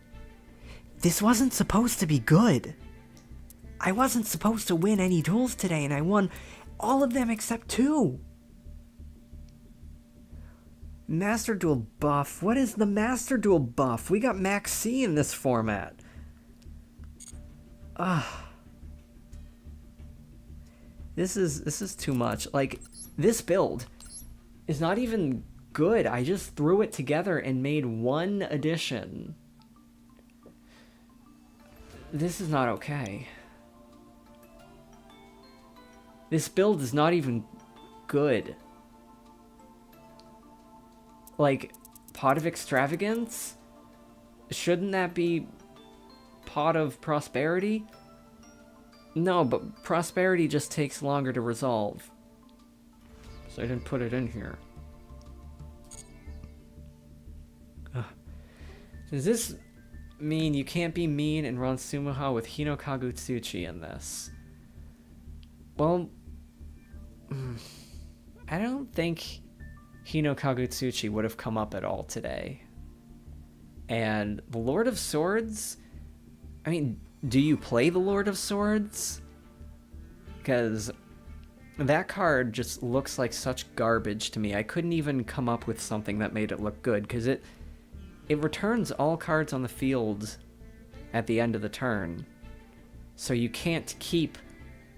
This wasn't supposed to be good. I wasn't supposed to win any duels today, and I won all of them except 2. Master Duel buff. What is the Master Duel buff? We got Max C in this format. This is too much. Like, this build is not even good. I just threw it together and made one addition. This is not okay. This build is not even good. Like, Pot of Extravagance? Shouldn't that be Pot of Prosperity? No, but Prosperity just takes longer to resolve. So I didn't put it in here. Does this mean you can't be mean and run Sumoha with Hino Kagutsuchi in this? Well, I don't think Hino Kagutsuchi would have come up at all today. And the Lord of Swords? I mean, do you play the Lord of Swords? Because that card just looks like such garbage to me. I couldn't even come up with something that made it look good, because it returns all cards on the field at the end of the turn. So you can't keep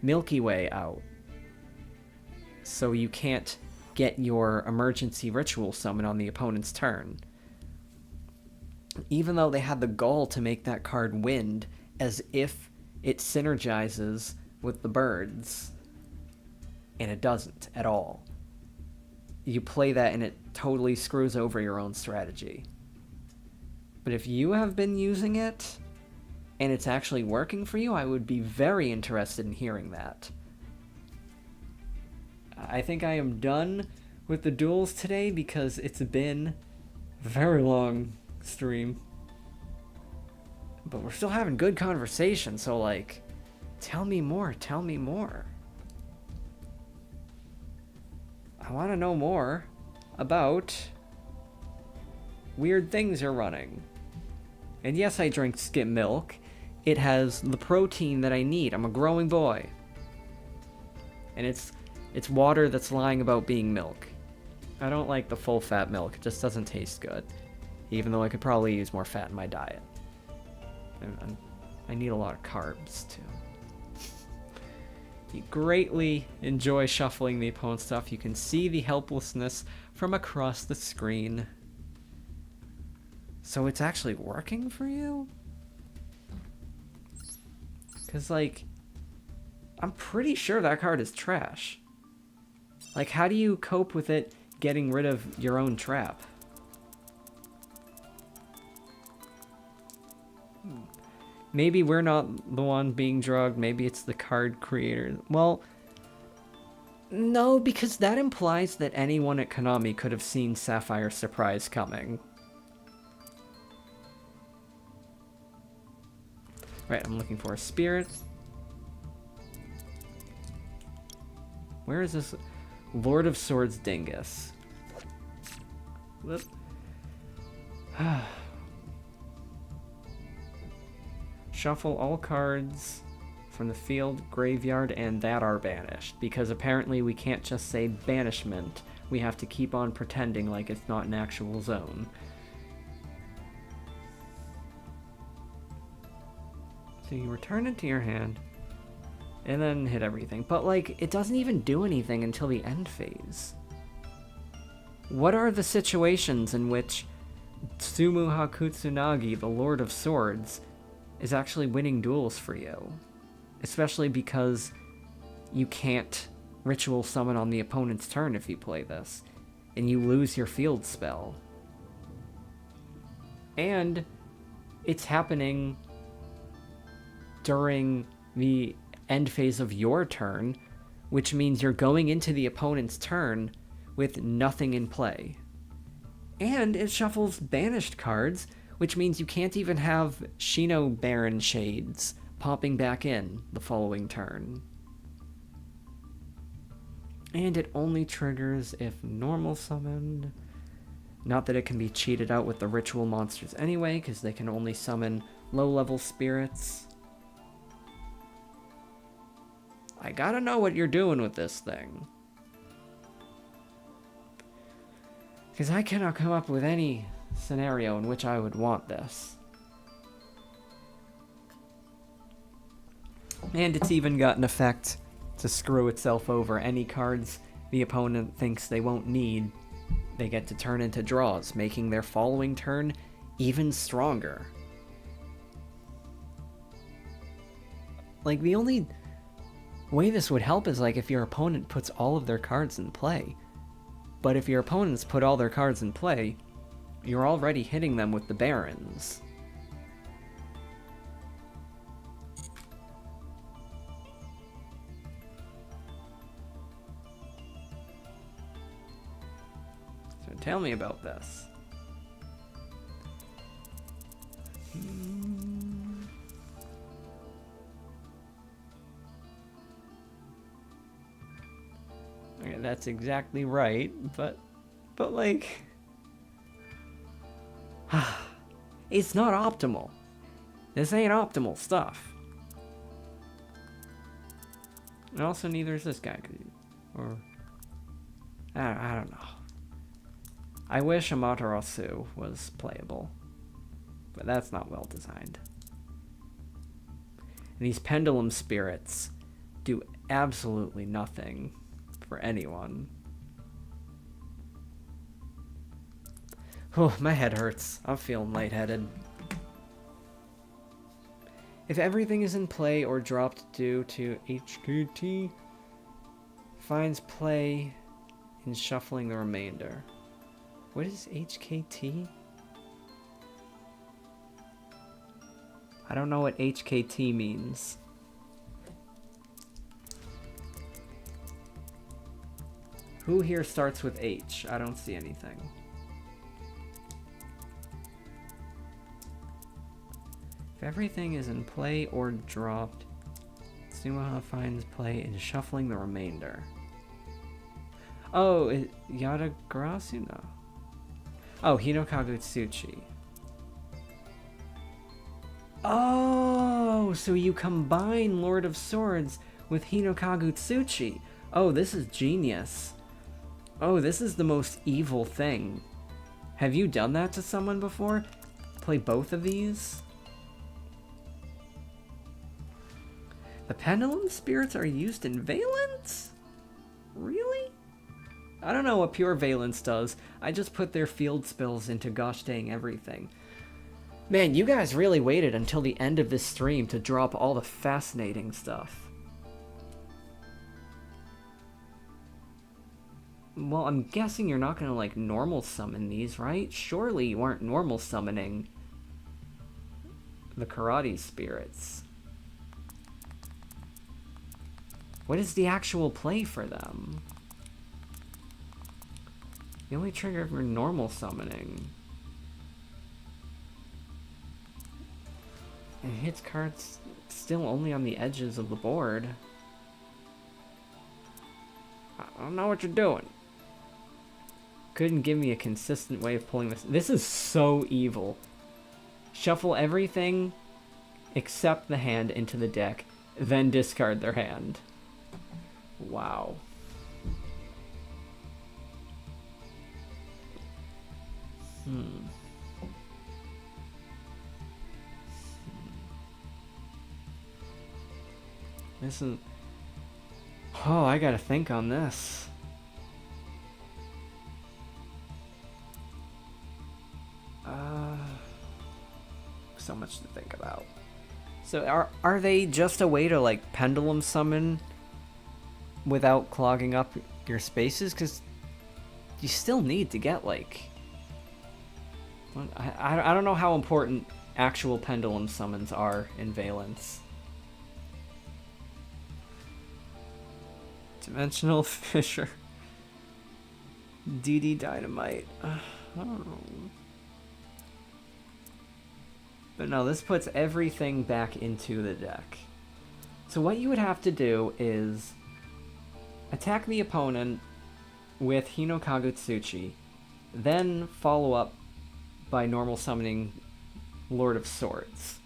Milky Way out. So you can't get your emergency ritual summon on the opponent's turn. even though they had the goal to make that card wind, as if it synergizes with the birds, and it doesn't at all. You play that and it totally screws over your own strategy. But if you have been using it and it's actually working for you, I would be very interested in hearing that. I think I am done with the duels today because it's been a very long stream. But we're still having good conversation, so like, tell me more, tell me more. I want to know more about weird things you're running. And yes, I drink skim milk. It has the protein that I need. I'm a growing boy. And it's water that's lying about being milk. I don't like the full fat milk. It just doesn't taste good. Even though I could probably use more fat in my diet. I need a lot of carbs too. You greatly enjoy shuffling the opponent's stuff. You can see the helplessness from across the screen. So it's actually working for you? Because, like, I'm pretty sure that card is trash. Like, how do you cope with it getting rid of your own trap? Maybe we're not the one being drugged. Maybe it's the card creator. Well, no, because that implies that anyone at Konami could have seen Sapphire Surprise coming. Right, I'm looking for a spirit. Where is this? Lord of Swords Dingus. Whoop. Shuffle all cards from the field, graveyard, and that are banished. Because apparently we can't just say banishment. We have to keep on pretending like it's not an actual zone. So you return it to your hand, and then hit everything. But, like, it doesn't even do anything until the end phase. What are the situations in which Tsumu Hakutsunagi, the Lord of Swords, is actually winning duels for you? Especially because you can't ritual summon on the opponent's turn if you play this, and you lose your field spell. And it's happening during the end phase of your turn, which means you're going into the opponent's turn with nothing in play. And it shuffles banished cards, which means you can't even have Shinobaron Shades popping back in the following turn. And it only triggers if normal summoned. Not that it can be cheated out with the ritual monsters anyway, because they can only summon low-level spirits. I gotta know what you're doing with this thing. Because I cannot come up with any scenario in which I would want this. And it's even got an effect to screw itself over. Any cards the opponent thinks they won't need, they get to turn into draws, making their following turn even stronger. Like, the only way this would help is like if your opponent puts all of their cards in play. But if your opponents put all their cards in play, you're already hitting them with the Barons. So tell me about this. Okay, that's exactly right, but like, it's not optimal. This ain't optimal stuff. And also, neither is this guy. Or, I don't know. I wish Amaterasu was playable, but that's not well designed. And these Pendulum Spirits do absolutely nothing for anyone. Oh, my head hurts. I'm feeling lightheaded. If everything is in play or dropped due to HKT, finds play in shuffling the remainder. What is HKT? I don't know what HKT means. Who here starts with H? I don't see anything. If everything is in play or dropped, Sumaha finds play in shuffling the remainder. Oh, Yadagarasu? No. Oh, Hinokagutsuchi. Oh, so you combine Lord of Swords with Hinokagutsuchi. Oh, this is genius. Oh, this is the most evil thing. Have you done that to someone before? Play both of these? The Pendulum Spirits are used in Valence? Really? I don't know what pure Valence does. I just put their field spells into gosh dang everything. Man, you guys really waited until the end of this stream to drop all the fascinating stuff. Well, I'm guessing you're not gonna, like, normal summon these, right? Surely you aren't normal summoning the Karate Spirits. What is the actual play for them? The only trigger for normal summoning. And hits cards still only on the edges of the board. I don't know what you're doing. Couldn't give me a consistent way of pulling this. This is so evil. Shuffle everything except the hand into the deck, then discard their hand. Wow. This is... Oh, I gotta think on this. So much to think about. So are they just a way to, like, pendulum summon without clogging up your spaces? Because you still need to get, like... I don't know how important actual pendulum summons are in Valence. Dimensional Fissure. DD Dynamite. I don't know. But no, this puts everything back into the deck. So what you would have to do is attack the opponent with Hinokagutsuchi, then follow up by normal summoning Lord of Swords.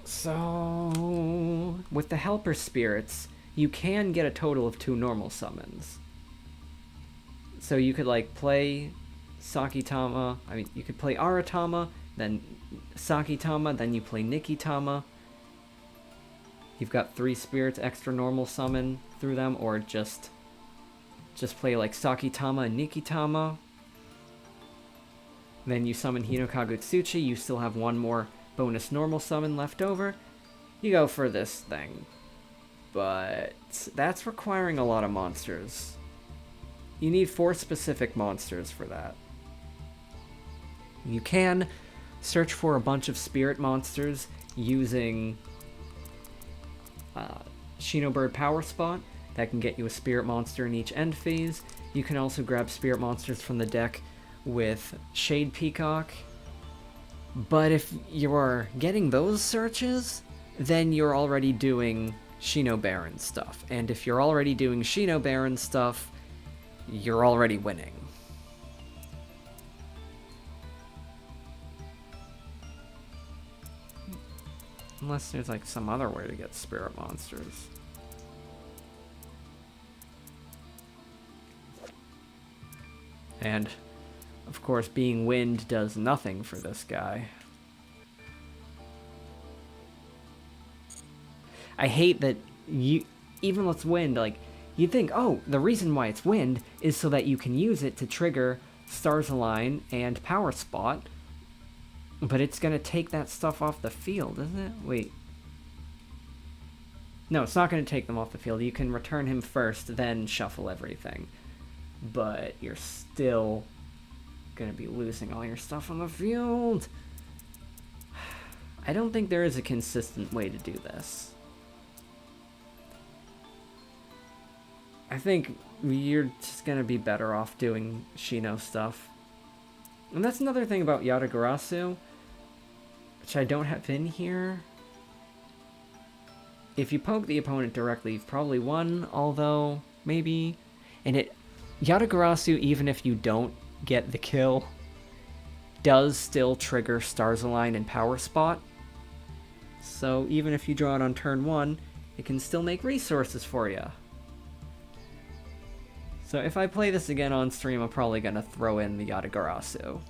So with the Helper Spirits, you can get a total of 2 normal summons. So you could, like, play Sakitama, you could play Aratama, then Sakitama, then you play Nikitama. You've got 3 spirits extra normal summon through them, or just play, like, Sakitama and Nikitama. Then you summon Hinokagutsuchi, you still have 1 more bonus normal summon left over. You go for this thing. But that's requiring a lot of monsters. You need 4 specific monsters for that. You can search for a bunch of spirit monsters using Shinobird Power Spot. That can get you a spirit monster in each end phase. You can also grab spirit monsters from the deck with Shade Peacock. But if you are getting those searches, then you're already doing Shinobaron stuff. And if you're already doing Shinobaron stuff, you're already winning. Unless there's, like, some other way to get spirit monsters. And, of course, being wind does nothing for this guy. I hate that even with wind, like, you'd think, oh, the reason why it's wind is so that you can use it to trigger Stars Align and Power Spot. But it's going to take that stuff off the field, isn't it? Wait. No, it's not going to take them off the field. You can return him first, then shuffle everything. But you're still going to be losing all your stuff on the field. I don't think there is a consistent way to do this. I think you're just going to be better off doing Shino stuff. And that's another thing about Yatagarasu, which I don't have in here. If you poke the opponent directly, you've probably won, although, maybe. And Yatagarasu, even if you don't get the kill, does still trigger Stars Align and Power Spot. So even if you draw it on turn 1, it can still make resources for you. So if I play this again on stream, I'm probably going to throw in the Yatagarasu.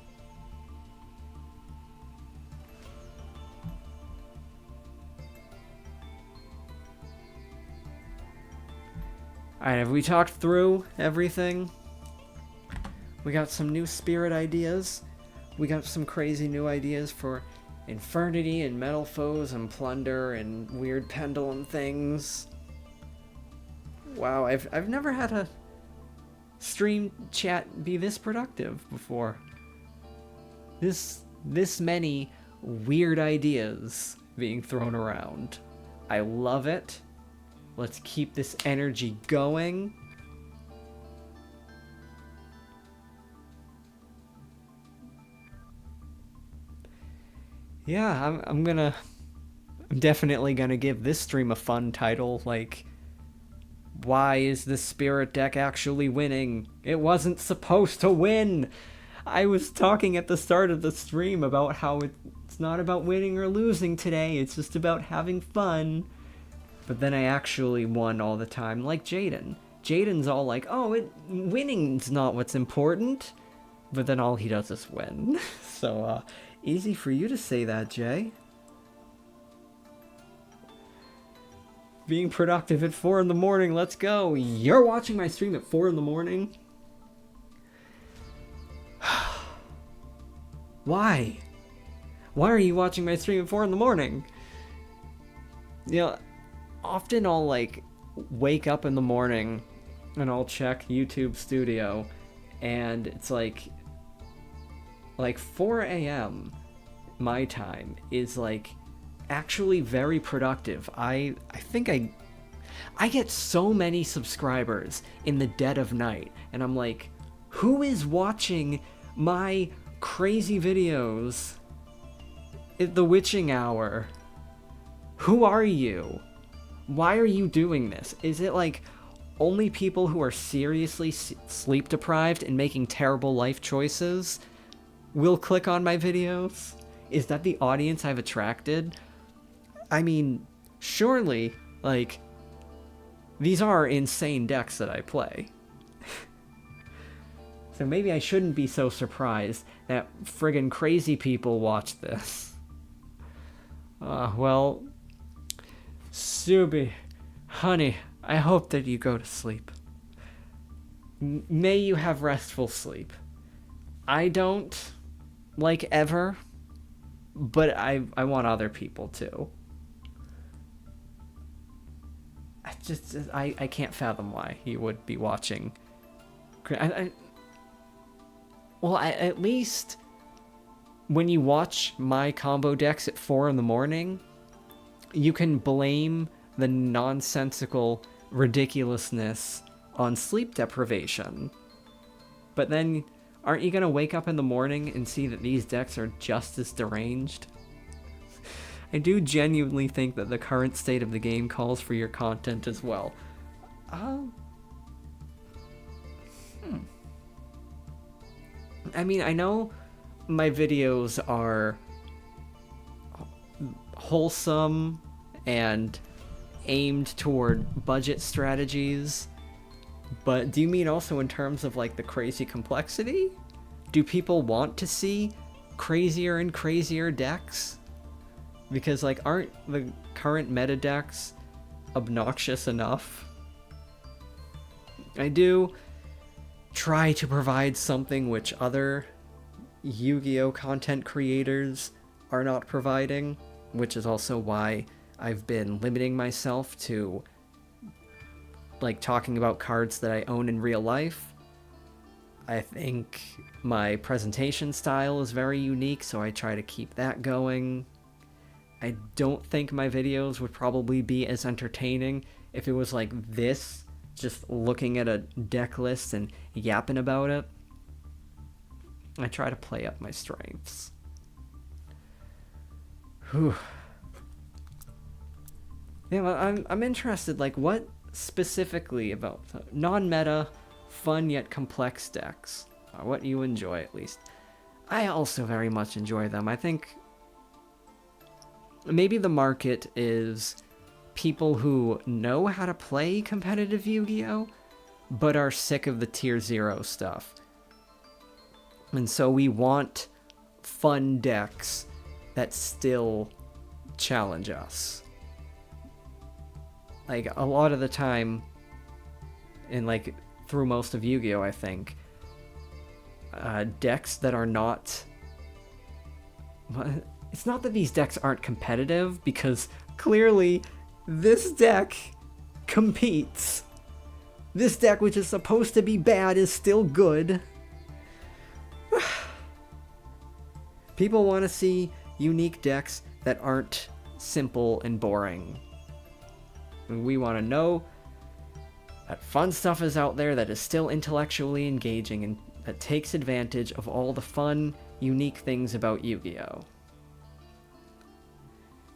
Alright, have we talked through everything? We got some new spirit ideas. We got some crazy new ideas for Infernity and Metal Foes and Plunder and weird pendulum things. Wow, I've never had a stream chat be this productive before. This many weird ideas being thrown around. I love it. Let's keep this energy going. Yeah, I'm definitely gonna give this stream a fun title, like, why is the spirit deck actually winning? It wasn't supposed to win! I was talking at the start of the stream about how it's not about winning or losing today, it's just about having fun. But then I actually won all the time, like Jaden. Jaden's all like, oh, winning's not what's important. But then all he does is win. So, easy for you to say that, Jay. Being productive at 4 in the morning, let's go. You're watching my stream at 4 in the morning? Why? Why are you watching my stream at 4 in the morning? You know, often I'll, like, wake up in the morning and I'll check YouTube Studio and it's like 4 a.m. my time is, like, actually very productive. I think I get so many subscribers in the dead of night, and I'm like, who is watching my crazy videos at the witching hour? Who are you? Why are you doing this? Is it like only people who are seriously sleep deprived and making terrible life choices will click on my videos? Is that the audience I've attracted? I mean, surely, like, these are insane decks that I play. So maybe I shouldn't be so surprised that friggin' crazy people watch this. Well, Subi, honey, I hope that you go to sleep. May you have restful sleep. I don't, like, ever, but I want other people to. I can't fathom why you would be watching. Well, at least when you watch my combo decks at 4 in the morning, you can blame the nonsensical ridiculousness on sleep deprivation. But then, aren't you gonna wake up in the morning and see that these decks are just as deranged? I do genuinely think that the current state of the game calls for your content as well. I mean, I know my videos are wholesome and aimed toward budget strategies, but do you mean also in terms of, like, the crazy complexity? Do people want to see crazier and crazier decks? Because, like, aren't the current meta decks obnoxious enough? I do try to provide something which other Yu-Gi-Oh content creators are not providing, which is also why I've been limiting myself to like talking about cards that I own in real life. I think my presentation style is very unique, so I try to keep that going. I don't think my videos would probably be as entertaining if it was like this, just looking at a deck list and yapping about it. I try to play up my strengths. Whew. Yeah, well, I'm interested, like, what specifically about non-meta, fun yet complex decks are what you enjoy, at least. I also very much enjoy them. I think maybe the market is people who know how to play competitive Yu-Gi-Oh, but are sick of the tier 0 stuff. And so we want fun decks that still challenge us. Like, a lot of the time, and like through most of Yu-Gi-Oh, I think, decks that are not... It's not that these decks aren't competitive, because clearly this deck competes. This deck, which is supposed to be bad, is still good. People want to see unique decks that aren't simple and boring. And we want to know that fun stuff is out there that is still intellectually engaging and that takes advantage of all the fun, unique things about Yu-Gi-Oh!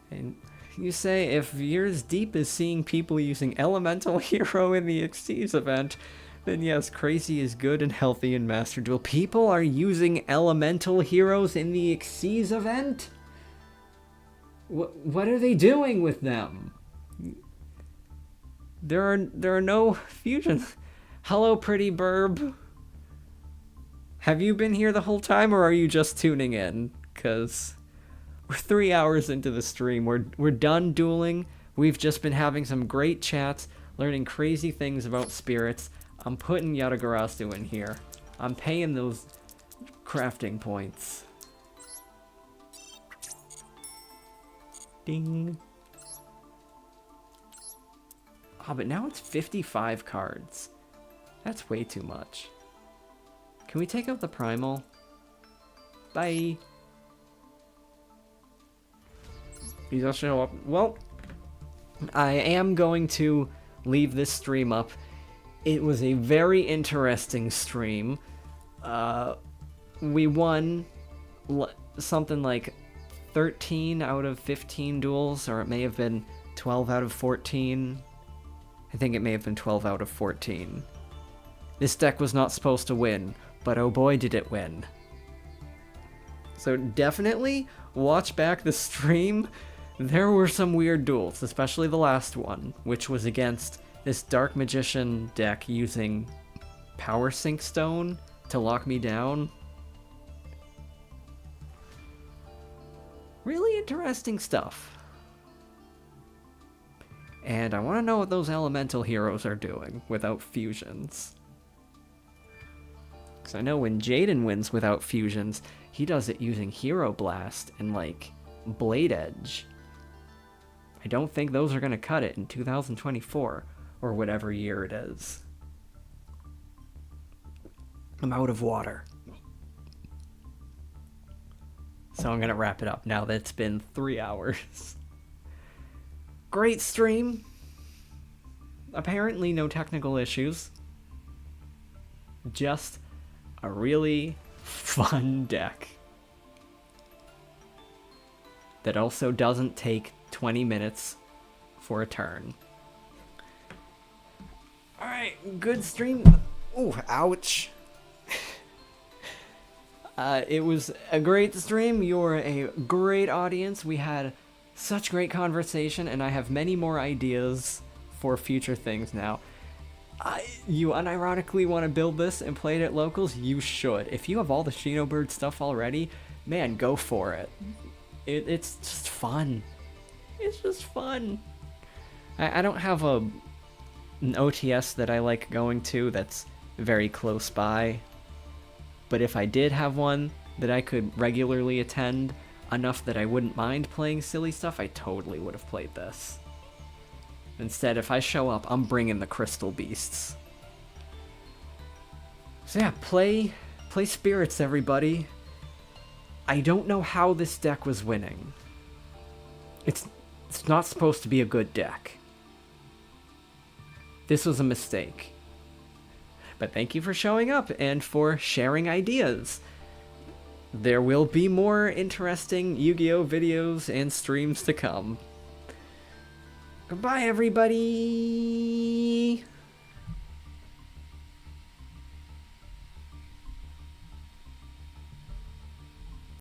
And you say, if you're as deep as seeing people using Elemental Hero in the Xyz event, then yes, crazy is good and healthy in Master Duel. People are using Elemental Heroes in the Xyz event? What are they doing with them? There are no fusions. Hello, pretty burb. Have you been here the whole time, or are you just tuning in? Because we're 3 hours into the stream. We're done dueling. We've just been having some great chats, learning crazy things about spirits. I'm putting Yatagarasu in here. I'm paying those crafting points. Ding. Oh, but now it's 55 cards. That's way too much. Can we take out the primal? Bye. He's also show up. Well, I am going to leave this stream up. It was a very interesting stream. We won something like 13 out of 15 duels, or it may have been 12 out of 14. I think it may have been 12 out of 14. This deck was not supposed to win, but oh boy did it win. So definitely watch back the stream. There were some weird duels, especially the last one, which was against this Dark Magician deck using Power Sync Stone to lock me down. Really interesting stuff. And I want to know what those elemental heroes are doing without fusions. Because I know when Jaden wins without fusions, he does it using Hero Blast and, like, Blade Edge. I don't think those are going to cut it in 2024, or whatever year it is. I'm out of water. So I'm going to wrap it up now that it's been 3 hours. Great stream. Apparently no technical issues. Just a really fun deck. That also doesn't take 20 minutes for a turn. Alright, good stream. Ooh, ouch. It was a great stream. You're a great audience. We had such great conversation, and I have many more ideas for future things now. You unironically want to build this and play it at locals? You should. If you have all the Shinobird stuff already, man, go for it. It's just fun. It's just fun. I don't have a an OTS that I like going to that's very close by. But if I did have one that I could regularly attend enough that I wouldn't mind playing silly stuff, I totally would have played this. Instead, if I show up, I'm bringing the Crystal Beasts. So yeah, play Spirits, everybody. I don't know how this deck was winning. It's not supposed to be a good deck. This was a mistake. But thank you for showing up and for sharing ideas. There will be more interesting Yu-Gi-Oh! Videos and streams to come. Goodbye, everybody!